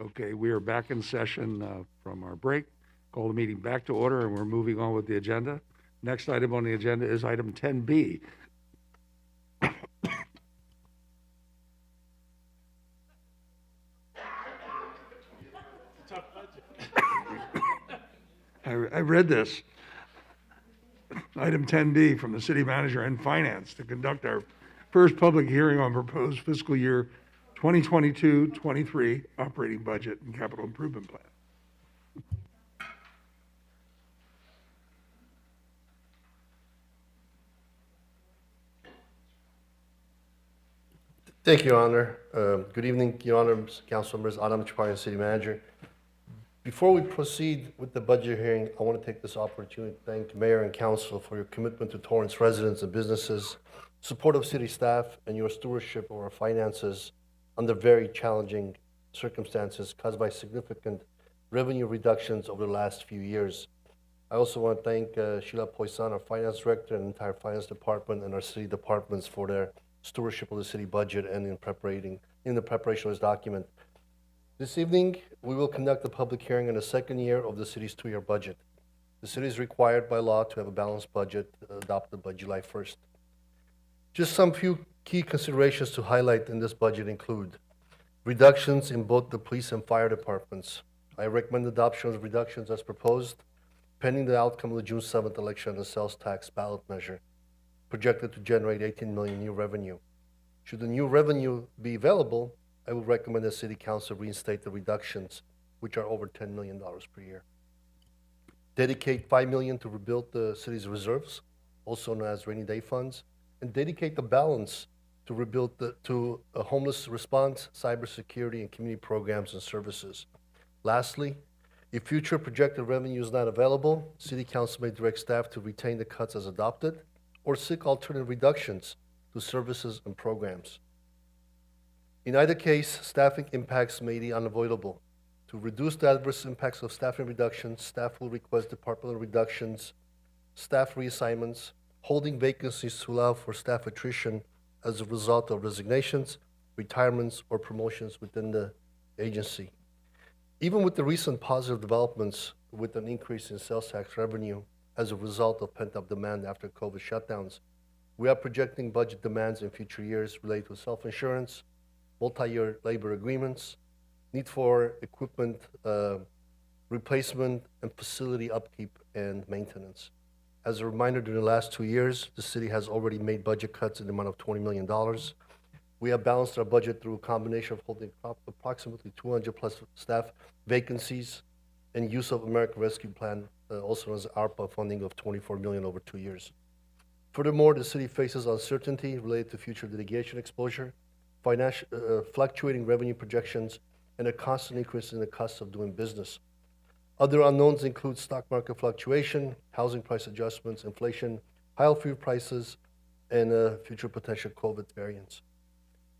A: Okay, we are back in session from our break. Call the meeting back to order, and we're moving on with the agenda. Next item on the agenda is item 10B. I read this. Item 10B from the city manager and finance to conduct our first public hearing on proposed fiscal year 2022-23 operating budget and capital improvement plan.
W: Thank you, Your Honor. Good evening, Your Honor, council members, Adam Chaparian, city manager. Before we proceed with the budget hearing, I want to take this opportunity to thank Mayor and Council for your commitment to Torrance residents and businesses, support of city staff, and your stewardship of our finances under very challenging circumstances caused by significant revenue reductions over the last few years. I also want to thank Sheila Poisson, our finance director, and the entire finance department and our city departments for their stewardship of the city budget and in the preparation of this document. This evening, we will conduct a public hearing on the second year of the city's 2-year budget. The city is required by law to have a balanced budget adopted by July 1st. Just some few key considerations to highlight in this budget include reductions in both the police and fire departments. I recommend adoption of reductions as proposed, pending the outcome of the June 7th election and the sales tax ballot measure, projected to generate $18 million new revenue. Should the new revenue be available, I would recommend the City Council reinstate the reductions, which are over $10 million per year. Dedicate $5 million to rebuild the city's reserves, also known as rainy day funds, and dedicate the balance to rebuild to a homeless response, cybersecurity, and community programs and services. Lastly, if future projected revenue is not available, City Council may direct staff to retain the cuts as adopted or seek alternative reductions to services and programs. In either case, staffing impacts may be unavoidable. To reduce the adverse impacts of staffing reductions, staff will request departmental reductions, staff reassignments, holding vacancies to allow for staff attrition as a result of resignations, retirements, or promotions within the agency. Even with the recent positive developments with an increase in sales tax revenue as a result of pent-up demand after COVID shutdowns, we are projecting budget demands in future years related to self-insurance, multi-year labor agreements, need for equipment replacement, and facility upkeep and maintenance. As a reminder, during the last 2 years, the city has already made budget cuts in the amount of $20 million. We have balanced our budget through a combination of holding approximately 200 plus staff vacancies and use of American Rescue Plan, also known as ARPA funding of $24 million over 2 years. Furthermore, the city faces uncertainty related to future litigation exposure, fluctuating revenue projections, and a constant increase in the cost of doing business. Other unknowns include stock market fluctuation, housing price adjustments, inflation, high fuel prices, and future potential COVID variants.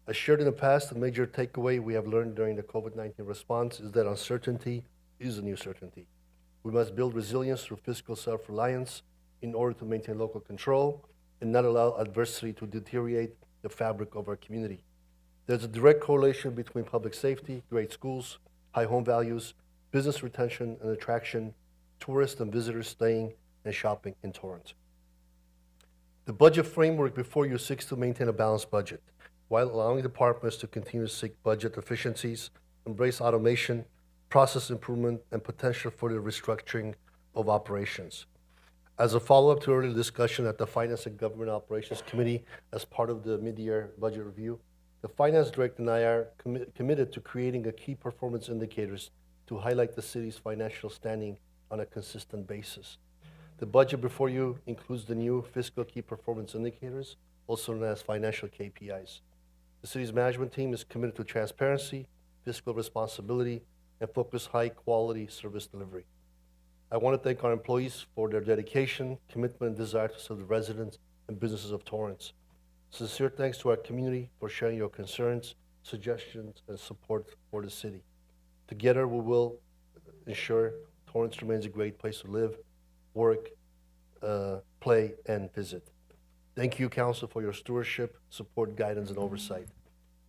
W: As shared in the past, the major takeaway we have learned during the COVID-19 response is that uncertainty is a new certainty. We must build resilience through fiscal self-reliance in order to maintain local control and not allow adversity to deteriorate the fabric of our community. There's a direct correlation between public safety, great schools, high home values, business retention and attraction, tourists and visitors staying and shopping in Torrance. The budget framework before you seeks to maintain a balanced budget, while allowing departments to continue to seek budget efficiencies, embrace automation, process improvement, and potential for the restructuring of operations. As a follow-up to earlier discussion at the Finance and Government Operations Committee as part of the mid-year budget review, the Finance Director and I are committed to creating a key performance indicators to highlight the city's financial standing on a consistent basis. The budget before you includes the new fiscal key performance indicators, also known as financial KPIs. The city's management team is committed to transparency, fiscal responsibility, and focus high-quality service delivery. I want to thank our employees for their dedication, commitment, and desire to serve the residents and businesses of Torrance. Sincere thanks to our community for sharing your concerns, suggestions, and support for the city. Together, we will ensure Torrance remains a great place to live, work, play, and visit. Thank you, Council, for your stewardship, support, guidance, and oversight.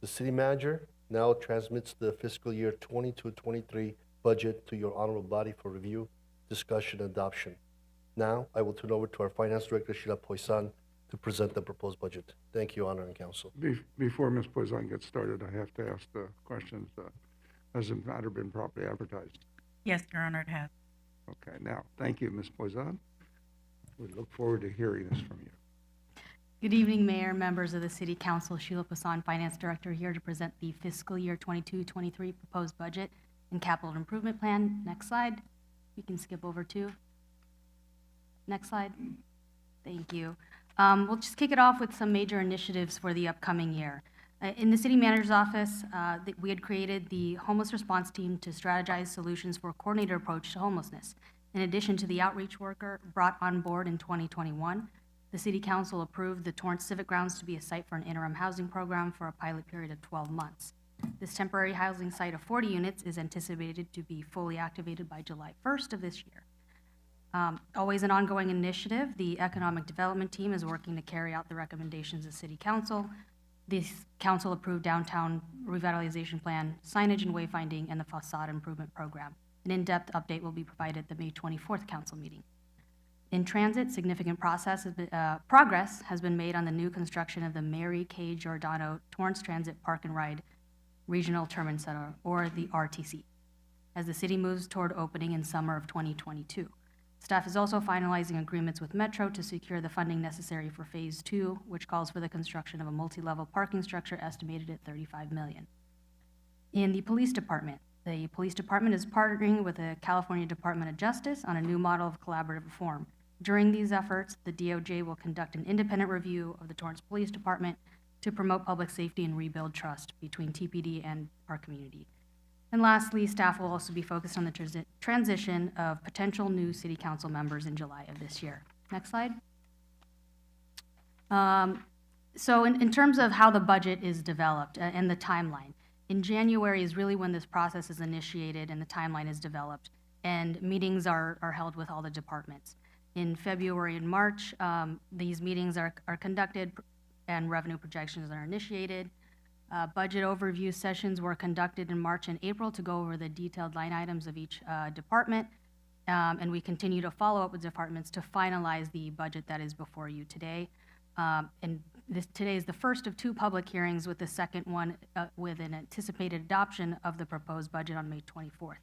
W: The City Manager, now transmits the fiscal year 22-23 budget to your honorable body for review, discussion, and adoption. Now, I will turn over to our Finance Director, Sheila Poisson, to present the proposed budget. Thank you, Honor and Council.
A: Before Ms. Poisson gets started, I have to ask the questions. Has the matter been properly advertised?
B: Yes, Your Honor, it has.
A: Okay, now, thank you, Ms. Poisson. We look forward to hearing this from you.
R: Good evening, Mayor, members of the City Council. Sheila Poisson, Finance Director, here to present the fiscal year 22-23 proposed budget and capital improvement plan. Next slide. We can skip over to. Next slide. Thank you. We'll just kick it off with some major initiatives for the upcoming year. In the City Manager's Office, we had created the Homeless Response Team to strategize solutions for a coordinated approach to homelessness. In addition to the outreach worker brought on board in 2021, the City Council approved the Torrance Civic Grounds to be a site for an interim housing program for a pilot period of 12 months. This temporary housing site of 40 units is anticipated to be fully activated by July 1st of this year. Always an ongoing initiative, the Economic Development Team is working to carry out the recommendations of City Council. This council-approved downtown revitalization plan, signage and wayfinding, and the facade improvement program. An in-depth update will be provided at the May 24th council meeting. In transit, significant progress has been made on the new construction of the Mary K. Giordano Torrance Transit Park and Ride Regional Terminal Center, or the RTC, as the city moves toward opening in summer of 2022. Staff is also finalizing agreements with Metro to secure the funding necessary for Phase 2, which calls for the construction of a multi-level parking structure estimated at $35 million. In the police department is partnering with the California Department of Justice on a new model of collaborative reform. During these efforts, the DOJ will conduct an independent review of the Torrance Police Department to promote public safety and rebuild trust between TPD and our community. And lastly, staff will also be focused on the transition of potential new City Council members in July of this year. Next slide. So in terms of how the budget is developed and the timeline, in January is really when this process is initiated and the timeline is developed, and meetings are held with all the departments. In February and March, these meetings are conducted and revenue projections are initiated. Budget overview sessions were conducted in March and April to go over the detailed line items of each department, and we continue to follow up with departments to finalize the budget that is before you today. Today is the first of 2 public hearings, with the second one with an anticipated adoption of the proposed budget on May 24th.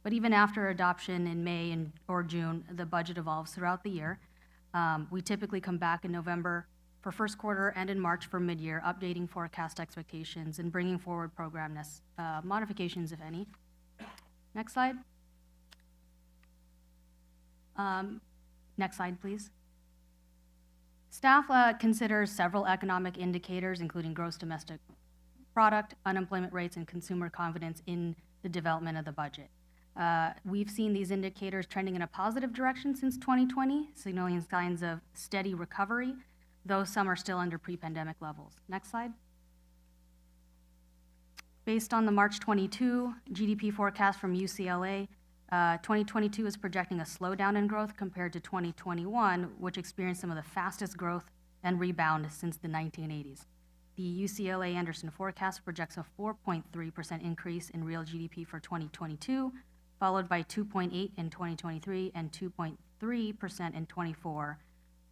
R: But even after adoption in May or June, the budget evolves throughout the year. We typically come back in November for first quarter and in March for mid-year, updating forecast expectations and bringing forward program modifications, if any. Next slide. Next slide, please. Staff considers several economic indicators, including gross domestic product, unemployment rates, and consumer confidence in the development of the budget. We've seen these indicators trending in a positive direction since 2020, signaling signs of steady recovery, though some are still under pre-pandemic levels. Next slide. Based on the March 22 GDP forecast from UCLA, 2022 is projecting a slowdown in growth compared to 2021, which experienced some of the fastest growth and rebound since the 1980s. The UCLA Anderson forecast projects a 4.3% increase in real GDP for 2022, followed by 2.8% in 2023 and 2.3% in 24,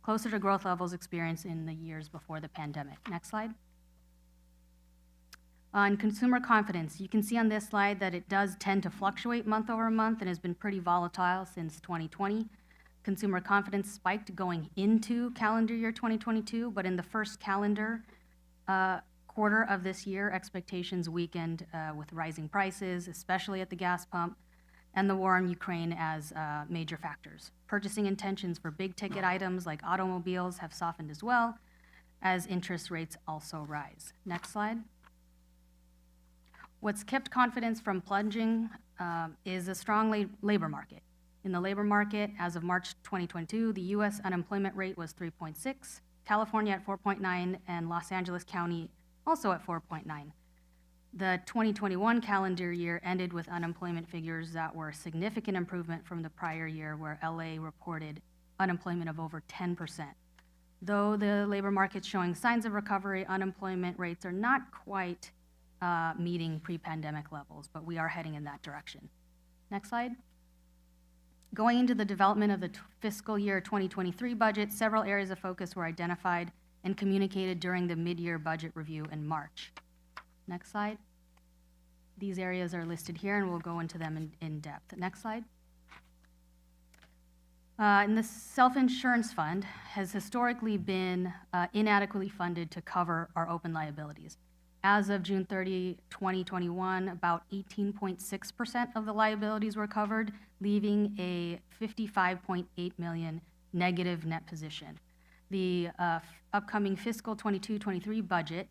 R: closer to growth levels experienced in the years before the pandemic. Next slide. On consumer confidence, you can see on this slide that it does tend to fluctuate month over month and has been pretty volatile since 2020. Consumer confidence spiked going into calendar year 2022, but in the first calendar quarter of this year, expectations weakened with rising prices, especially at the gas pump, and the war in Ukraine as major factors. Purchasing intentions for big ticket items like automobiles have softened as well, as interest rates also rise. Next slide. What's kept confidence from plunging is a strong labor market. In the labor market, as of March 2022, the U.S. unemployment rate was 3.6, California at 4.9, and Los Angeles County also at 4.9. The 2021 calendar year ended with unemployment figures that were a significant improvement from the prior year, where LA reported unemployment of over 10%. Though the labor market's showing signs of recovery, unemployment rates are not quite meeting pre-pandemic levels, but we are heading in that direction. Next slide. Going into the development of the fiscal year 2023 budget, several areas of focus were identified and communicated during the mid-year budget review in March. Next slide. These areas are listed here, and we'll go into them in depth. Next slide. And the self-insurance fund has historically been inadequately funded to cover our open liabilities. As of June 30, 2021, about 18.6% of the liabilities were covered, leaving a $55.8 million negative net position. The upcoming fiscal 22-23 budget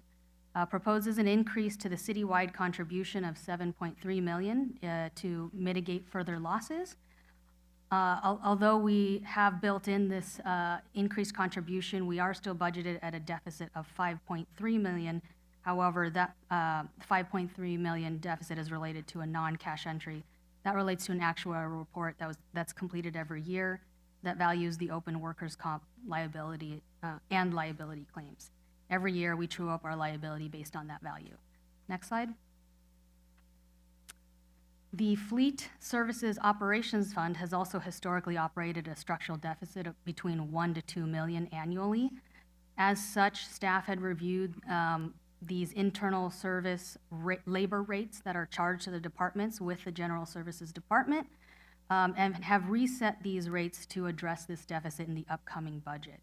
R: proposes an increase to the citywide contribution of $7.3 million to mitigate further losses. Although we have built in this increased contribution, we are still budgeted at a deficit of $5.3 million. However, that $5.3 million deficit is related to a non-cash entry. That relates to an actuarial report that's completed every year that values the open workers' comp liability and liability claims. Every year, we true up our liability based on that value. Next slide. The Fleet Services Operations Fund has also historically operated a structural deficit of between $1 to $2 million annually. As such, staff had reviewed these internal service labor rates that are charged to the departments with the General Services Department and have reset these rates to address this deficit in the upcoming budget.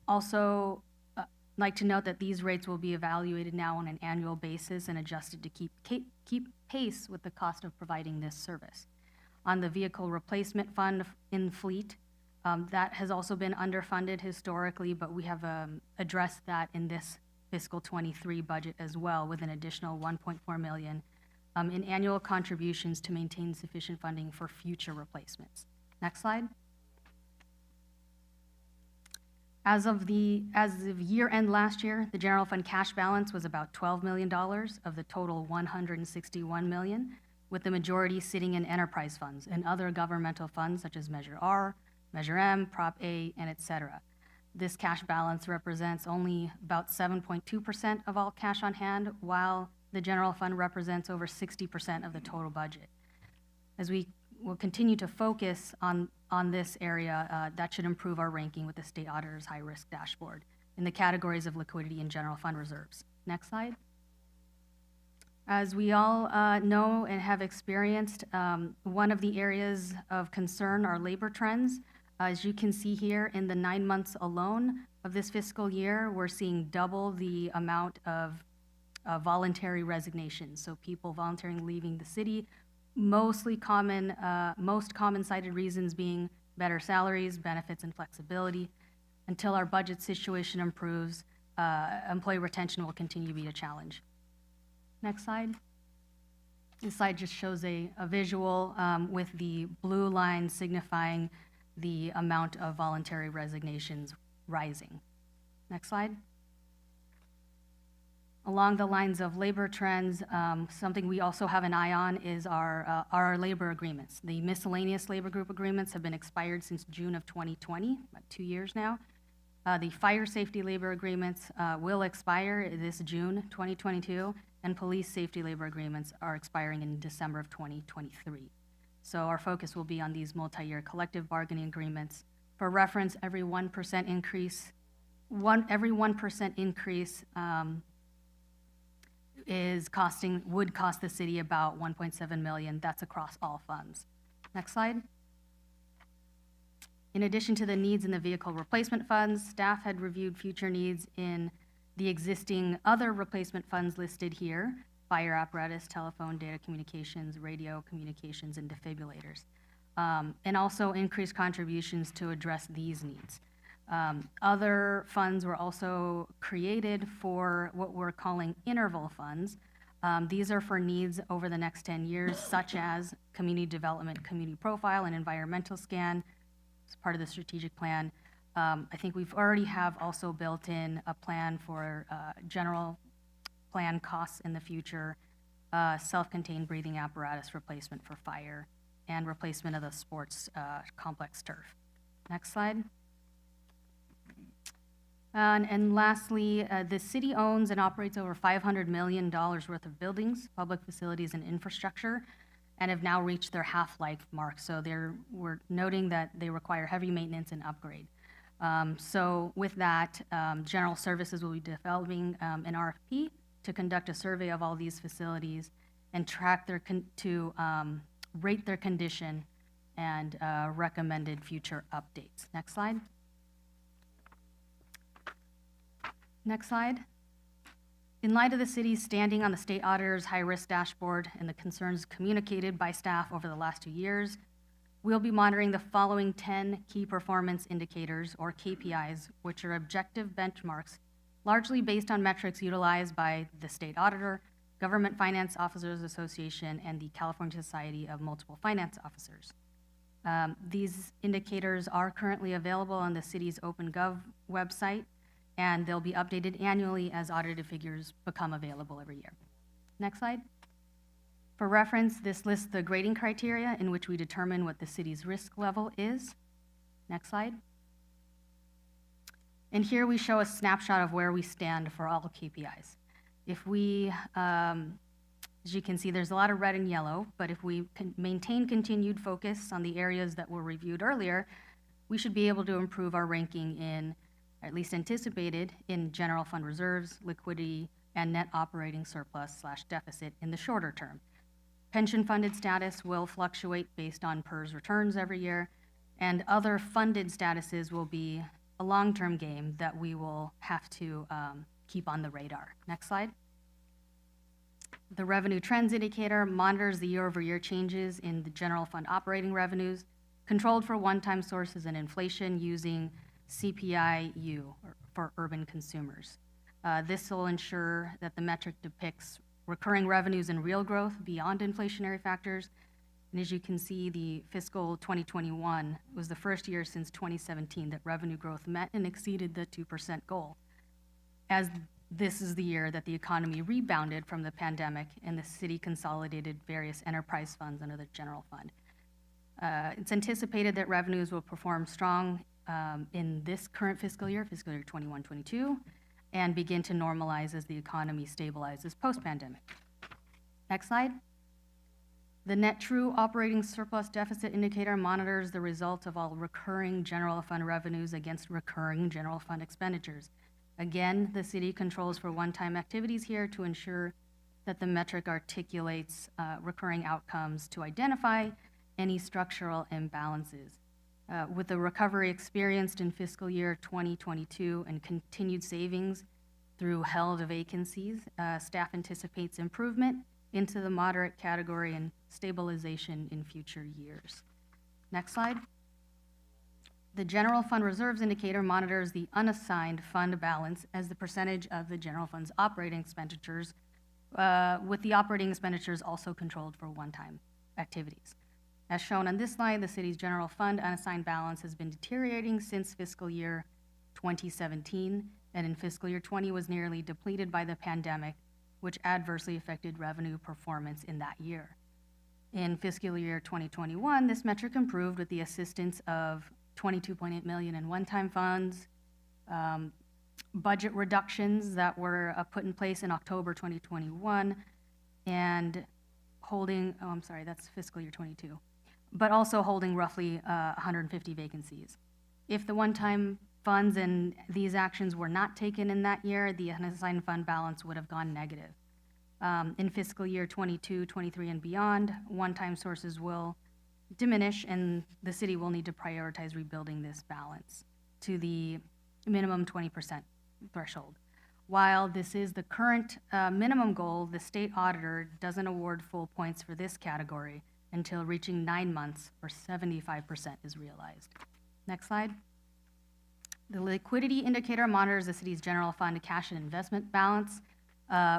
R: Also, like to note that these rates will be evaluated now on an annual basis and adjusted to keep pace with the cost of providing this service. On the Vehicle Replacement Fund in Fleet, that has also been underfunded historically, but we have addressed that in this fiscal 23 budget as well with an additional $1.4 million in annual contributions to maintain sufficient funding for future replacements. Next slide. As of year-end last year, the general fund cash balance was about $12 million of the total $161 million, with the majority sitting in enterprise funds and other governmental funds such as Measure R, Measure M, Prop A, and et cetera. This cash balance represents only about 7.2% of all cash on hand, while the general fund represents over 60% of the total budget. As we will continue to focus on this area, that should improve our ranking with the state auditor's high-risk dashboard in the categories of liquidity and general fund reserves. Next slide. As we all know and have experienced, one of the areas of concern are labor trends. As you can see here, in the 9 months alone of this fiscal year, we're seeing double the amount of voluntary resignations, so people voluntarily leaving the city. Most common cited reasons being better salaries, benefits, and flexibility. Until our budget situation improves, employee retention will continue to be a challenge. Next slide. This slide just shows a visual with the blue line signifying the amount of voluntary resignations rising. Next slide. Along the lines of labor trends, something we also have an eye on is our labor agreements. The miscellaneous labor group agreements have been expired since June of 2020, about 2 years now. The fire safety labor agreements will expire this June 2022, and police safety labor agreements are expiring in December of 2023. So our focus will be on these multi-year collective bargaining agreements. For reference, every 1% increase would cost the city about $1.7 million. That's across all funds. Next slide. In addition to the needs in the vehicle replacement funds, staff had reviewed future needs in the existing other replacement funds listed here: fire apparatus, telephone, data communications, radio communications, and defibrillators, and also increased contributions to address these needs. Other funds were also created for what we're calling interval funds. These are for needs over the next 10 years, such as community development, community profile, and environmental scan as part of the strategic plan. I think we've already have also built in a plan for general plan costs in the future, self-contained breathing apparatus replacement for fire, and replacement of the sports complex turf. Next slide. And lastly, the city owns and operates over $500 million worth of buildings, public facilities, and infrastructure, and have now reached their half-life mark. So we're noting that they require heavy maintenance and upgrade. So with that, General Services will be developing an RFP to conduct a survey of all these facilities and track rate their condition and recommended future updates. Next slide. Next slide. In light of the city's standing on the state auditor's high-risk dashboard and the concerns communicated by staff over the last 2 years, we'll be monitoring the following 10 key performance indicators, or KPIs, which are objective benchmarks, largely based on metrics utilized by the state auditor, Government Finance Officers Association, and the California Society of Multiple Finance Officers. These indicators are currently available on the city's OpenGov website, and they'll be updated annually as audited figures become available every year. Next slide. For reference, this lists the grading criteria in which we determine what the city's risk level is. Next slide. And here we show a snapshot of where we stand for all KPIs. If we, as you can see, there's a lot of red and yellow, but if we maintain continued focus on the areas that were reviewed earlier, we should be able to improve our ranking in, at least anticipated, in general fund reserves, liquidity, and net operating surplus/deficit in the shorter term. Pension funded status will fluctuate based on PERS returns every year, and other funded statuses will be a long-term game that we will have to keep on the radar. Next slide. The revenue trends indicator monitors the year-over-year changes in the general fund operating revenues, controlled for one-time sources and inflation using CPI-U for urban consumers. This will ensure that the metric depicts recurring revenues and real growth beyond inflationary factors. And as you can see, the fiscal 2021 was the first year since 2017 that revenue growth met and exceeded the 2% goal, as this is the year that the economy rebounded from the pandemic and the city consolidated various enterprise funds under the general fund. It's anticipated that revenues will perform strong in this current fiscal year 21-22, and begin to normalize as the economy stabilizes post-pandemic. Next slide. The net true operating surplus deficit indicator monitors the result of all recurring general fund revenues against recurring general fund expenditures. Again, the city controls for one-time activities here to ensure that the metric articulates recurring outcomes to identify any structural imbalances. With the recovery experienced in fiscal year 2022 and continued savings through held vacancies, staff anticipates improvement into the moderate category and stabilization in future years. Next slide. The general fund reserves indicator monitors the unassigned fund balance as the percentage of the general fund's operating expenditures, with the operating expenditures also controlled for one-time activities. As shown on this slide, the city's general fund unassigned balance has been deteriorating since fiscal year 2017, and in fiscal year 20 was nearly depleted by the pandemic, which adversely affected revenue performance in that year. In fiscal year 2021, this metric improved with the assistance of $22.8 million in one-time funds, budget reductions that were put in place in October 2021, and holding, that's fiscal year 22, but also holding roughly 150 vacancies. If the one-time funds and these actions were not taken in that year, the unassigned fund balance would have gone negative. In fiscal year 22, 23, and beyond, one-time sources will diminish, and the city will need to prioritize rebuilding this balance to the minimum 20% threshold. While this is the current minimum goal, the state auditor doesn't award full points for this category until reaching 9 months or 75% is realized. Next slide. The liquidity indicator monitors the city's general fund cash and investment balance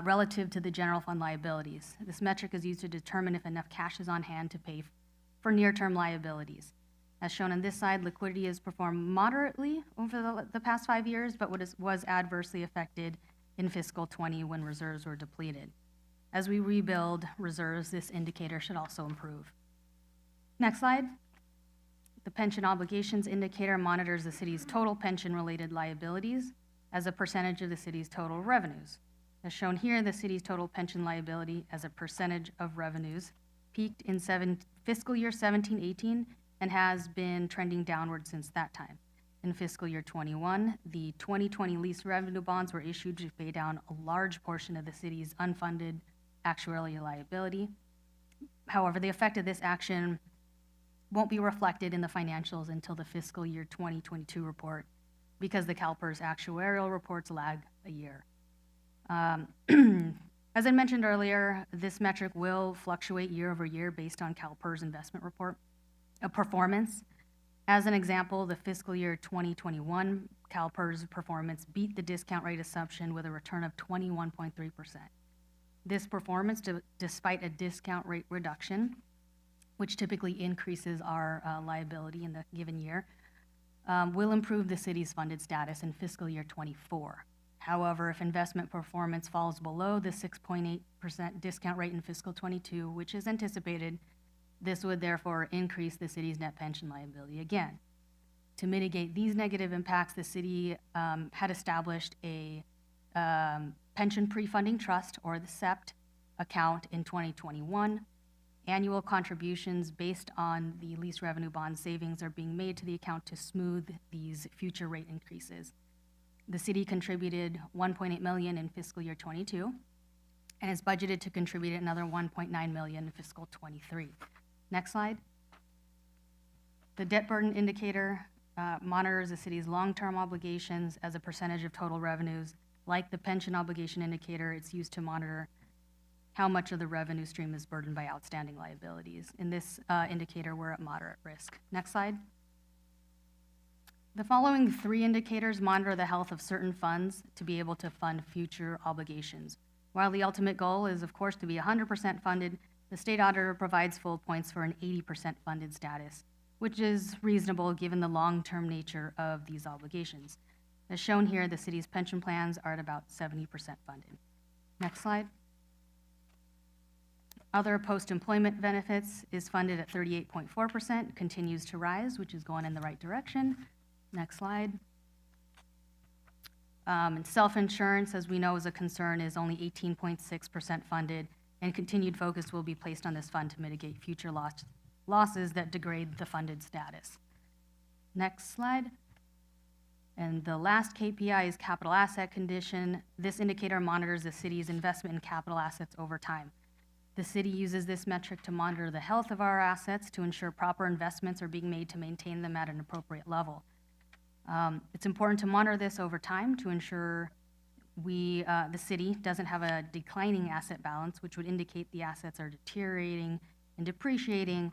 R: relative to the general fund liabilities. This metric is used to determine if enough cash is on hand to pay for near-term liabilities. As shown on this side, liquidity has performed moderately over the past 5 years, but was adversely affected in fiscal 20 when reserves were depleted. As we rebuild reserves, this indicator should also improve. Next slide. The pension obligations indicator monitors the city's total pension-related liabilities. as a percentage of the city's total revenues. As shown here, the city's total pension liability as a percentage of revenues peaked in fiscal year 17-18 and has been trending downward since that time. In fiscal year 21, the 2020 lease revenue bonds were issued to pay down a large portion of the city's unfunded actuarial liability. However, the effect of this action won't be reflected in the financials until the fiscal year 2022 report because the CalPERS actuarial reports lag a year. As I mentioned earlier, this metric will fluctuate year over year based on CalPERS investment report performance. As an example, the fiscal year 2021 CalPERS performance beat the discount rate assumption with a return of 21.3%. This performance, despite a discount rate reduction, which typically increases our liability in the given year, will improve the city's funded status in fiscal year 24. However, if investment performance falls below the 6.8% discount rate in fiscal 22, which is anticipated, this would therefore increase the city's net pension liability again. To mitigate these negative impacts, the city had established a pension pre-funding trust, or the SEPT, account in 2021. Annual contributions based on the lease revenue bond savings are being made to the account to smooth these future rate increases. The city contributed $1.8 million in fiscal year 22 and is budgeted to contribute another $1.9 million in fiscal 23. Next slide. The debt burden indicator monitors the city's long-term obligations as a percentage of total revenues. Like the pension obligation indicator, it's used to monitor how much of the revenue stream is burdened by outstanding liabilities. In this indicator, we're at moderate risk. Next slide. The following three indicators monitor the health of certain funds to be able to fund future obligations. While the ultimate goal is, of course, to be 100% funded, the state auditor provides full points for an 80% funded status, which is reasonable given the long-term nature of these obligations. As shown here, the city's pension plans are at about 70% funded. Next slide. Other post-employment benefits is funded at 38.4%, continues to rise, which is going in the right direction. Next slide. And self-insurance, as we know is a concern, is only 18.6% funded, and continued focus will be placed on this fund to mitigate future losses that degrade the funded status. Next slide. And the last KPI is capital asset condition. This indicator monitors the city's investment in capital assets over time. The city uses this metric to monitor the health of our assets to ensure proper investments are being made to maintain them at an appropriate level. It's important to monitor this over time to ensure the city doesn't have a declining asset balance, which would indicate the assets are deteriorating and depreciating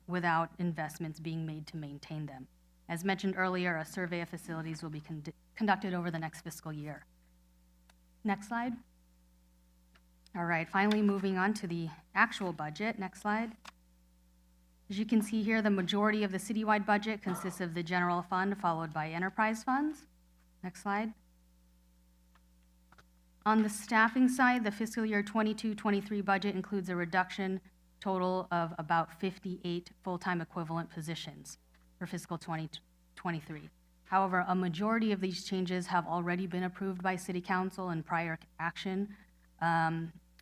R: without investments being made to maintain them. As mentioned earlier, a survey of facilities will be conducted over the next fiscal year. Next slide. All right, finally moving on to the actual budget. Next slide. As you can see here, the majority of the citywide budget consists of the general fund followed by enterprise funds. Next slide. On the staffing side, the fiscal year 22-23 budget includes a reduction total of about 58 full-time equivalent positions for fiscal 2023. However, a majority of these changes have already been approved by City Council in prior action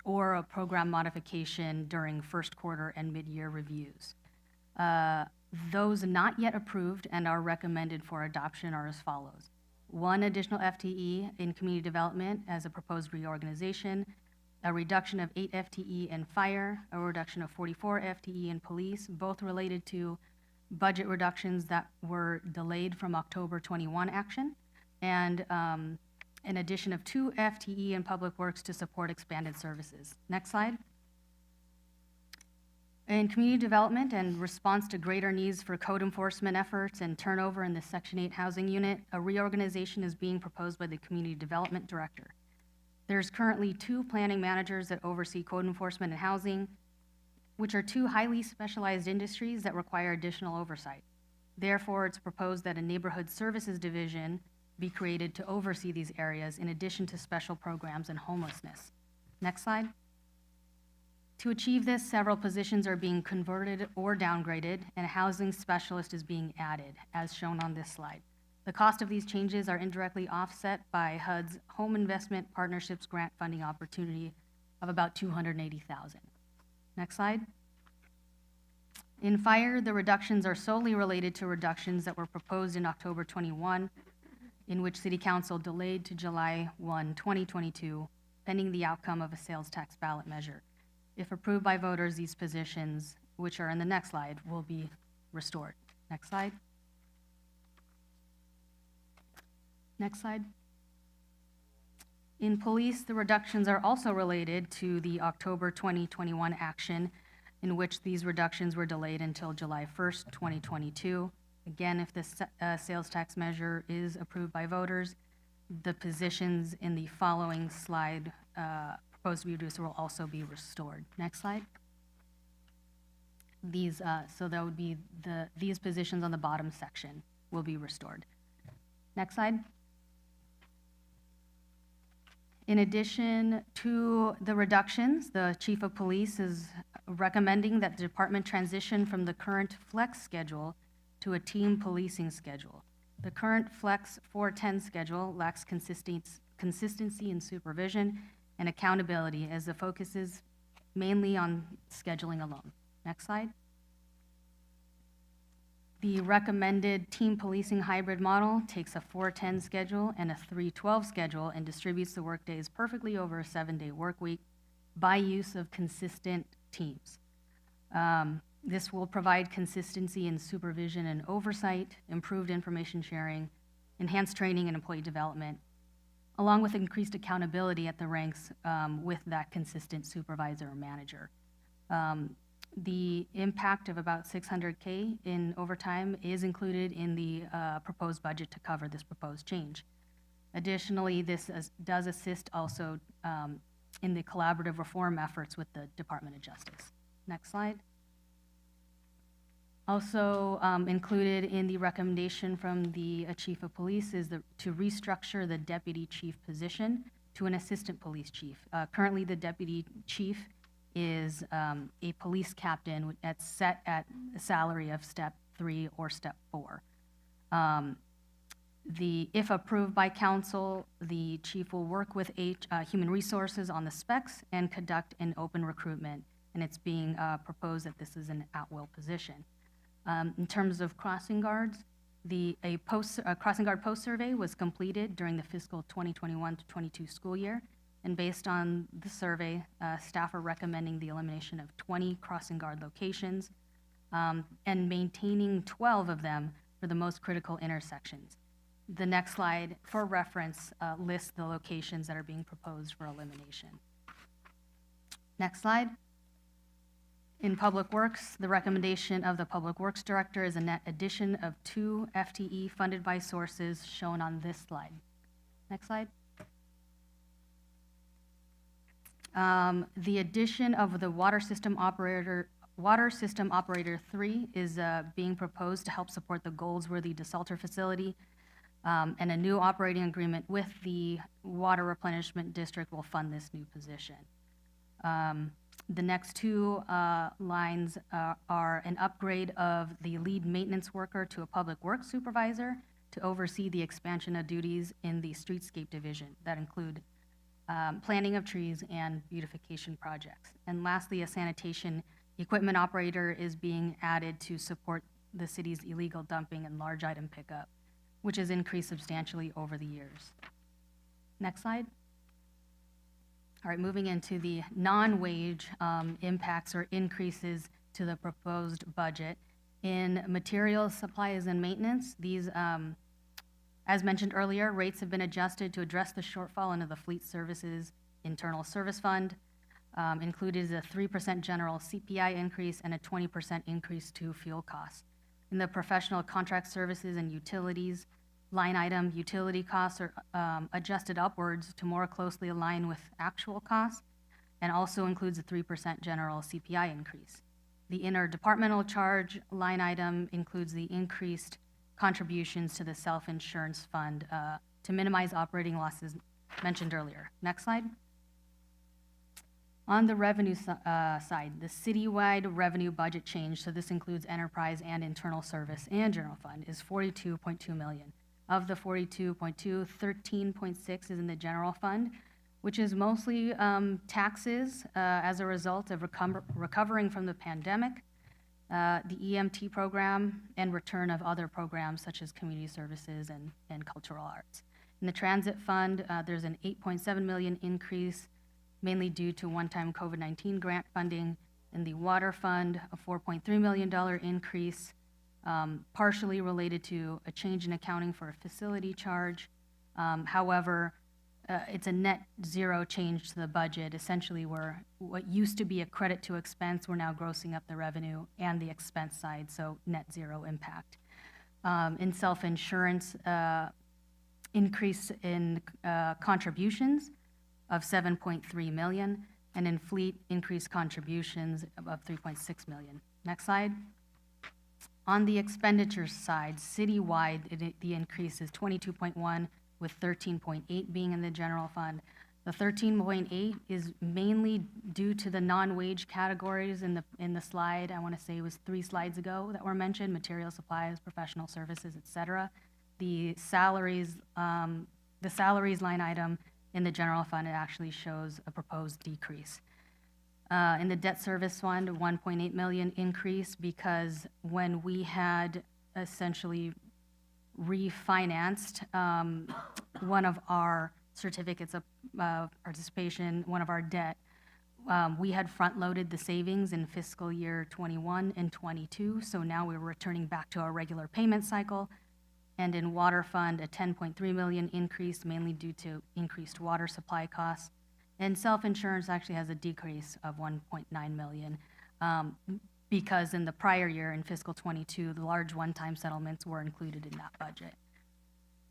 R: or a program modification during first quarter and mid-year reviews. Those not yet approved and are recommended for adoption are as follows. 1 additional FTE in community development as a proposed reorganization, a reduction of 8 FTE in fire, a reduction of 44 FTE in police, both related to budget reductions that were delayed from October 21 action, and an addition of 2 FTE in public works to support expanded services. Next slide. In community development and response to greater needs for code enforcement efforts and turnover in the Section 8 housing unit, a reorganization is being proposed by the community development director. There's currently 2 planning managers that oversee code enforcement and housing, which are 2 highly specialized industries that require additional oversight. Therefore, it's proposed that a neighborhood services division be created to oversee these areas in addition to special programs and homelessness. Next slide. To achieve this, several positions are being converted or downgraded, and a housing specialist is being added, as shown on this slide. The cost of these changes are indirectly offset by HUD's Home Investment Partnerships grant funding opportunity of about $280,000. Next slide. In fire, the reductions are solely related to reductions that were proposed in October 21, in which City Council delayed to July 1, 2022, pending the outcome of a sales tax ballot measure. If approved by voters, these positions, which are in the next slide, will be restored. Next slide. Next slide. In police, the reductions are also related to the October 2021 action, in which these reductions were delayed until July 1st, 2022. Again, if the sales tax measure is approved by voters, the positions in the following slide proposed to be reduced will also be restored. Next slide. These, so that would be these positions on the bottom section will be restored. Next slide. In addition to the reductions, the Chief of Police is recommending that the department transition from the current flex schedule to a team policing schedule. The current flex 410 schedule lacks consistency in supervision and accountability, as the focus is mainly on scheduling alone. Next slide. The recommended team policing hybrid model takes a 410 schedule and a 312 schedule and distributes the workdays perfectly over a 7-day work week by use of consistent teams. This will provide consistency in supervision and oversight, improved information sharing, enhanced training and employee development, along with increased accountability at the ranks with that consistent supervisor or manager. The impact of about $600K in overtime is included in the proposed budget to cover this proposed change. Additionally, this does assist also in the collaborative reform efforts with the Department of Justice. Next slide. Also included in the recommendation from the Chief of Police is to restructure the Deputy Chief position to an Assistant Police Chief. Currently, the Deputy Chief is a police captain that's set at a salary of step 3 or step 4. If approved by council, the chief will work with human resources on the specs and conduct an open recruitment, and it's being proposed that this is an at-will position. In terms of crossing guards, a crossing guard post survey was completed during the fiscal 2021 to 22 school year. And based on the survey, staff are recommending the elimination of 20 crossing guard locations and maintaining 12 of them for the most critical intersections. The next slide, for reference, lists the locations that are being proposed for elimination. Next slide. In Public Works, the recommendation of the Public Works Director is a net addition of 2 FTE funded by sources shown on this slide. Next slide. The addition of the Water System Operator 3 is being proposed to help support the Goldsworthy Desalter Facility, and a new operating agreement with the Water Replenishment District will fund this new position. The next 2 lines are an upgrade of the lead maintenance worker to a Public Works Supervisor to oversee the expansion of duties in the Streetscape Division that include planting of trees and beautification projects. And lastly, a sanitation equipment operator is being added to support the city's illegal dumping and large item pickup, which has increased substantially over the years. Next slide. All right, moving into the non-wage impacts or increases to the proposed budget. In materials, supplies, and maintenance, these as mentioned earlier, rates have been adjusted to address the shortfall into the Fleet Services Internal Service Fund. Included is a 3% general CPI increase and a 20% increase to fuel costs. In the professional contract services and utilities line item, utility costs are adjusted upwards to more closely align with actual costs, and also includes a 3% general CPI increase. The interdepartmental charge line item includes the increased contributions to the self-insurance fund to minimize operating losses mentioned earlier. Next slide. On the revenue side, the citywide revenue budget change, so this includes enterprise and internal service and general fund, is $42.2 million. Of the 42.2, 13.6 is in the general fund, which is mostly taxes as a result of recovering from the pandemic, the EMT program, and return of other programs such as community services and cultural arts. In the transit fund, there's an 8.7 million increase, mainly due to one-time COVID-19 grant funding. In the water fund, a $4.3 million increase, partially related to a change in accounting for a facility charge. However, it's a net zero change to the budget. Essentially, what used to be a credit to expense, we're now grossing up the revenue and the expense side, so net zero impact. In self-insurance, increase in contributions of 7.3 million, and in fleet, increased contributions of 3.6 million. Next slide. On the expenditure side, citywide, the increase is 22.1, with 13.8 being in the general fund. The 13.8 is mainly due to the non-wage categories in the slide. I want to say it was 3 slides ago that were mentioned: material supplies, professional services, etc. The salaries line item in the general fund, it actually shows a proposed decrease. In the debt service fund, a 1.8 million increase, because when we had essentially refinanced one of our certificates of participation, one of our debt, we had front-loaded the savings in fiscal year 21 and 22, so now we're returning back to our regular payment cycle. And in water fund, a 10.3 million increase, mainly due to increased water supply costs. And self-insurance actually has a decrease of 1.9 million, because in the prior year, in fiscal 22, the large one-time settlements were included in that budget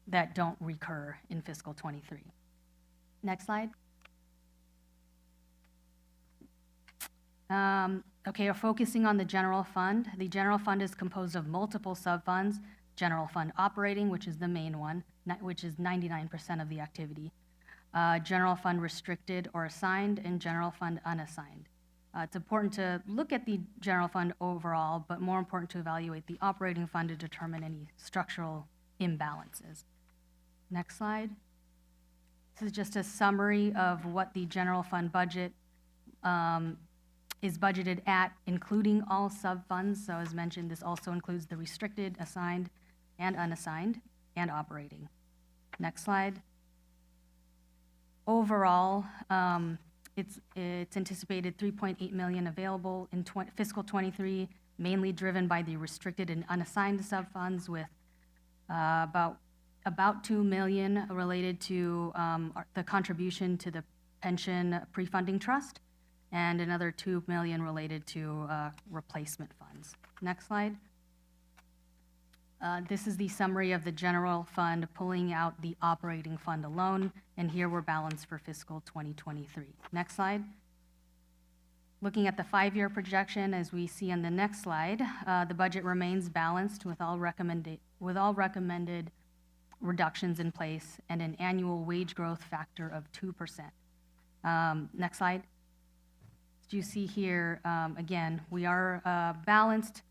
R: that don't recur in fiscal 23. Next slide. Okay, we're focusing on the general fund. The general fund is composed of multiple sub-funds: general fund operating, which is the main one, which is 99% of the activity, general fund restricted or assigned, and general fund unassigned. It's important to look at the general fund overall, but more important to evaluate the operating fund to determine any structural imbalances. Next slide. This is just a summary of what the general fund budget is budgeted at, including all sub-funds. So as mentioned, this also includes the restricted, assigned, and unassigned, and operating. Next slide. Overall, it's anticipated 3.8 million available in fiscal 23, mainly driven by the restricted and unassigned sub-funds, with about 2 million related to the contribution to the pension pre-funding trust, and another 2 million related to replacement funds. Next slide. This is the summary of the general fund, pulling out the operating fund alone, and here we're balanced for fiscal 2023. Next slide. Looking at the 5-year projection, as we see on the next slide, the budget remains balanced with all recommended reductions in place and an annual wage growth factor of 2%. Next slide. As you see here, again, we are balanced.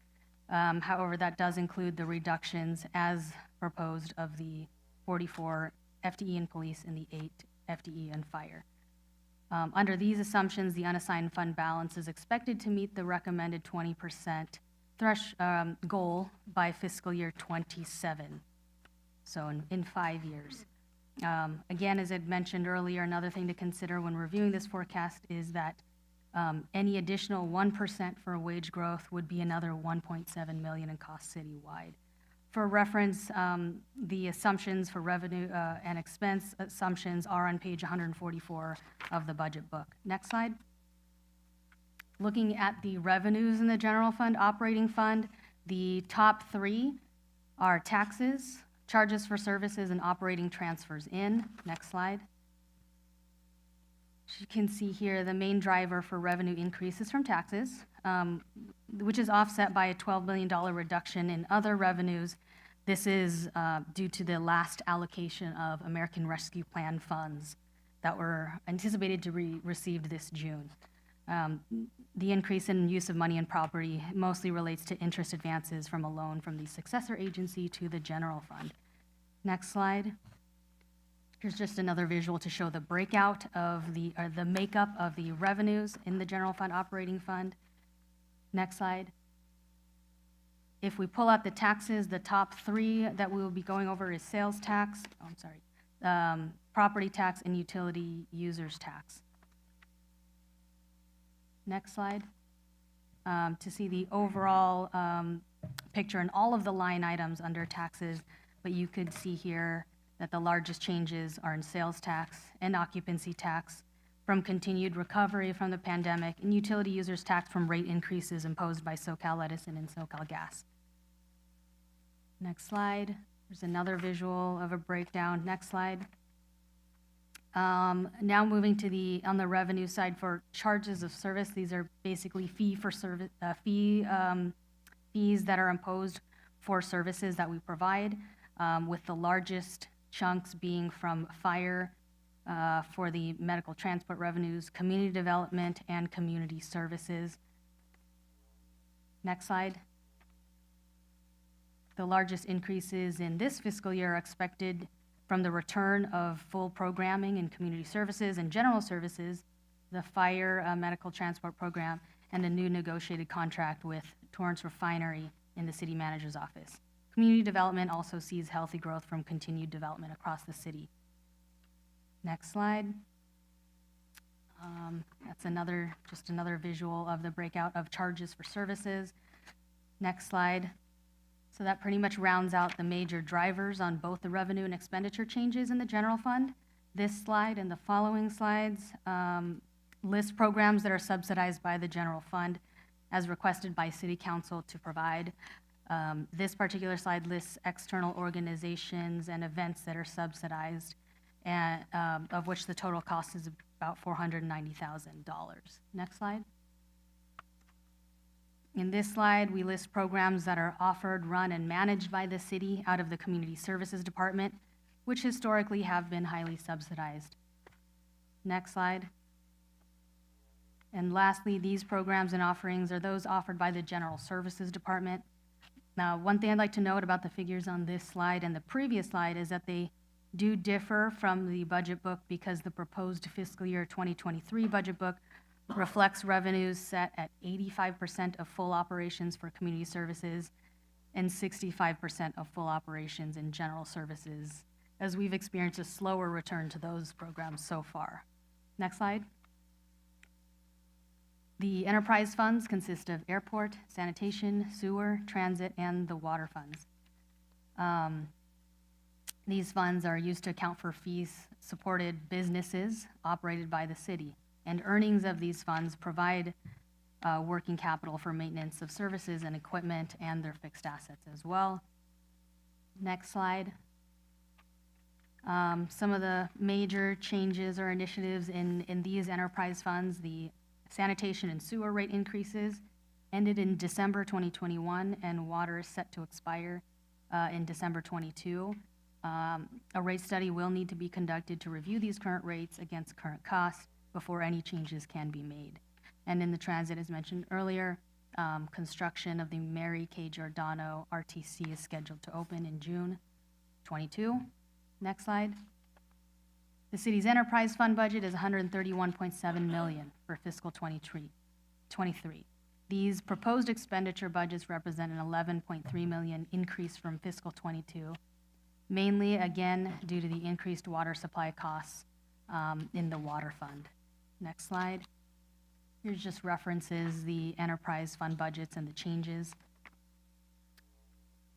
R: However, that does include the reductions as proposed of the 44 FTE in police and the 8 FTE in fire. Under these assumptions, the unassigned fund balance is expected to meet the recommended 20% goal by fiscal year 27, so in 5 years. Again, as I mentioned earlier, another thing to consider when reviewing this forecast is that any additional 1% for wage growth would be another 1.7 million in cost citywide. For reference, the assumptions for revenue and expense assumptions are on page 144 of the budget book. Next slide. Looking at the revenues in the general fund, operating fund, the top 3 are taxes, charges for services, and operating transfers in. Next slide. As you can see here, the main driver for revenue increase is from taxes, which is offset by a $12 million reduction in other revenues. This is due to the last allocation of American Rescue Plan funds that were anticipated to be received this June. The increase in use of money and property mostly relates to interest advances from a loan from the successor agency to the general fund. Next slide. Here's just another visual to show the breakout of the makeup of the revenues in the general fund operating fund. Next slide. If we pull out the taxes, the top three that we will be going over is sales tax, property tax, and utility users tax. Next slide. To see the overall picture and all of the line items under taxes, but you could see here that the largest changes are in sales tax and occupancy tax from continued recovery from the pandemic, and utility users tax from rate increases imposed by SoCal Edison and SoCal Gas. Next slide. There's another visual of a breakdown. Next slide. Now moving to on the revenue side for charges of service. These are basically fees that are imposed for services that we provide, with the largest chunks being from fire, for the medical transport revenues, community development, and community services. Next slide. The largest increases in this fiscal year are expected from the return of full programming in community services and general services, the fire medical transport program, and a new negotiated contract with Torrance Refinery in the city manager's office. Community development also sees healthy growth from continued development across the city. Next slide. That's just another visual of the breakout of charges for services. Next slide. So that pretty much rounds out the major drivers on both the revenue and expenditure changes in the general fund. This slide and the following slides list programs that are subsidized by the general fund as requested by City Council to provide. This particular slide lists external organizations and events that are subsidized, and of which the total cost is about $490,000. Next slide. In this slide, we list programs that are offered, run, and managed by the city out of the Community Services Department, which historically have been highly subsidized. Next slide. And lastly, these programs and offerings are those offered by the General Services Department. Now, one thing I'd like to note about the figures on this slide and the previous slide is that they do differ from the budget book because the proposed fiscal year 2023 budget book reflects revenues set at 85% of full operations for community services and 65% of full operations in general services, as we've experienced a slower return to those programs so far. Next slide. The enterprise funds consist of airport, sanitation, sewer, transit, and the water funds. These funds are used to account for fees supported businesses operated by the city, and earnings of these funds provide working capital for maintenance of services and equipment and their fixed assets as well. Next slide. Some of the major changes or initiatives in these enterprise funds, the sanitation and sewer rate increases ended in December 2021, and water is set to expire in December 22. A rate study will need to be conducted to review these current rates against current costs before any changes can be made. And in the transit, as mentioned earlier, construction of the Mary K. Giordano RTC is scheduled to open in June 22. Next slide. The city's enterprise fund budget is $131.7 million for fiscal 23. These proposed expenditure budgets represent an $11.3 million increase from fiscal 22, mainly again due to the increased water supply costs in the water fund. Next slide. Here's just references the enterprise fund budgets and the changes.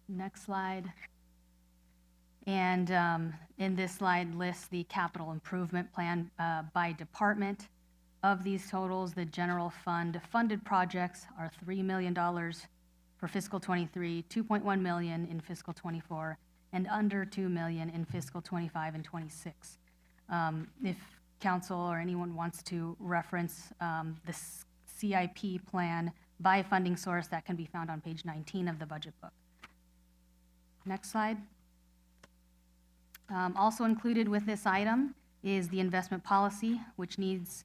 R: Next slide. And in this slide lists the capital improvement plan by department. Of these totals, the general fund funded projects are $3 million for fiscal 23, $2.1 million in fiscal 24, and under $2 million in fiscal 25 and 26. If council or anyone wants to reference the CIP plan by funding source, that can be found on page 19 of the budget book. Next slide. Also included with this item is the investment policy, which needs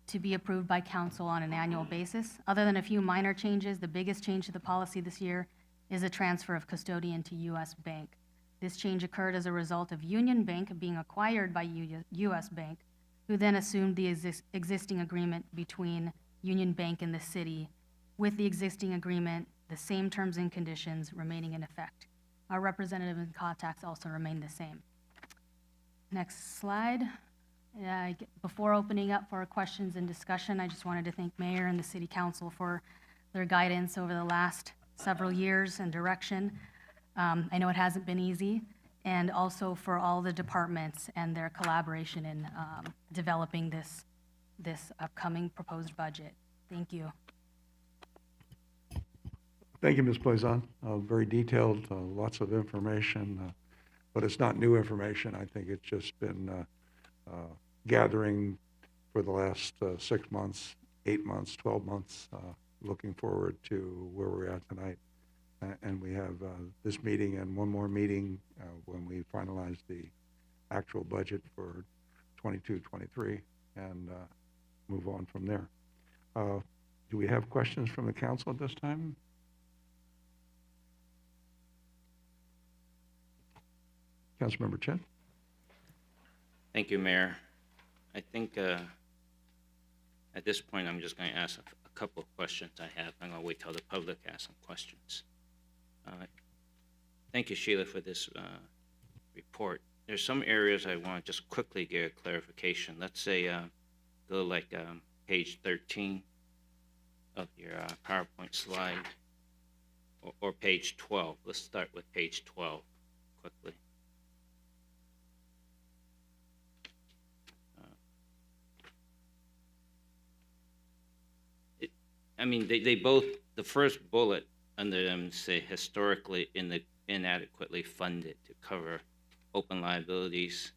R: to be approved by council on an annual basis. Other than a few minor changes, the biggest change to the policy this year is a transfer of custodian to U.S. Bank. This change occurred as a result of Union Bank being acquired by U.S. Bank, who then assumed the existing agreement between Union Bank and the city. With the existing agreement, the same terms and conditions remaining in effect. Our representative and contacts also remain the same. Next slide. Before opening up for questions and discussion, I just wanted to thank Mayor and the City Council for their guidance over the last several years and direction. I know it hasn't been easy, and also for all the departments and their collaboration in developing this upcoming proposed budget. Thank you.
A: Thank you, Ms. Poisson. Very detailed, lots of information, but it's not new information. I think it's just been gathering for the last 6 months, 8 months, 12 months, looking forward to where we're at tonight. And we have this meeting and one more meeting when we finalize the actual budget for 22-23 and move on from there. Do we have questions from the council at this time? Councilmember Chen.
P: Thank you, Mayor. I think at this point, I'm just going to ask a couple of questions I have. I'm going to wait till the public asks some questions. Thank you, Sheila, for this report. There's some areas I want to just quickly get a clarification. Let's say go like page 13 of your PowerPoint slide, or page 12. Let's start with page 12 quickly. I mean, they both, the first bullet under them say historically inadequately funded to cover open liabilities.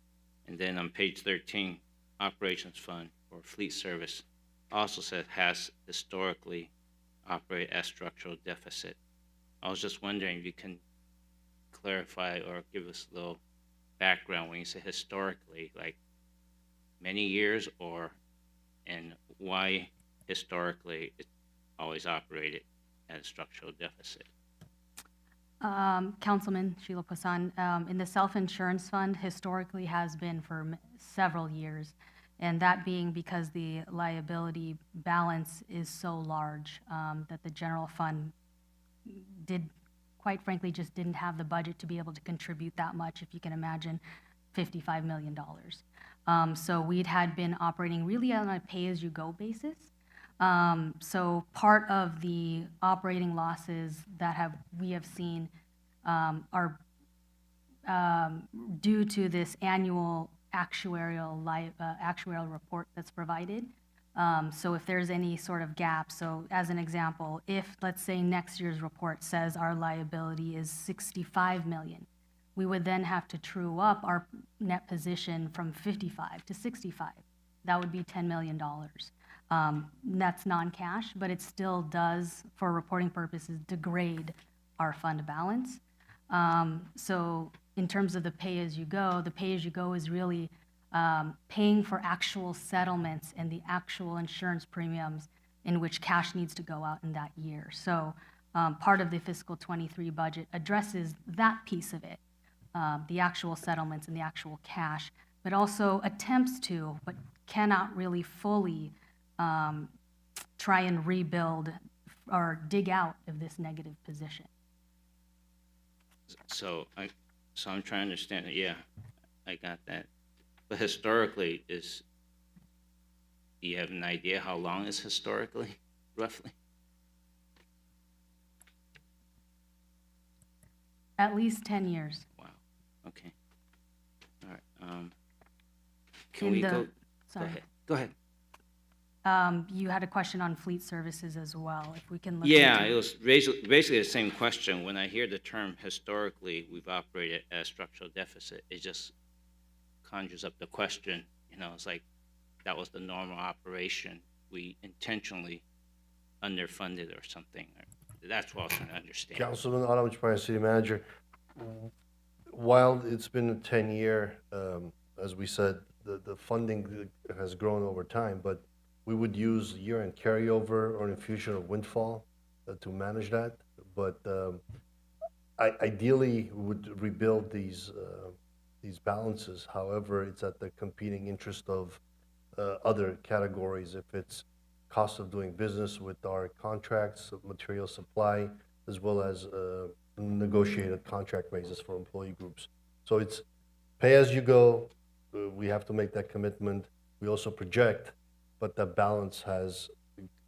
P: And then on page 13, operations fund or fleet service also says has historically operated at structural deficit. I was just wondering if you can clarify or give us a little background when you say historically, like many years, or and why historically it always operated at a structural deficit.
R: Councilman Sheila Poisson, in the self-insurance fund historically has been for several years, and that being because the liability balance is so large that the general fund quite frankly just didn't have the budget to be able to contribute that much, if you can imagine, $55 million. So had been operating really on a pay-as-you-go basis. So part of the operating losses that we have seen are due to this annual actuarial report that's provided. So if there's any sort of gap, so as an example, if let's say next year's report says our liability is $65 million, we would then have to true up our net position from 55 to 65. That would be $10 million. That's non-cash, but it still does, for reporting purposes, degrade our fund balance. So in terms of the pay-as-you-go is really paying for actual settlements and the actual insurance premiums in which cash needs to go out in that year. So part of the fiscal 23 budget addresses that piece of it, the actual settlements and the actual cash, but also attempts to, but cannot really fully try and rebuild or dig out of this negative position.
P: So I'm trying to understand. Yeah, I got that. But historically, do you have an idea how long is historically, roughly?
R: At least 10 years.
P: Wow. Okay. All right. Can we go?
R: Sorry.
P: Go ahead.
R: You had a question on fleet services as well. If we can look.
P: Yeah, it was basically the same question. When I hear the term historically, we've operated at a structural deficit, it just conjures up the question. It's like that was the normal operation. We intentionally underfunded or something. That's what I was trying to understand.
W: Councilman Adam, City Manager, while it's been a 10-year, as we said, the funding has grown over time, but we would use year-end carryover or infusion of windfall to manage that. But Ideally, we would rebuild these balances. However, it's at the competing interest of other categories. If it's cost of doing business with our contracts, material supply, as well as negotiated contract raises for employee groups. So it's pay as you go. We have to make that commitment. We also project, but that balance has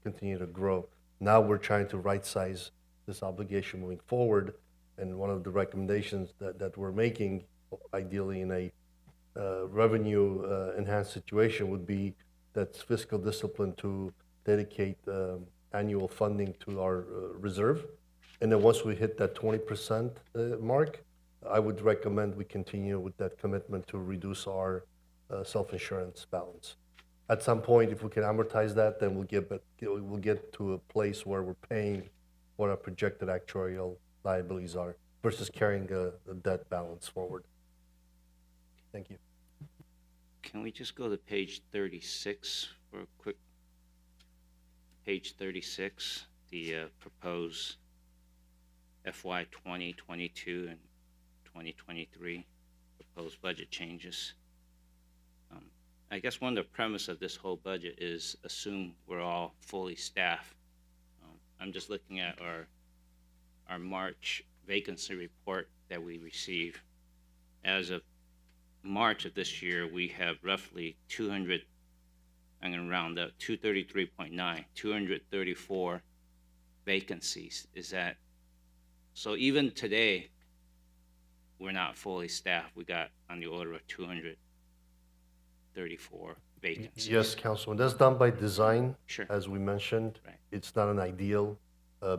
W: continued to grow. Now we're trying to right-size this obligation moving forward, and one of the recommendations that we're making, ideally in a revenue enhanced situation, would be that fiscal discipline to dedicate annual funding to our reserve. And then once we hit that 20% mark, I would recommend we continue with that commitment to reduce our self-insurance balance. At some point, if we can amortize that, then we'll get to a place where we're paying what our projected actuarial liabilities are versus carrying a debt balance forward. Thank you.
P: Can we just go to page 36 for a quick? Page 36, the proposed FY 2022 and 2023 proposed budget changes. I guess one of the premise of this whole budget is assume we're all fully staffed. I'm just looking at our March vacancy report that we received. As of March of this year, we have roughly 200, I'm going to round up, 233.9, 234 vacancies. Is that, so even today, we're not fully staffed. We got on the order of 234 vacancies.
W: Yes, Councilman, that's done by design.
P: Sure.
W: As we mentioned.
P: Right.
W: It's not an ideal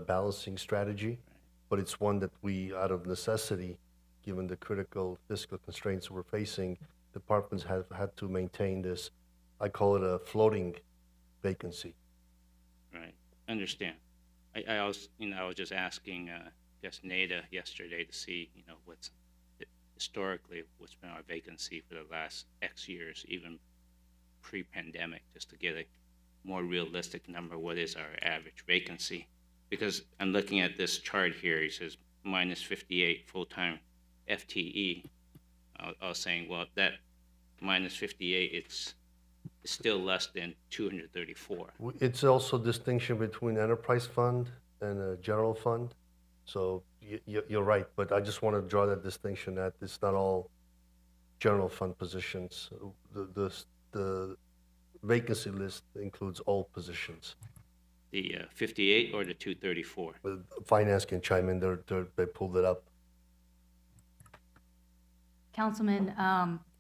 W: balancing strategy, but it's one that we, out of necessity, given the critical fiscal constraints we're facing, departments have had to maintain this, I call it a floating vacancy.
P: Right, understand. I was just asking, just NADA yesterday to see, what's historically what's been our vacancy for the last X years, even pre-pandemic, just to get a more realistic number. What is our average vacancy? Because I'm looking at this chart here. It says minus 58 full-time FTE. I was saying, well, that minus 58, it's still less than 234.
W: It's also distinction between enterprise fund and a general fund. So you're right, but I just want to draw that distinction that it's not all general fund positions. The vacancy list includes all positions.
P: The 58 or the 234?
W: Finance can chime in. They pulled it up.
R: Councilman,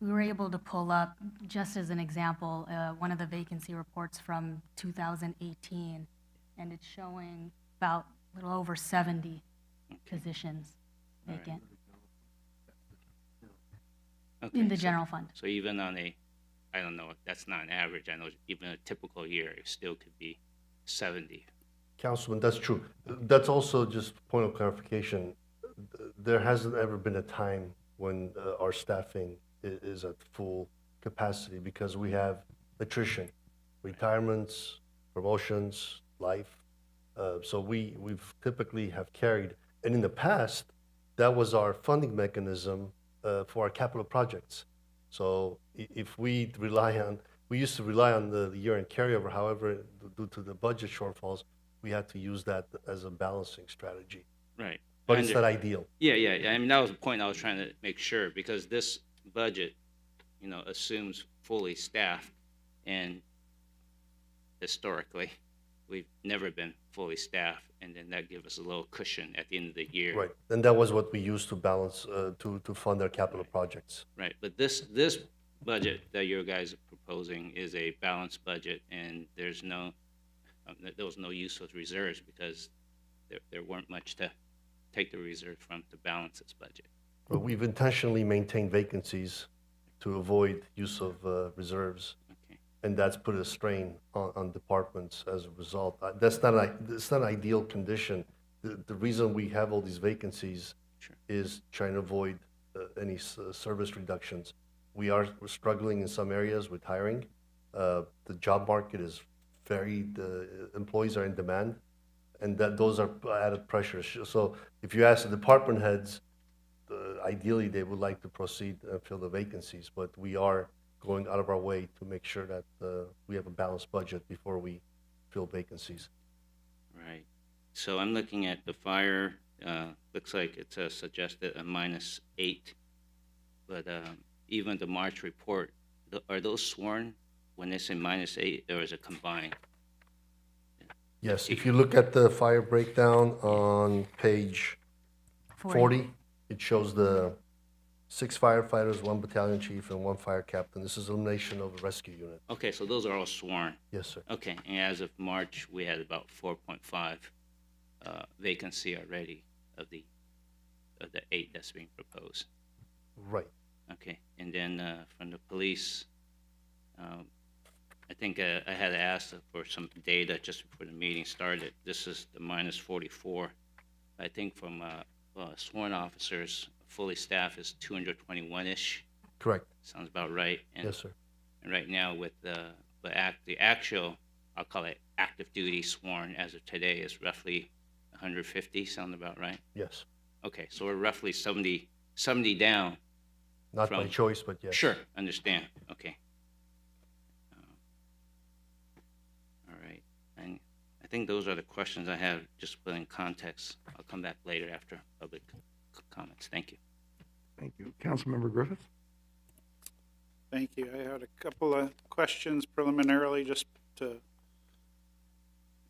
R: we were able to pull up, just as an example, one of the vacancy reports from 2018, and it's showing about a little over 70 positions vacant in the general fund.
P: So even on I don't know, that's not an average. I know even a typical year, it still could be 70.
W: Councilman, that's true. That's also just point of clarification. There hasn't ever been a time when our staffing is at full capacity because we have attrition, retirements, promotions, life. So we've typically have carried, and in the past, that was our funding mechanism for our capital projects. So if we used to rely on the year-end carryover. However, due to the budget shortfalls, we had to use that as a balancing strategy.
P: Right.
W: But it's not ideal.
P: Yeah. I mean, that was the point I was trying to make sure, because this budget, assumes fully staffed, and historically, we've never been fully staffed, and then that gives us a little cushion at the end of the year.
W: Right, and that was what we used to balance, to fund our capital projects.
P: Right, but this budget that you guys are proposing is a balanced budget, and there was no use of reserves because there weren't much to take the reserve from to balance this budget.
W: But we've intentionally maintained vacancies to avoid use of reserves.
P: Okay.
W: And that's put a strain on departments as a result. It's not an ideal condition. The reason we have all these vacancies is trying to avoid any service reductions. We're struggling in some areas with hiring. The job market is the employees are in demand, and that those are added pressures. So if you ask the department heads, ideally they would like to proceed and fill the vacancies, but we are going out of our way to make sure that we have a balanced budget before we fill vacancies.
P: Right. So I'm looking at the fire, looks like it's suggested a -8, but even the March report, are those sworn when they say -8, or is it combined?
W: Yes, if you look at the fire breakdown on page 40, it shows the 6 firefighters, 1 battalion chief, and 1 fire captain. This is elimination of a rescue unit.
P: Okay, so those are all sworn.
W: Yes, sir.
P: Okay, and as of March, we had about 4.5 vacancy already of the 8 that's being proposed.
W: Right.
P: Okay, and then from the police, I think I had asked for some data just before the meeting started. This is the -44. I think from sworn officers, fully staffed is 221-ish.
W: Correct.
P: Sounds about right. And,
W: yes, sir.
P: And right now with the actual, I'll call it active duty sworn as of today is roughly 150. Sound about right?
W: Yes.
P: Okay, so we're roughly 70 down.
W: Not by choice, but yes.
P: Sure, understand. Okay. All right. And I think those are the questions I have, just to put in context. I'll come back later after public comments. Thank you.
A: Thank you. Councilmember Griffith?
K: Thank you. I had a couple of questions preliminarily just to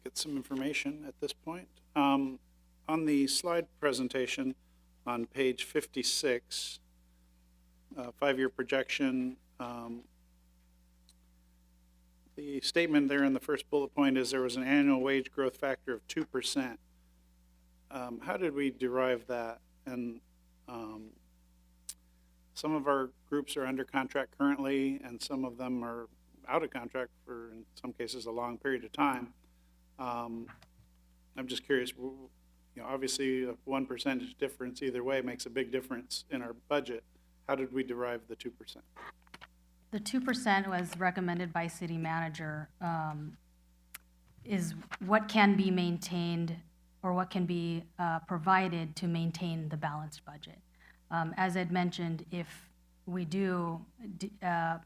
K: get some information at this point. On the slide presentation on page 56, 5-year projection, the statement there in the first bullet point is there was an annual wage growth factor of 2%. How did we derive that? And some of our groups are under contract currently, and some of them are out of contract for, in some cases, a long period of time. I'm just curious, obviously a 1% difference either way makes a big difference in our budget. How did we derive the 2%?
R: The 2% was recommended by city manager, is what can be maintained or what can be provided to maintain the balanced budget. As Ed mentioned, if we do add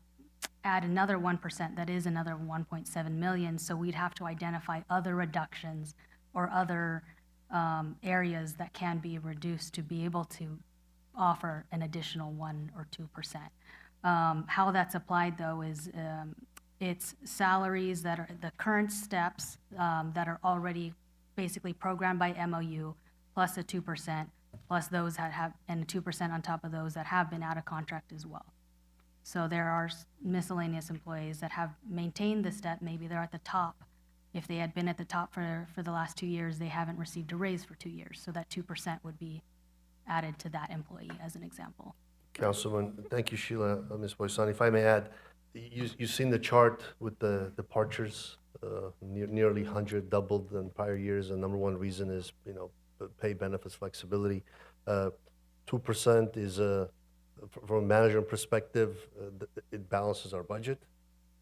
R: another 1%, that is another 1.7 million, so we'd have to identify other reductions or other areas that can be reduced to be able to offer an additional 1 or 2%. How that's applied, though, is it's salaries that are the current steps that are already basically programmed by MOU, plus a 2%, plus those that have, and 2% on top of those that have been out of contract as well. So there are miscellaneous employees that have maintained the step. Maybe they're at the top. If they had been at the top for the last 2 years, they haven't received a raise for 2 years. So that 2% would be added to that employee as an example.
W: Councilman, thank you, Sheila. Ms. Boisani, if I may add, you've seen the chart with the departures, nearly 100, doubled in prior years. The number one reason is, pay benefits flexibility. 2% is, from a management perspective, it balances our budget,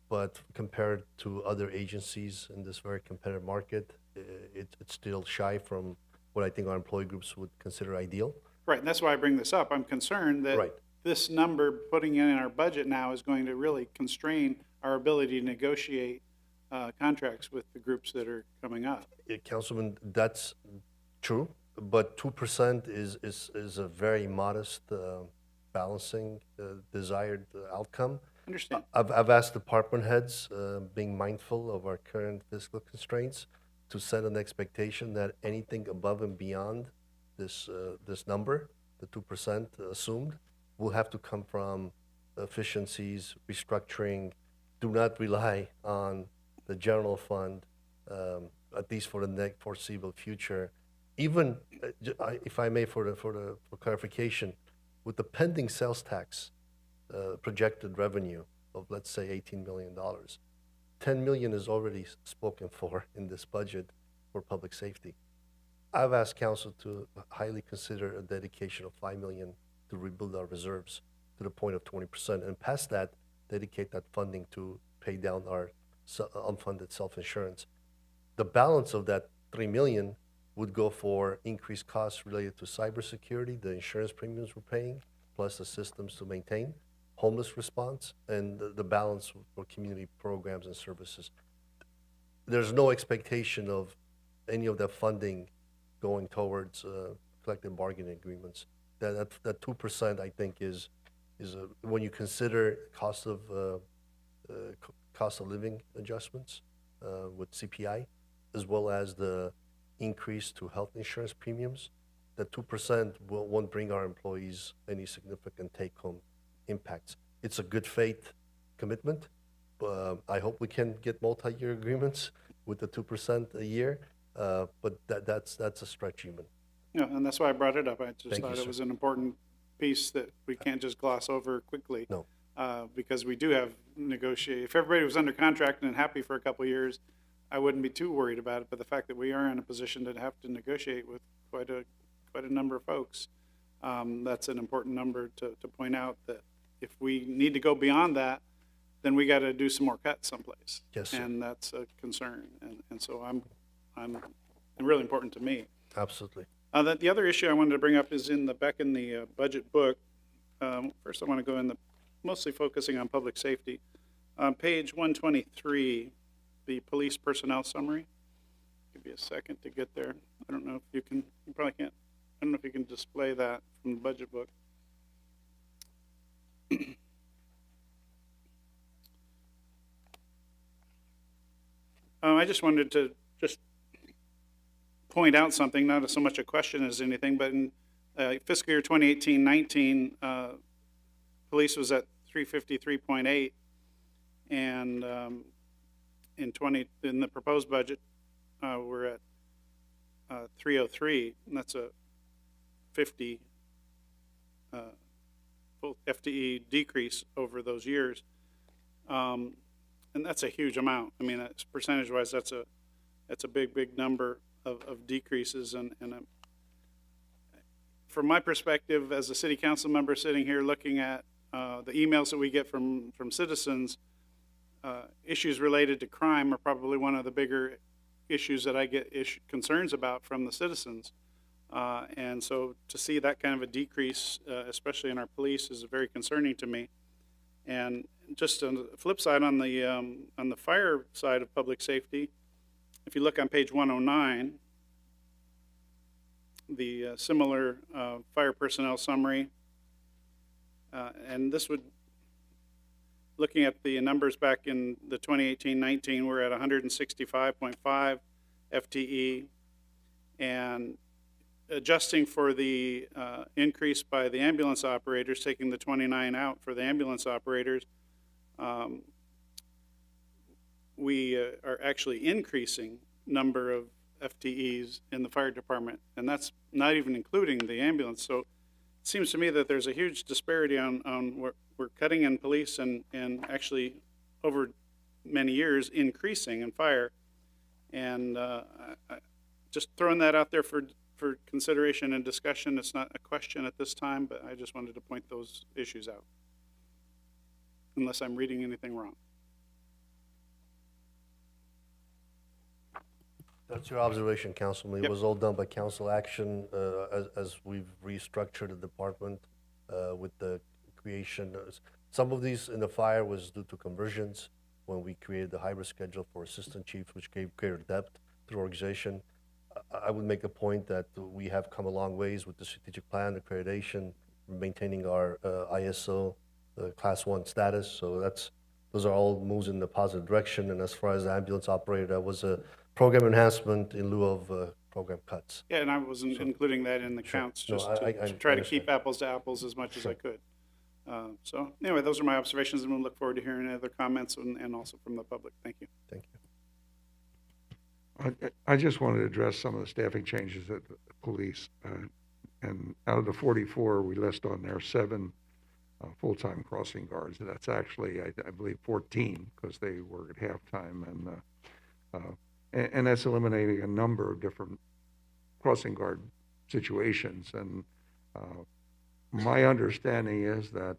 W: but compared to other agencies in this very competitive market, it's still shy from what I think our employee groups would consider ideal.
K: Right, and that's why I bring this up. I'm concerned that this number, putting it in our budget now, is going to really constrain our ability to negotiate contracts with the groups that are coming up.
W: Councilman, that's true, but 2% is a very modest balancing desired outcome.
K: Understand.
W: I've asked department heads, being mindful of our current fiscal constraints, to set an expectation that anything above and beyond this number, the 2% assumed, will have to come from efficiencies, restructuring. Do not rely on the general fund, at least for the next foreseeable future. Even, if I may, for clarification, with the pending sales tax projected revenue of, let's say, $18 million, $10 million is already spoken for in this budget for public safety. I've asked council to highly consider a dedication of $5 million to rebuild our reserves to the point of 20%, and past that, dedicate that funding to pay down our unfunded self-insurance. The balance of that $3 million would go for increased costs related to cybersecurity, the insurance premiums we're paying, plus the systems to maintain, homeless response, and the balance for community programs and services. There's no expectation of any of that funding going towards collective bargaining agreements. That 2%, I think, is when you consider cost of living adjustments with CPI, as well as the increase to health insurance premiums, that 2% won't bring our employees any significant take-home impacts. It's a good faith commitment. I hope we can get multi-year agreements with the 2% a year, but that's a stretch even.
K: Yeah, and that's why I brought it up. I just
W: Thank
K: thought
W: you,
K: it was an important piece that we can't just gloss over quickly.
W: No.
K: Because we do have negotiate. If everybody was under contract and happy for a couple of years, I wouldn't be too worried about it. But the fact that we are in a position to have to negotiate with quite a number of folks, that's an important number to point out, that if we need to go beyond that, then we got to do some more cuts someplace.
W: Yes, sir.
K: And that's a concern. And so I'm really important to me.
W: Absolutely.
K: The other issue I wanted to bring up is back in the budget book. First, I want to go in mostly focusing on public safety. On page 123, the police personnel summary. Give you a second to get there. I don't know if you can. You probably can't. I don't know if you can display that from the budget book. I just wanted to point out something, not so much a question as anything, but in fiscal year 2018-19, police was at 353.8, and in the proposed budget, we're at 303, and that's a 50 full FTE decrease over those years, and that's a huge amount. I mean, percentage-wise, that's a big number of decreases, and from my perspective as a city council member sitting here looking at the emails that we get from citizens, issues related to crime are probably one of the bigger issues that I get concerns about from the citizens, and so to see that kind of a decrease, especially in our police, is very concerning to me. And just on the flip side, on the fire side of public safety, if you look on page 109, the similar fire personnel summary, and this would, looking at the numbers back in the 2018-19, we're at 165.5 FTE, and adjusting for the increase by the ambulance operators, taking the 29 out for the ambulance operators, we are actually increasing number of FTEs in the fire department, and that's not even including the ambulance. So it seems to me that there's a huge disparity on what we're cutting in police and actually over many years increasing in fire. And just throwing that out there for consideration and discussion. It's not a question at this time, but I just wanted to point those issues out, unless I'm reading anything wrong.
W: That's your observation, Councilman. It was all done by council action as we've restructured the department with the creation. Some of these in the fire was due to conversions when we created the hybrid schedule for assistant chiefs, which gave greater depth to the organization. I would make a point that we have come a long ways with the strategic plan, accreditation, maintaining our ISO Class 1 status. So those are all moves in the positive direction. And as far as the ambulance operator, that was a program enhancement in lieu of program cuts.
K: Yeah, and I wasn't including that in the counts, just to try to keep apples to apples as much as I could. So anyway, those are my observations, and we'll look forward to hearing other comments and also from the public. Thank you.
W: Thank you.
A: I just wanted to address some of the staffing changes at the police. And out of the 44, we list on there 7 full-time crossing guards. And that's actually, I believe, 14 because they work at halftime. And that's eliminating a number of different crossing guard situations. And my understanding is that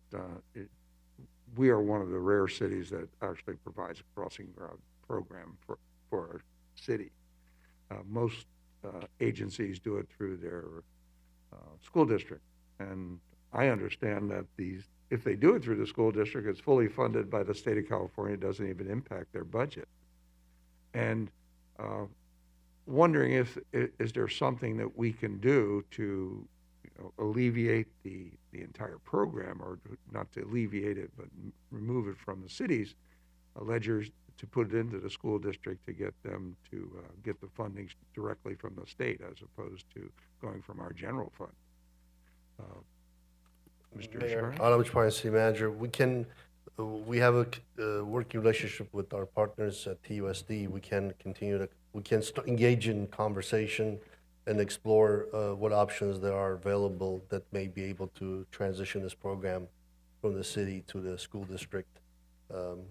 A: we are one of the rare cities that actually provides a crossing guard program for our city. most agencies do it through their school district. And I understand that if they do it through the school district, it's fully funded by the state of California. It doesn't even impact their budget. And wondering is there something that we can do to alleviate the entire program, or not to alleviate it, but remove it from the city's ledgers to put it into the school district to get them to get the funding directly from the state as opposed to going from our general fund. Mr.
W: Mayor,
A: Shapiro?
W: Adam Chaparro, City Manager. We have a working relationship with our partners at TUSD. We can engage in conversation and explore what options there are available that may be able to transition this program from the city to the school district,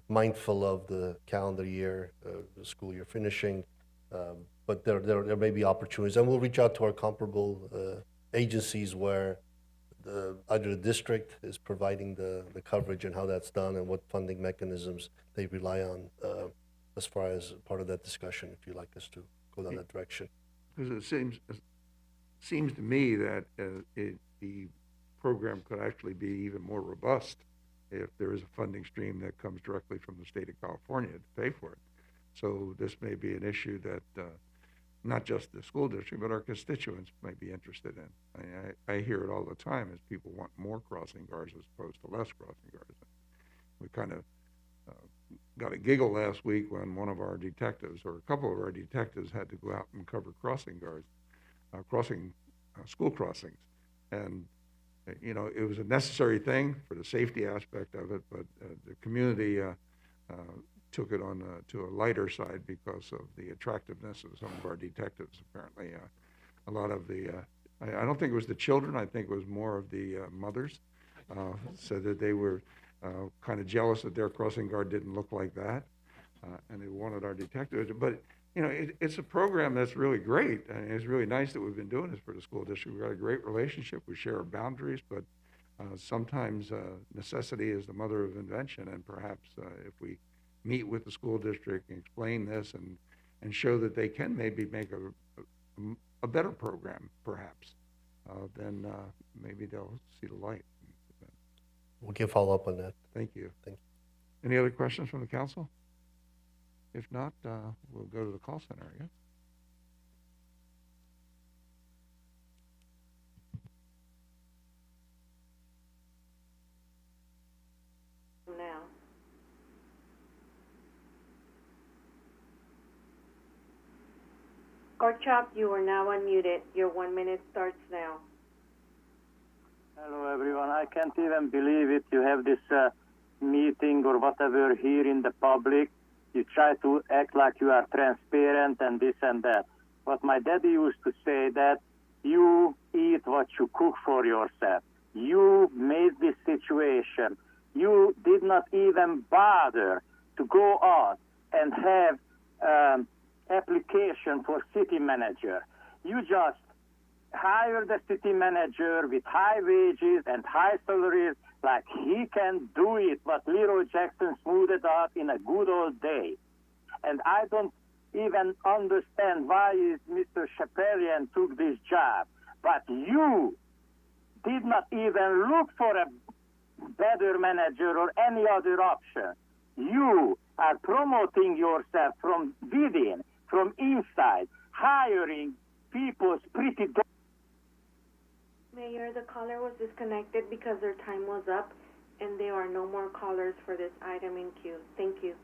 W: mindful of the calendar year, the school year finishing, but there may be opportunities. And we'll reach out to our comparable agencies where either the district is providing the coverage and how that's done and what funding mechanisms they rely on as far as part of that discussion, if you'd like us to go down that direction.
A: Because it seems to me that the program could actually be even more robust if there is a funding stream that comes directly from the state of California to pay for it. So this may be an issue that not just the school district, but our constituents might be interested in. I hear it all the time as people want more crossing guards as opposed to less crossing guards. We kind of got a giggle last week when one of our detectives, or a couple of our detectives, had to go out and cover crossing guards, school crossings. And, it was a necessary thing for the safety aspect of it, but the community took it on to a lighter side because of the attractiveness of some of our detectives. Apparently, a lot of the, I don't think it was the children, I think it was more of the mothers, said that they were kind of jealous that their crossing guard didn't look like that, and they wanted our detectives. But, it's a program that's really great, and it's really nice that we've been doing this for the school district. We've got a great relationship. We share our boundaries, but sometimes necessity is the mother of invention, and perhaps if we meet with the school district and explain this and show that they can maybe make a better program, perhaps, then maybe they'll see the light.
W: We can follow up on that.
A: Thank you.
W: Thank you.
A: Any other questions from the council? If not, we'll go to the call center, I guess.
C: Now. Gorchop, you are now unmuted. Your 1 minute starts now.
T: Hello, everyone. I can't even believe it. You have this meeting or whatever here in the public. You try to act like you are transparent and this and that. But my daddy used to say that you eat what you cook for yourself. You made this situation. You did not even bother to go out and have application for city manager. You just hire the city manager with high wages and high salaries like he can do it, what Leroy Jackson smoothed out in a good old day. And I don't even understand why Mr. Shaparian took this job. But you did not even look for a better manager or any other option. You are promoting yourself from within, from inside, hiring people's pretty...
C: Mayor, the caller was disconnected because their time was up, and there are no more callers for this item in queue. Thank you.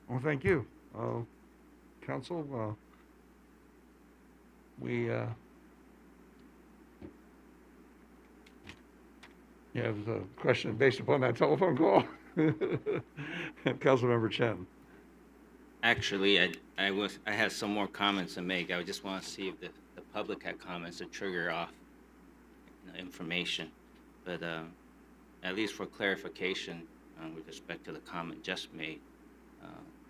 A: Well, thank you. Council, we have a question based upon that telephone call. Councilmember Chen.
P: Actually, I had some more comments to make. I just want to see if the public had comments to trigger off information. But at least for clarification with respect to the comment just made,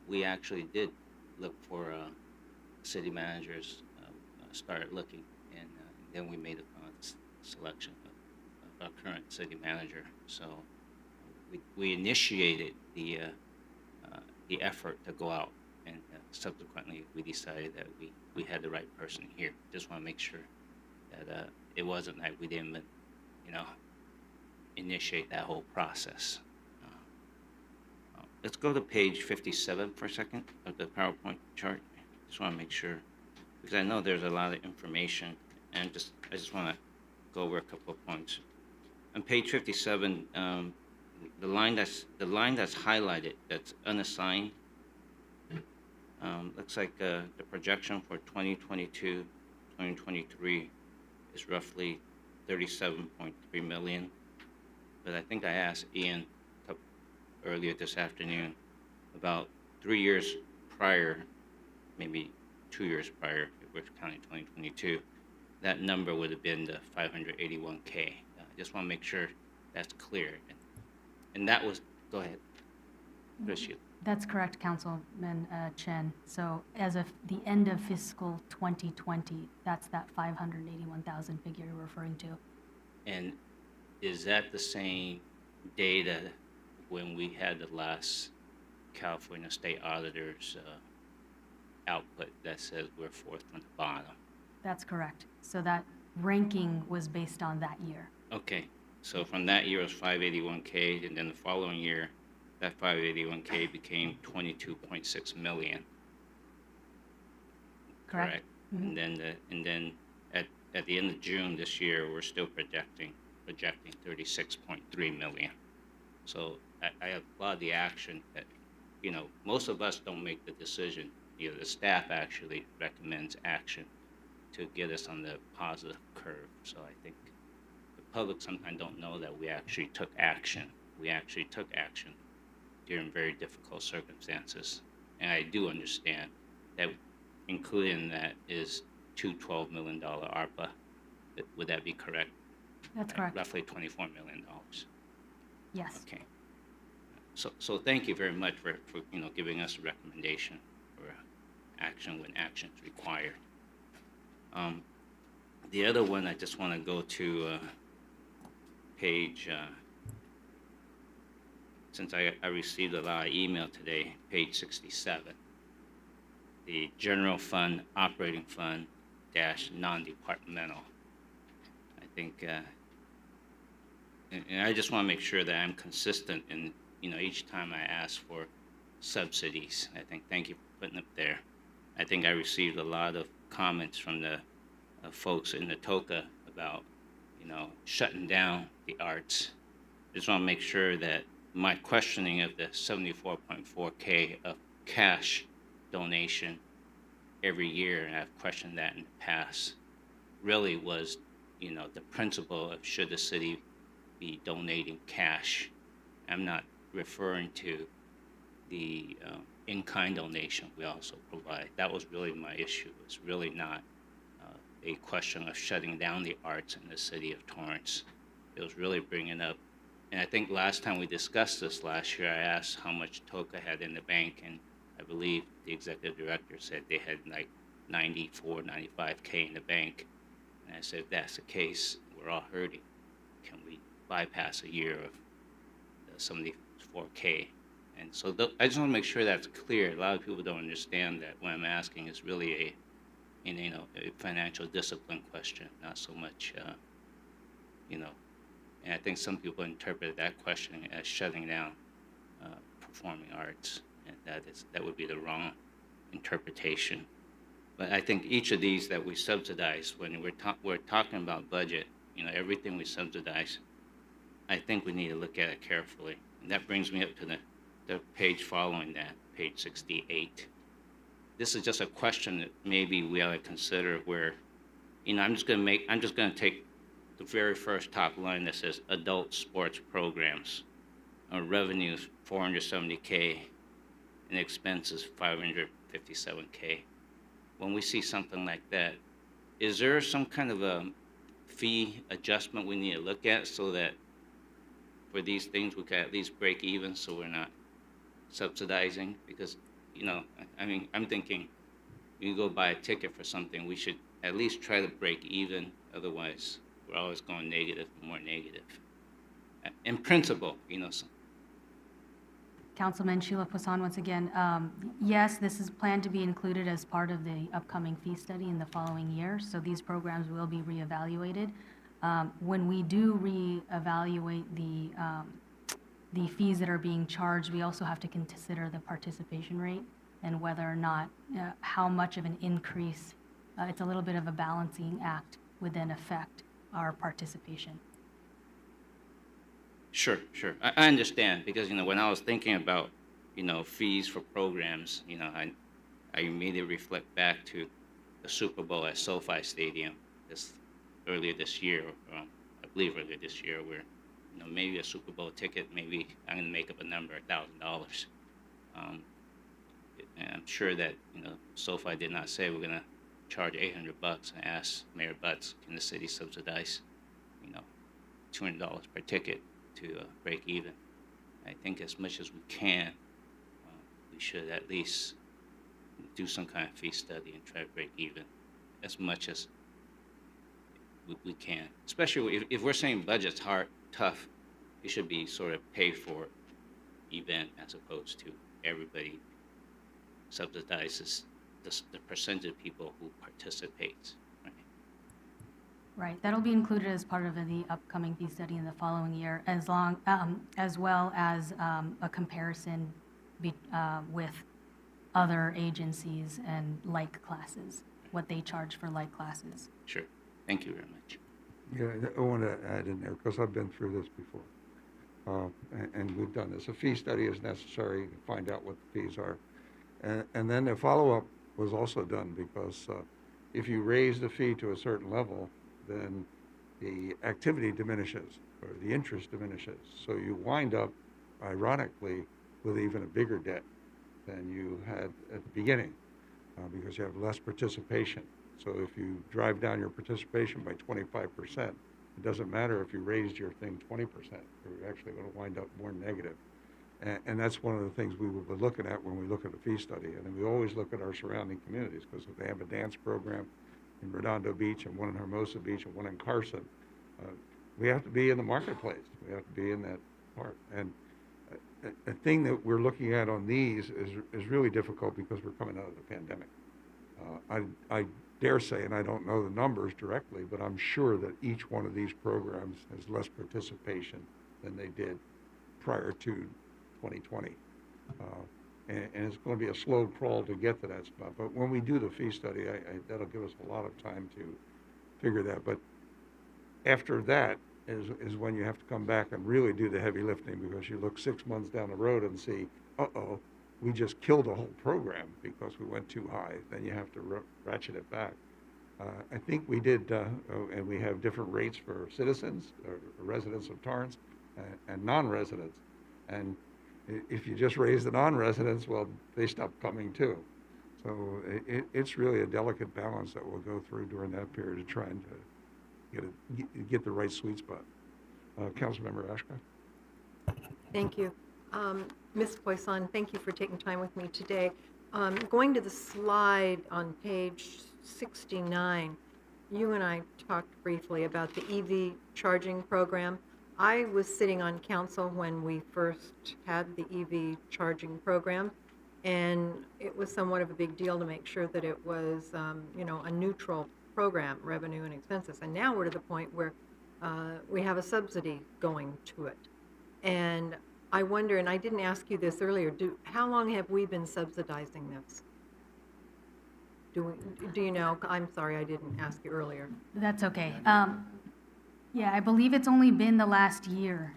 P: we actually did look for city managers, started looking, and then we made a selection of our current city manager. So we initiated the effort to go out and subsequently we decided that we had the right person here. Just want to make sure that it wasn't like we didn't, initiate that whole process. Let's go to page 57 for a second of the PowerPoint chart. Just want to make sure, because I know there's a lot of information, and I just want to go over a couple of points. On page 57, the line that's highlighted, that's unassigned, looks like the projection for 2022, 2023 is roughly 37.3 million. But I think I asked Ian earlier this afternoon about 3 years prior, maybe 2 years prior, if we're counting 2022, that number would have been the 581K. I just want to make sure that's clear. And that was, go ahead, Tricia.
R: That's correct, Councilman Chen. So as of the end of fiscal 2020, that's that 581,000 figure you're referring to.
P: And is that the same data when we had the last California State Auditor's output that says we're fourth from the bottom?
R: That's correct. So that ranking was based on that year.
P: Okay, so from that year it was 581K, and then the following year, that 581K became 22.6 million.
R: Correct.
P: And then at the end of June this year, we're still projecting 36.3 million. So I applaud the action that, most of us don't make the decision. The staff actually recommends action to get us on the positive curve. So I think the public sometimes don't know that we actually took action. We actually took action during very difficult circumstances. And I do understand that included in that is two $12 million ARPA. Would that be correct?
R: That's correct.
P: Roughly $24 million.
R: Yes.
P: Okay. So thank you very much for giving us a recommendation for action when action is required. The other one, I just want to go to page, since I received a lot of email today, page 67, the general fund, operating fund dash non-departmental. I think, and I just want to make sure that I'm consistent in, each time I ask for subsidies. I think, thank you for putting it there. I think I received a lot of comments from the folks in the TOCA about, shutting down the arts. I just want to make sure that my questioning of the 74.4K of cash donation every year, and I've questioned that in the past, really was, the principle of should the city be donating cash. I'm not referring to the in-kind donation we also provide. That was really my issue. It's really not a question of shutting down the arts in the city of Torrance. It was really bringing up, and I think last time we discussed this last year, I asked how much TOCA had in the bank, and I believe the executive director said they had like 94, 95K in the bank. And I said, if that's the case, we're all hurting. Can we bypass a year of 74K? And so I just want to make sure that's clear. A lot of people don't understand that what I'm asking is really a financial discipline question, not so much, and I think some people interpret that question as shutting down performing arts, and that would be the wrong interpretation. But I think each of these that we subsidize, when we're talking about budget, everything we subsidize, I think we need to look at it carefully. And that brings me up to the page following that, page 68. This is just a question that maybe we ought to consider where, I'm just going to take the very first top line that says adult sports programs. Revenues 470K and expenses 557K. When we see something like that, is there some kind of a fee adjustment we need to look at so that for these things we can at least break even so we're not subsidizing? Because, I'm thinking you go buy a ticket for something, we should at least try to break even. Otherwise, we're always going negative and more negative. In principle,
R: Councilman Sheila Poisson, once again, yes, this is planned to be included as part of the upcoming fee study in the following year, so these programs will be reevaluated. When we do reevaluate the fees that are being charged, we also have to consider the participation rate and whether or not, how much of an increase, it's a little bit of a balancing act would then affect our participation.
P: Sure, sure. I understand because, when I was thinking about, fees for programs, I immediately reflect back to the Super Bowl at SoFi Stadium earlier this year, I believe earlier this year, where, maybe a Super Bowl ticket, maybe I'm going to make up a number, $1,000. And I'm sure that, SoFi did not say we're going to charge $800. I asked Mayor Butts, can the city subsidize, $200 per ticket to break even? I think as much as we can, we should at least do some kind of fee study and try to break even as much as we can. Especially if we're saying budget's tough, it should be sort of paid for event as opposed to everybody subsidizes the percentage of people who participates.
R: Right, that'll be included as part of the upcoming fee study in the following year, as well as a comparison with other agencies and like classes, what they charge for like classes.
P: Sure, thank you very much.
A: Yeah, I want to add in there, because I've been through this before, and we've done this. A fee study is necessary to find out what the fees are. And then a follow-up was also done, because if you raise the fee to a certain level, then the activity diminishes, or the interest diminishes. So you wind up, ironically, with even a bigger debt than you had at the beginning, because you have less participation. So if you drive down your participation by 25%, it doesn't matter if you raised your thing 20%, you're actually going to wind up more negative. And that's one of the things we will be looking at when we look at the fee study. And then we always look at our surrounding communities, because if they have a dance program in Redondo Beach and one in Hermosa Beach and one in Carson, we have to be in the marketplace. We have to be in that part. And a thing that we're looking at on these is really difficult because we're coming out of the pandemic. I dare say, and I don't know the numbers directly, but I'm sure that each one of these programs has less participation than they did prior to 2020. And it's going to be a slow crawl to get to that spot. But when we do the fee study, that'll give us a lot of time to figure that. But after that is when you have to come back and really do the heavy lifting, because you look 6 months down the road and see, uh-oh, we just killed a whole program because we went too high. Then you have to ratchet it back. I think we did, and we have different rates for citizens, or residents of Torrance, and non-residents. And if you just raise the non-residents, well, they stop coming too. So it's really a delicate balance that we'll go through during that period of trying to get the right sweet spot. Councilmember Ashcraft.
G: Thank you. Ms. Poisson, thank you for taking time with me today. Going to the slide on page 69, you and I talked briefly about the EV charging program. I was sitting on council when we first had the EV charging program, and it was somewhat of a big deal to make sure that it was, a neutral program, revenue and expenses. And now we're to the point where we have a subsidy going to it. And I wonder, and I didn't ask you this earlier, how long have we been subsidizing this? Do you know? I'm sorry, I didn't ask you earlier.
R: That's okay. Yeah, I believe it's only been the last year.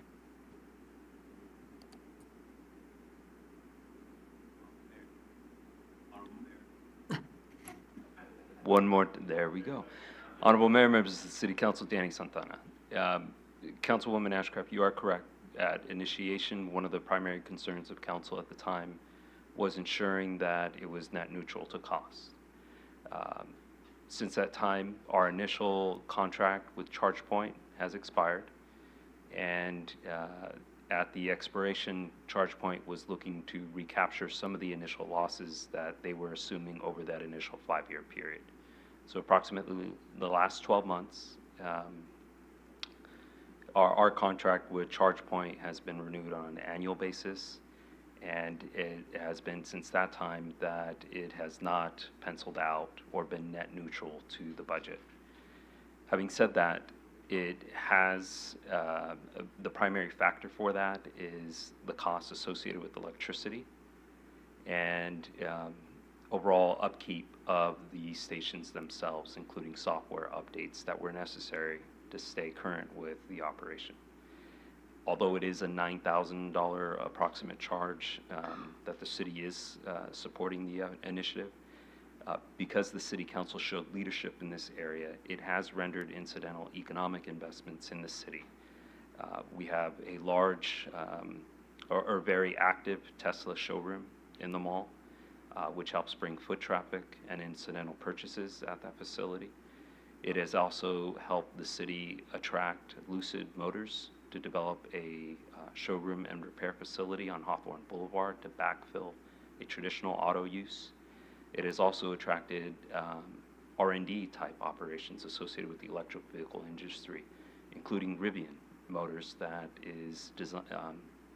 J: One more, there we go. Honorable Mayor, members of the City Council, Danny Santana. Councilwoman Ashcraft, you are correct. At initiation, one of the primary concerns of council at the time was ensuring that it was net neutral to cost. Since that time, our initial contract with ChargePoint has expired, and at the expiration, ChargePoint was looking to recapture some of the initial losses that they were assuming over that initial 5-year period. So approximately the last 12 months, our contract with ChargePoint has been renewed on an annual basis, And it has been since that time that it has not penciled out or been net neutral to the budget. Having said that, it has, the primary factor for that is the cost associated with electricity and overall upkeep of the stations themselves, including software updates that were necessary to stay current with the operation. Although it is a $9,000 approximate charge that the city is supporting the initiative, because the City Council showed leadership in this area, it has rendered incidental economic investments in the city. We have a large or very active Tesla showroom in the mall, which helps bring foot traffic and incidental purchases at that facility. It has also helped the city attract Lucid Motors to develop a showroom and repair facility on Hawthorne Boulevard to backfill a traditional auto use. It has also attracted R&D type operations associated with the electric vehicle industry, including Rivian Motors that is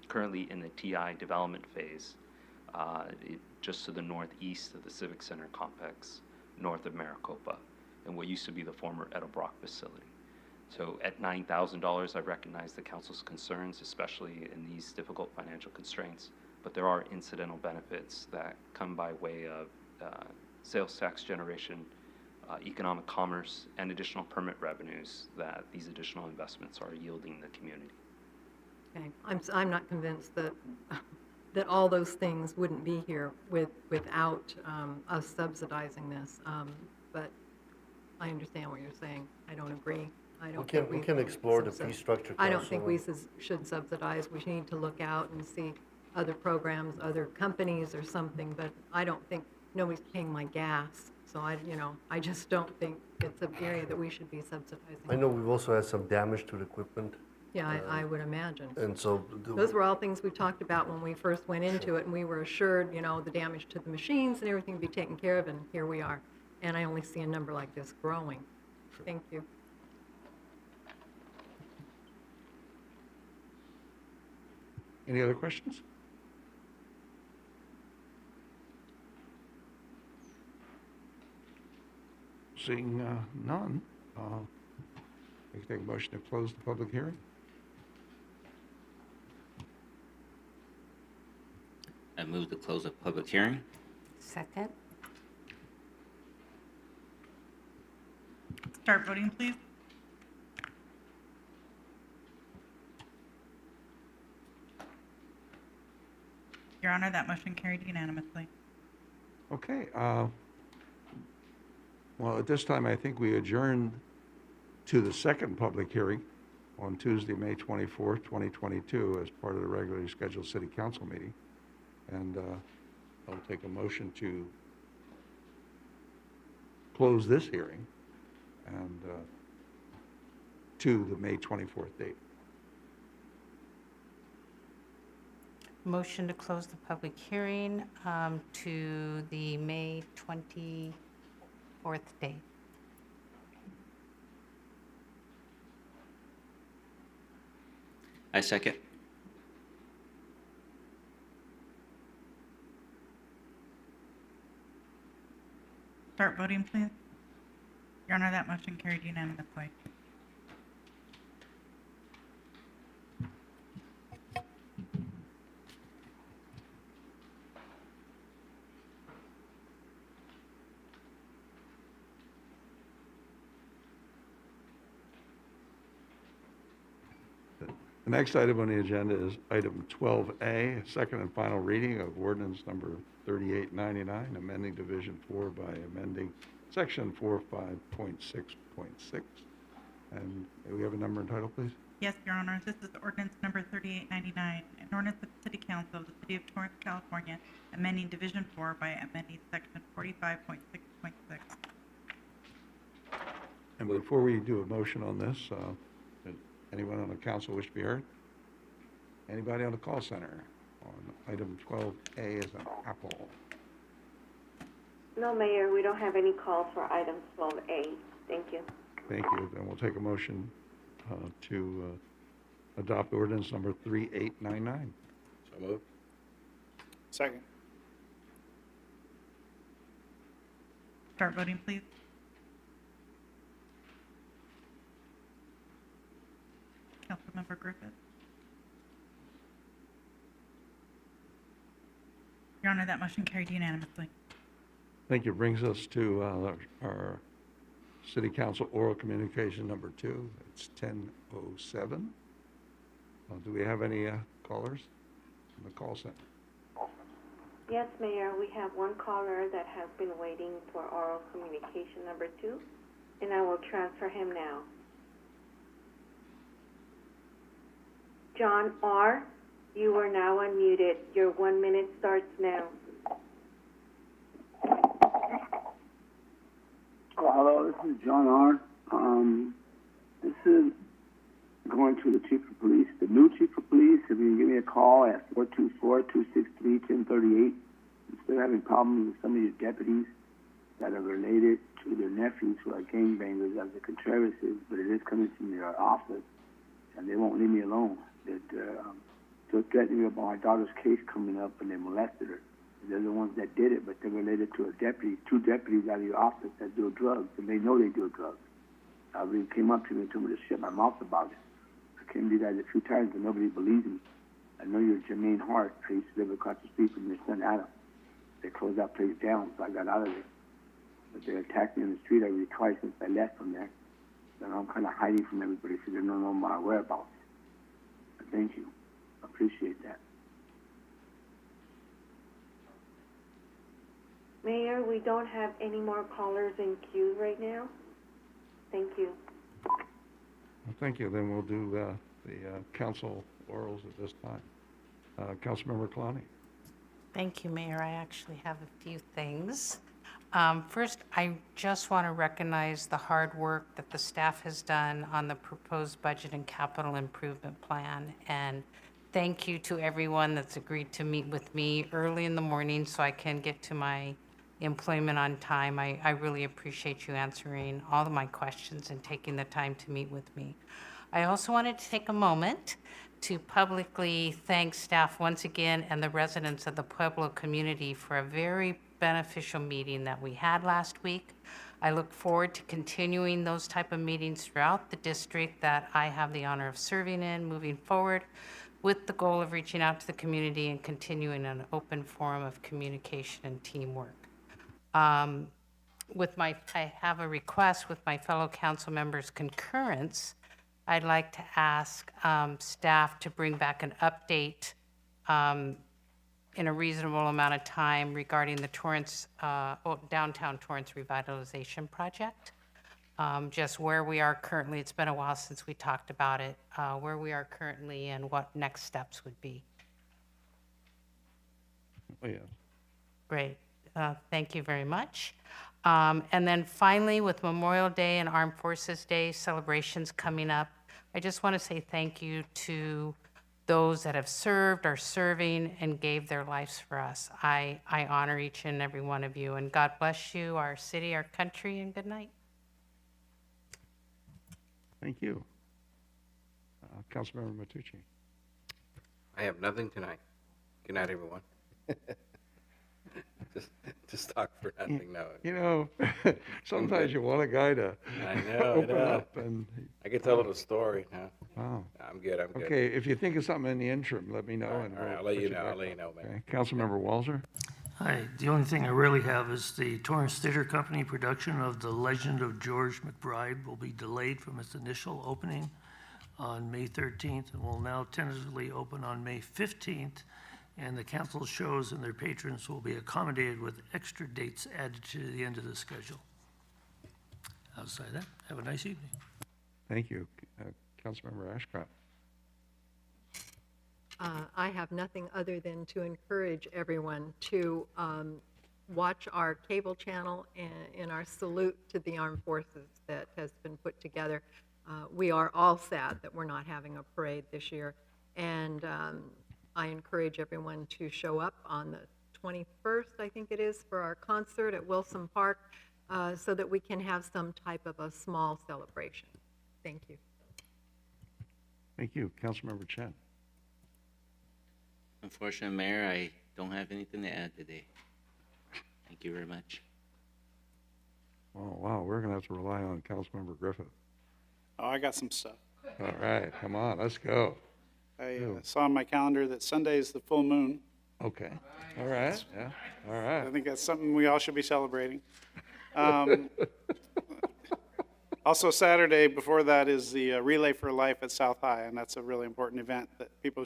J: currently in the TI development phase just to the northeast of the Civic Center complex, north of Maricopa, and what used to be the former Edelbrock facility. So at $9,000, I recognize the council's concerns, especially in these difficult financial constraints, but there are incidental benefits that come by way of sales tax generation, economic commerce, and additional permit revenues that these additional investments are yielding the community.
G: Okay, I'm not convinced that that all those things wouldn't be here without us subsidizing this, but I understand what you're saying. I don't agree.
W: We can explore the fee structure.
G: I don't think we should subsidize. We need to look out and see other programs, other companies or something, but I don't think, nobody's paying my gas. So I just don't think it's an area that we should be subsidizing.
W: I know we've also had some damage to the equipment.
G: Yeah, I would imagine.
W: And so
G: those were all things we talked about when we first went into it, and we were assured, the damage to the machines and everything would be taken care of, and here we are. And I only see a number like this growing. Thank you.
A: Any other questions? Seeing none, we can take a motion to close the public hearing.
P: I move to close the public hearing.
E: Second.
B: Start voting, please. Your Honor, that motion carried unanimously.
A: Okay. Well, at this time, I think we adjourned to the second public hearing on Tuesday, May 24th, 2022, as part of the regularly scheduled City Council meeting. And I'll take a motion to close this hearing and to the May 24th date.
E: Motion to close the public hearing to the May 24th date.
P: I second.
B: Start voting, please. Your Honor, that motion carried unanimously.
A: The next item on the agenda is item 12A, second and final reading of ordinance number 3899, amending Division 4 by amending Section 45.6.6. And may we have a number and title, please?
B: Yes, Your Honor. This is ordinance number 3899, an ordinance of the City Council of the City of Torrance, California, amending Division 4 by amending Section 45.6.6.
A: And before we do a motion on this, does anyone on the council wish to be heard? Anybody on the call center on item 12A as an apple?
C: No, Mayor, we don't have any calls for item 12A. Thank you.
A: Thank you. Then we'll take a motion to adopt ordinance number 3899.
F: So moved.
K: Second.
B: Start voting, please. Councilmember Griffith. Your Honor, that motion carried unanimously.
A: Thank you. Brings us to our City Council oral communication number 2. It's 10:07. Do we have any callers from the call center?
C: Yes, Mayor, we have one caller that has been waiting for oral communication number 2, and I will transfer him now. John R., you are now unmuted. Your 1 minute starts now.
D: Oh, hello, this is John R. This is going to the Chief of Police. The new Chief of Police, if you can give me a call at 424-263-1038. I'm still having problems with some of your deputies that are related to their nephews who are gangbangers as the Contreras, but it is coming from your office, and they won't leave me alone. They're threatening me about my daughter's case coming up, and they molested her. They're the ones that did it, but they're related to a deputy, 2 deputies out of your office that do drugs, and they know they do drugs. They came up to me and told me to shut my mouth about it. I came to you guys a few times, but nobody believes me. I know you're Jermaine Hart. I used to live across the street from your son, Adam. They closed that place down, so I got out of there. But they attacked me in the street every twice since I left from there. So I'm kind of hiding from everybody so they don't know my whereabouts. But thank you. I appreciate that.
C: Mayor, we don't have any more callers in queue right now. Thank you.
A: Well, thank you. Then we'll do the council orals at this time. Councilmember Kalani.
E: Thank you, Mayor. I actually have a few things. First, I just want to recognize the hard work that the staff has done on the proposed budget and capital improvement plan. And thank you to everyone that's agreed to meet with me early in the morning so I can get to my employment on time. I really appreciate you answering all of my questions and taking the time to meet with me. I also wanted to take a moment to publicly thank staff once again and the residents of the Pueblo community for a very beneficial meeting that we had last week. I look forward to continuing those type of meetings throughout the district that I have the honor of serving in moving forward, with the goal of reaching out to the community and continuing an open forum of communication and teamwork. I have a request with my fellow council members' concurrence. I'd like to ask staff to bring back an update in a reasonable amount of time regarding the Torrance, downtown Torrance revitalization project. Just where we are currently. It's been a while since we talked about it, where we are currently and what next steps would be.
A: Oh, yeah.
E: Great. Thank you very much. And then finally, with Memorial Day and Armed Forces Day celebrations coming up, I just want to say thank you to those that have served, are serving, and gave their lives for us. I honor each and every one of you, and God bless you, our city, our country, and good night.
A: Thank you. Councilmember Matucci.
F: I have nothing tonight. Good night, everyone. just talk for nothing. No.
A: You know, sometimes you want a guy to open up and.
F: I can tell a little story. Huh?
A: Wow.
F: I'm good. I'm good.
A: Okay, if you think of something in the interim, let me know.
F: All right, I'll let you know. I'll let you know, man.
A: Okay. Councilmember Walzer.
I: Hi, the only thing I really have is the Torrance Theater Company production of The Legend of George McBride will be delayed from its initial opening on May 13th and will now tentatively open on May 15th. And the council shows and their patrons will be accommodated with extra dates added to the end of the schedule. Outside that, have a nice evening.
A: Thank you. Councilmember Ashcroft.
G: I have nothing other than to encourage everyone to watch our cable channel and our salute to the armed forces that has been put together. We are all sad that we're not having a parade this year, and I encourage everyone to show up on the 21st, I think it is, for our concert at Wilson Park, so that we can have some type of a small celebration. Thank you.
A: Thank you. Councilmember Chen.
P: Unfortunately, Mayor, I don't have anything to add today. Thank you very much.
A: Oh, wow, we're gonna have to rely on Councilmember Griffith.
K: Oh, I got some stuff.
A: All right, come on, let's go.
K: I saw on my calendar that Sunday is the full moon.
A: Okay, all right, yeah, all right.
K: I think that's something we all should be celebrating. Also, Saturday before that is the Relay for Life at South High, and that's a really important event that people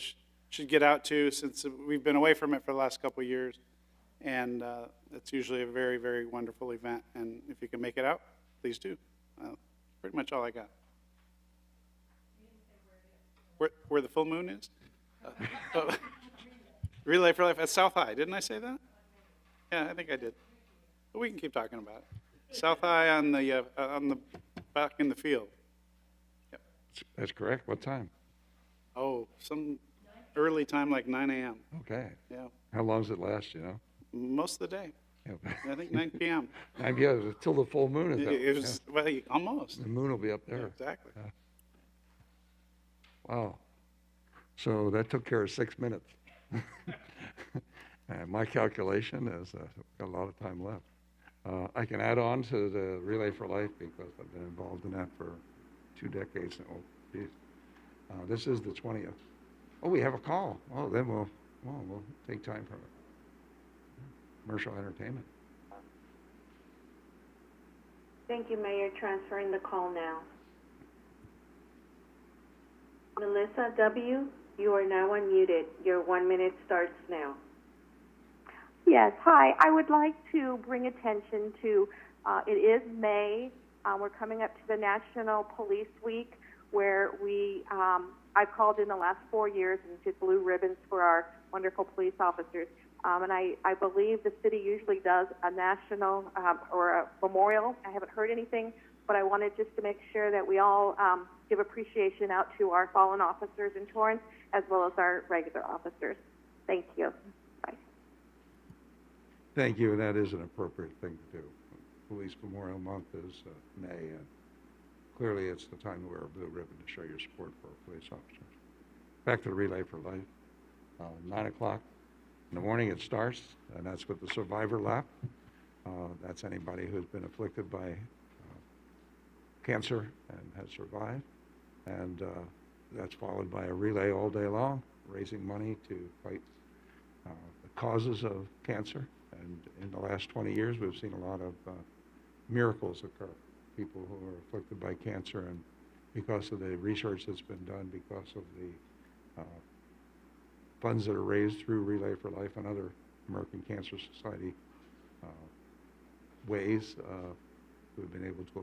K: should get out to, since we've been away from it for the last couple of years. And it's usually a very, very wonderful event, and if you can make it out, please do. Pretty much all I got. Where the full moon is? Relay for Life at South High, didn't I say that? Yeah, I think I did. But we can keep talking about it. South High on the back in the field. Yep.
A: That's correct. What time?
K: Oh, some early time, like 9 a.m.
A: Okay.
K: Yeah.
A: How long does it last, you know?
K: Most of the day.
A: Yeah.
K: I think 9 p.m.
A: 9 p.m. till the full moon is up.
K: It was, well, almost.
A: The moon will be up there.
K: Yeah, exactly.
A: Wow. So that took care of 6 minutes. And my calculation is got a lot of time left. I can add on to the Relay for Life because I've been involved in that for 2 decades now. Oh, geez. This is the 20th. Oh, we have a call. Oh, then we'll take time from it. Commercial entertainment.
C: Thank you, Mayor. Transferring the call now. Melissa W., you are now unmuted. Your 1 minute starts now.
L: Yes, hi. I would like to bring attention to, it is May. We're coming up to the National Police Week, where I've called in the last 4 years and did blue ribbons for our wonderful police officers. And I believe the city usually does a national or a memorial. I haven't heard anything, but I wanted just to make sure that we all give appreciation out to our fallen officers in Torrance, as well as our regular officers. Thank you. Bye.
A: Thank you, and that is an appropriate thing to do. Police Memorial Month is May, and clearly it's the time to wear a blue ribbon to show your support for our police officers. Back to the Relay for Life. 9 o'clock in the morning it starts, and that's with the Survivor Lap. That's anybody who's been afflicted by cancer and has survived. And that's followed by a relay all day long, raising money to fight the causes of cancer. And in the last 20 years, we've seen a lot of miracles occur. People who are afflicted by cancer, and because of the research that's been done, because of the funds that are raised through Relay for Life and other American Cancer Society ways, we've been able to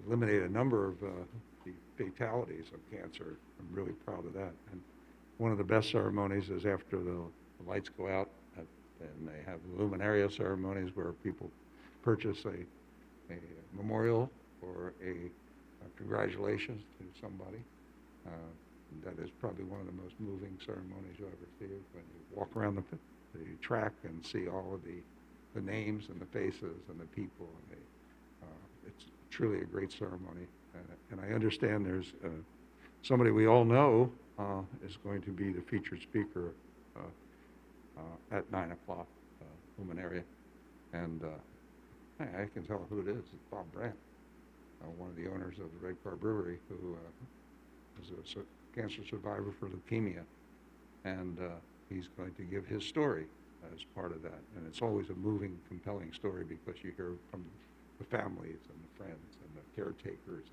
A: eliminate a number of the fatalities of cancer. I'm really proud of that. And one of the best ceremonies is after the lights go out, and they have luminaria ceremonies where people purchase a memorial or a congratulations to somebody. That is probably one of the most moving ceremonies you'll ever see, when you walk around the track and see all of the names and the faces and the people. And it's truly a great ceremony. And I understand there's somebody we all know is going to be the featured speaker at 9 o'clock, luminaria. And I can tell who it is. It's Bob Brandt, one of the owners of the Red Car Brewery, who is a cancer survivor for leukemia. And he's going to give his story as part of that. And it's always a moving, compelling story, because you hear from the families and the friends and the caretakers.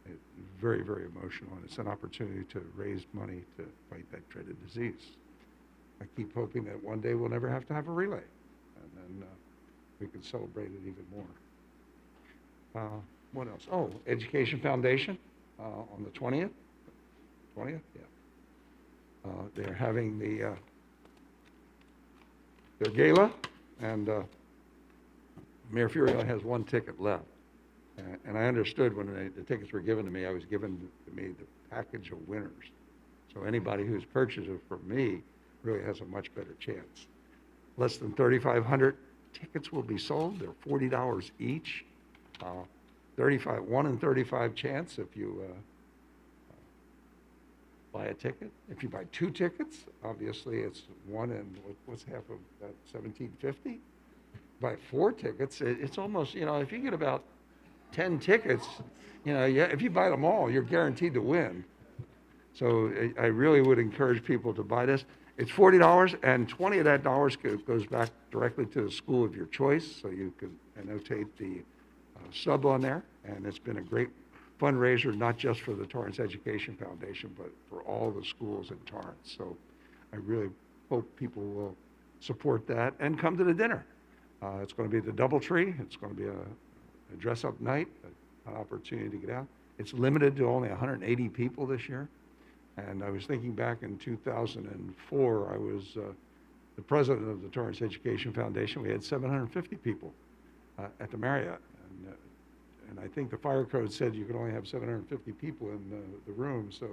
A: And it's very, very emotional. And it's an opportunity to raise money to fight that dreaded disease. I keep hoping that one day we'll never have to have a relay, and then we can celebrate it even more. What else? Oh, Education Foundation on the 20th. 20th, yeah. They're having their gala, and Mayor Furio has 1 ticket left. And I understood when the tickets were given to me, I was given to me the package of winners. So anybody who's purchased it from me really has a much better chance. Less than 3,500 tickets will be sold. They're $40 each. 1 in 35 chance if you buy a ticket. If you buy 2 tickets, obviously it's one and what's half of that, $17.50? Buy 4 tickets, it's almost, if you get about 10 tickets, yeah, if you buy them all, you're guaranteed to win. So I really would encourage people to buy this. It's $40, and 20 of that dollars goes back directly to the school of your choice, so you can annotate the sub on there. And it's been a great fundraiser, not just for the Torrance Education Foundation, but for all the schools in Torrance. So I really hope people will support that and come to the dinner. It's going to be the DoubleTree. It's going to be a dress-up night, an opportunity to get out. It's limited to only 180 people this year. And I was thinking back in 2004, I was the president of the Torrance Education Foundation. We had 750 people at the Marriott. And I think the fire code said you could only have 750 people in the room. So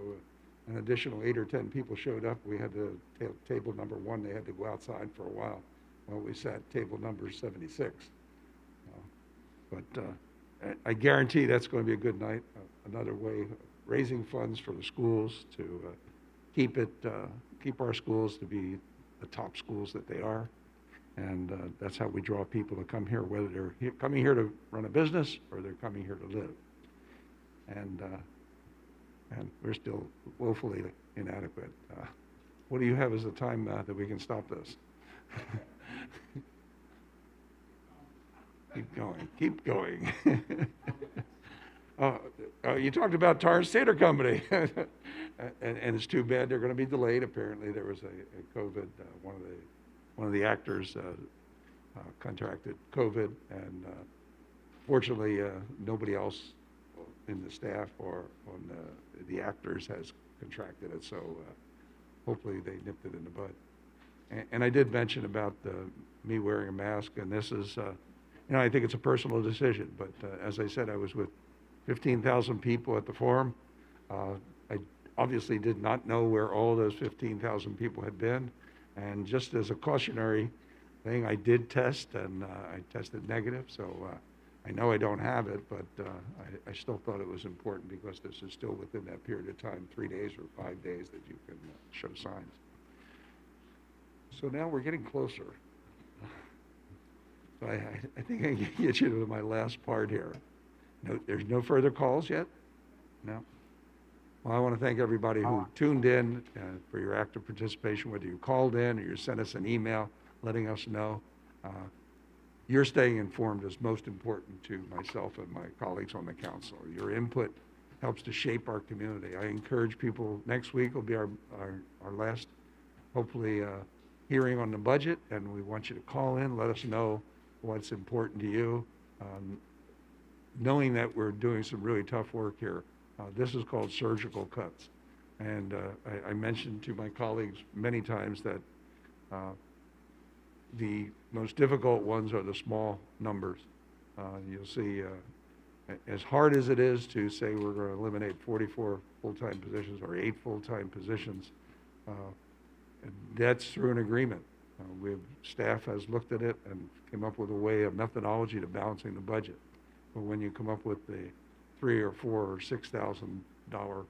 A: an additional 8 or 10 people showed up. We had to table number 1. They had to go outside for a while. Well, we sat table number 76. But I guarantee that's going to be a good night. Another way of raising funds for the schools to keep our schools to be the top schools that they are. And that's how we draw people to come here, whether they're coming here to run a business or they're coming here to live. And we're still woefully inadequate. What do you have as a time that we can stop this? Keep going. You talked about Torrance Theater Company, and it's too bad they're going to be delayed. Apparently, there was a COVID. One of the actors contracted COVID, and fortunately, nobody else in the staff or on the actors has contracted it. So hopefully, they nipped it in the bud. And I did mention about me wearing a mask, and this is, I think it's a personal decision. But as I said, I was with 15,000 people at the forum. I obviously did not know where all those 15,000 people had been. And just as a cautionary thing, I did test, and I tested negative. So I know I don't have it, but I still thought it was important because this is still within that period of time, 3 days or 5 days that you can show signs. So now we're getting closer. So I think I can get you to my last part here. No, there's no further calls yet? No? Well, I want to thank everybody who tuned in for your active participation, whether you called in or you sent us an email letting us know. Your staying informed is most important to myself and my colleagues on the council. Your input helps to shape our community. I encourage people, next week will be our last, hopefully, hearing on the budget, and we want you to call in, let us know what's important to you. Knowing that we're doing some really tough work here, this is called surgical cuts. And I mentioned to my colleagues many times that the most difficult ones are the small numbers. You'll see, as hard as it is to say we're going to eliminate 44 full-time positions or 8 full-time positions, that's through an agreement. Staff has looked at it and came up with a way of methodology to balancing the budget. But when you come up with the $3,000 or $4,000 or $6,000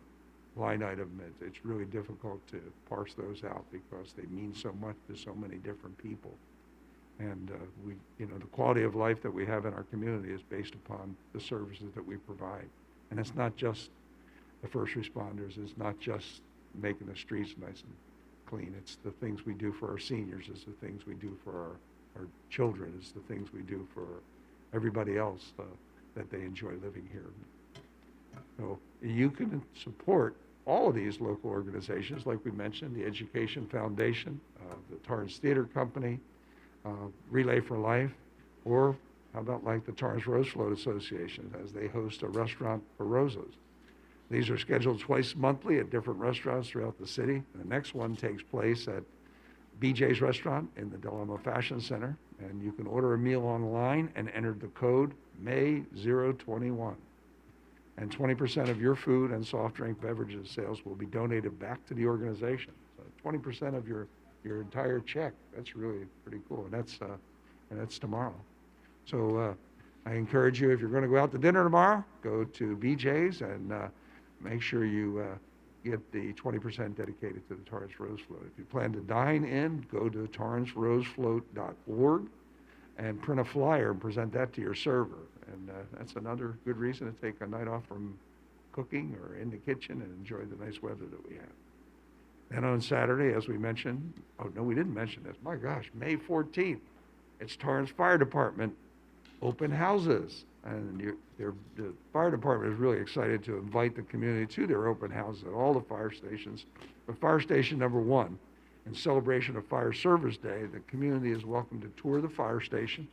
A: line item, it's really difficult to parse those out because they mean so much to so many different people. And the quality of life that we have in our community is based upon the services that we provide. And it's not just the first responders. It's not just making the streets nice and clean. It's the things we do for our seniors. It's the things we do for our children. It's the things we do for everybody else that they enjoy living here. So you can support all of these local organizations, like we mentioned, the Education Foundation, the Torrance Theater Company, Relay for Life, or how about like the Torrance Rose Float Association, as they host a restaurant for roses. These are scheduled twice monthly at different restaurants throughout the city. And the next one takes place at BJ's Restaurant in the Del Amo Fashion Center. And you can order a meal online and enter the code May021. And 20% of your food and soft drink beverages sales will be donated back to the organization. So 20% of your entire check. That's really pretty cool. And that's tomorrow. So I encourage you, if you're going to go out to dinner tomorrow, go to BJ's and make sure you get the 20% dedicated to the Torrance Rose Float. If you plan to dine in, go to torrancerosefloat.org and print a flyer and present that to your server. And that's another good reason to take a night off from cooking or in the kitchen and enjoy the nice weather that we have. And on Saturday, as we mentioned, oh no, we didn't mention this, my gosh, May 14th, it's Torrance Fire Department open houses. And the fire department is really excited to invite the community to their open houses at all the fire stations. But fire station number 1, in celebration of Fire Service Day, the community is welcome to tour the fire station.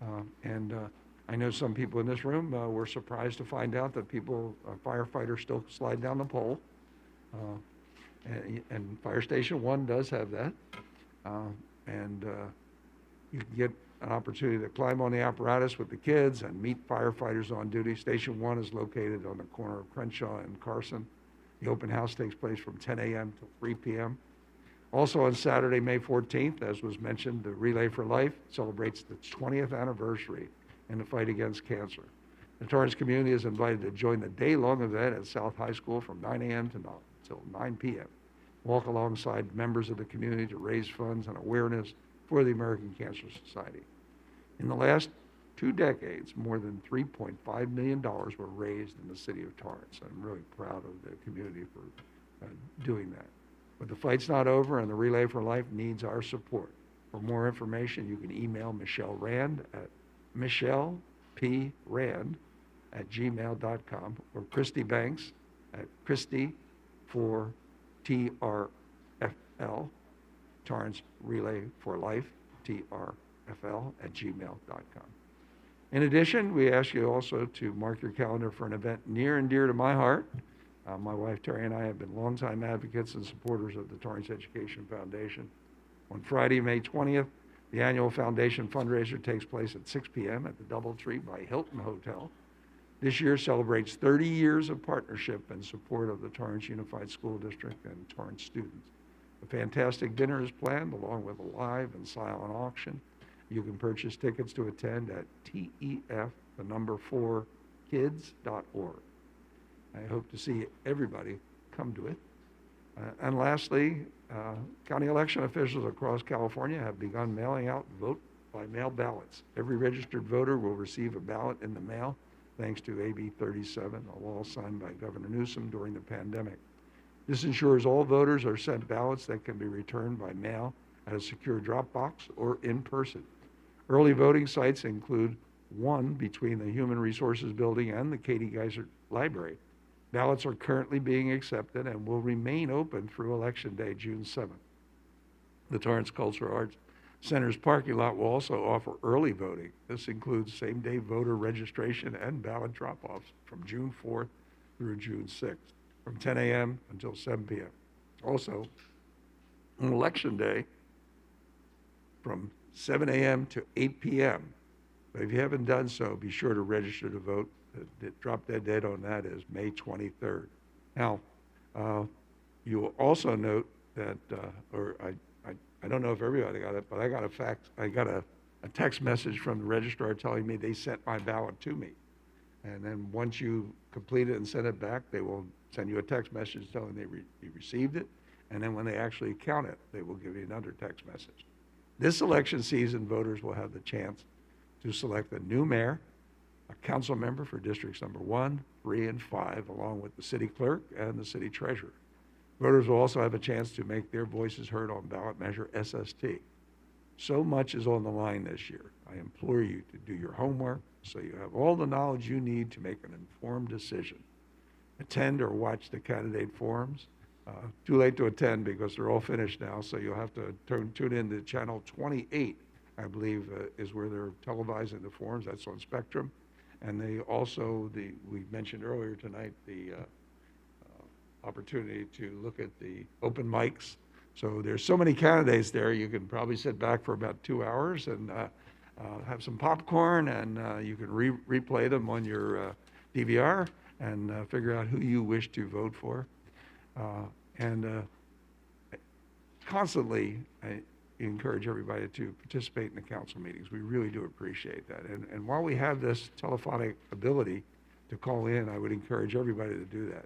A: I know some people in this room were surprised to find out that firefighters still slide down the pole. And Fire Station 1 does have that. You can get an opportunity to climb on the apparatus with the kids and meet firefighters on duty. Station 1 is located on the corner of Crenshaw and Carson. The open house takes place from 10 a.m. to 3 p.m. Also on Saturday, May 14th, as was mentioned, the Relay for Life celebrates the 20th anniversary in the fight against cancer. The Torrance community is invited to join the day-long event at South High School from 9 a.m. until 9 p.m. Walk alongside members of the community to raise funds and awareness for the American Cancer Society. In the last 2 decades, more than $3.5 million were raised in the city of Torrance. I'm really proud of the community for doing that. But the fight's not over, and the Relay for Life needs our support. For more information, you can email Michelle Rand at michelleprand@gmail.com or Christy Banks at Christy for TRFL, Torrance Relay for Life, TRFL@gmail.com. In addition, we ask you also to mark your calendar for an event near and dear to my heart. My wife Terry and I have been longtime advocates and supporters of the Torrance Education Foundation. On Friday, May 20th, the annual foundation fundraiser takes place at 6 p.m. at the Doubletree by Hilton Hotel. This year celebrates 30 years of partnership and support of the Torrance Unified School District and Torrance students. A fantastic dinner is planned along with a live and silent auction. You can purchase tickets to attend at TEF4kids.org. I hope to see everybody come to it. And lastly, county election officials across California have begun mailing out vote-by-mail ballots. Every registered voter will receive a ballot in the mail, thanks to AB 37, a law signed by Governor Newsom during the pandemic. This ensures all voters are sent ballots that can be returned by mail at a secure drop box or in person. Early voting sites include one between the Human Resources Building and the Katie Geiser Library. Ballots are currently being accepted and will remain open through Election Day, June 7th. The Torrance Cultural Arts Center's parking lot will also offer early voting. This includes same-day voter registration and ballot drop-offs from June 4th through June 6th, from 10 a.m. until 7 p.m. Also, on Election Day, from 7 a.m. to 8 p.m. But if you haven't done so, be sure to register to vote. The drop-dead date on that is May 23rd. Now, you will also note that, I don't know if everybody got it, but I got a text message from the registrar telling me they sent my ballot to me. And then once you complete it and send it back, they will send you a text message telling you received it. And then when they actually count it, they will give you another text message. This election season, voters will have the chance to select a new mayor, a council member for districts number 1, 3, and 5, along with the city clerk and the city treasurer. Voters will also have a chance to make their voices heard on ballot measure SST. So much is on the line this year. I implore you to do your homework so you have all the knowledge you need to make an informed decision. Attend or watch the candidate forums. Too late to attend because they're all finished now, so you'll have to tune in to channel 28, I believe, is where they're televising the forums. That's on Spectrum. And they also, we mentioned earlier tonight, the opportunity to look at the open mics. So there's so many candidates there, you can probably sit back for about 2 hours and have some popcorn, and you can replay them on your DVR and figure out who you wish to vote for. Constantly, I encourage everybody to participate in the council meetings. We really do appreciate that. And while we have this telephonic ability to call in, I would encourage everybody to do that.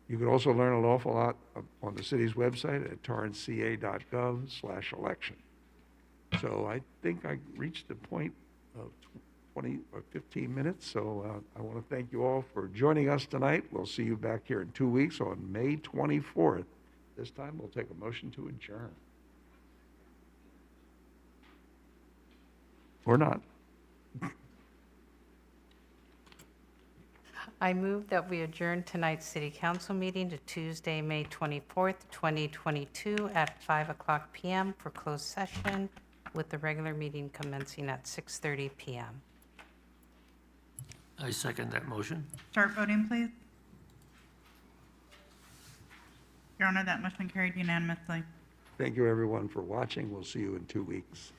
A: You can also learn an awful lot on the city's website at torranceca.gov/election. So I think I reached the point of 20 or 15 minutes, so I want to thank you all for joining us tonight. We'll see you back here in 2 weeks on May 24th. This time, we'll take a motion to adjourn. Or not.
E: I move that we adjourn tonight's city council meeting to Tuesday, May 24th, 2022 at 5:00 PM for closed session, with the regular meeting commencing at 6:30 PM.
I: I second that motion.
B: Start voting, please. Your Honor, that motion carried unanimously.
A: Thank you, everyone, for watching. We'll see you in 2 weeks.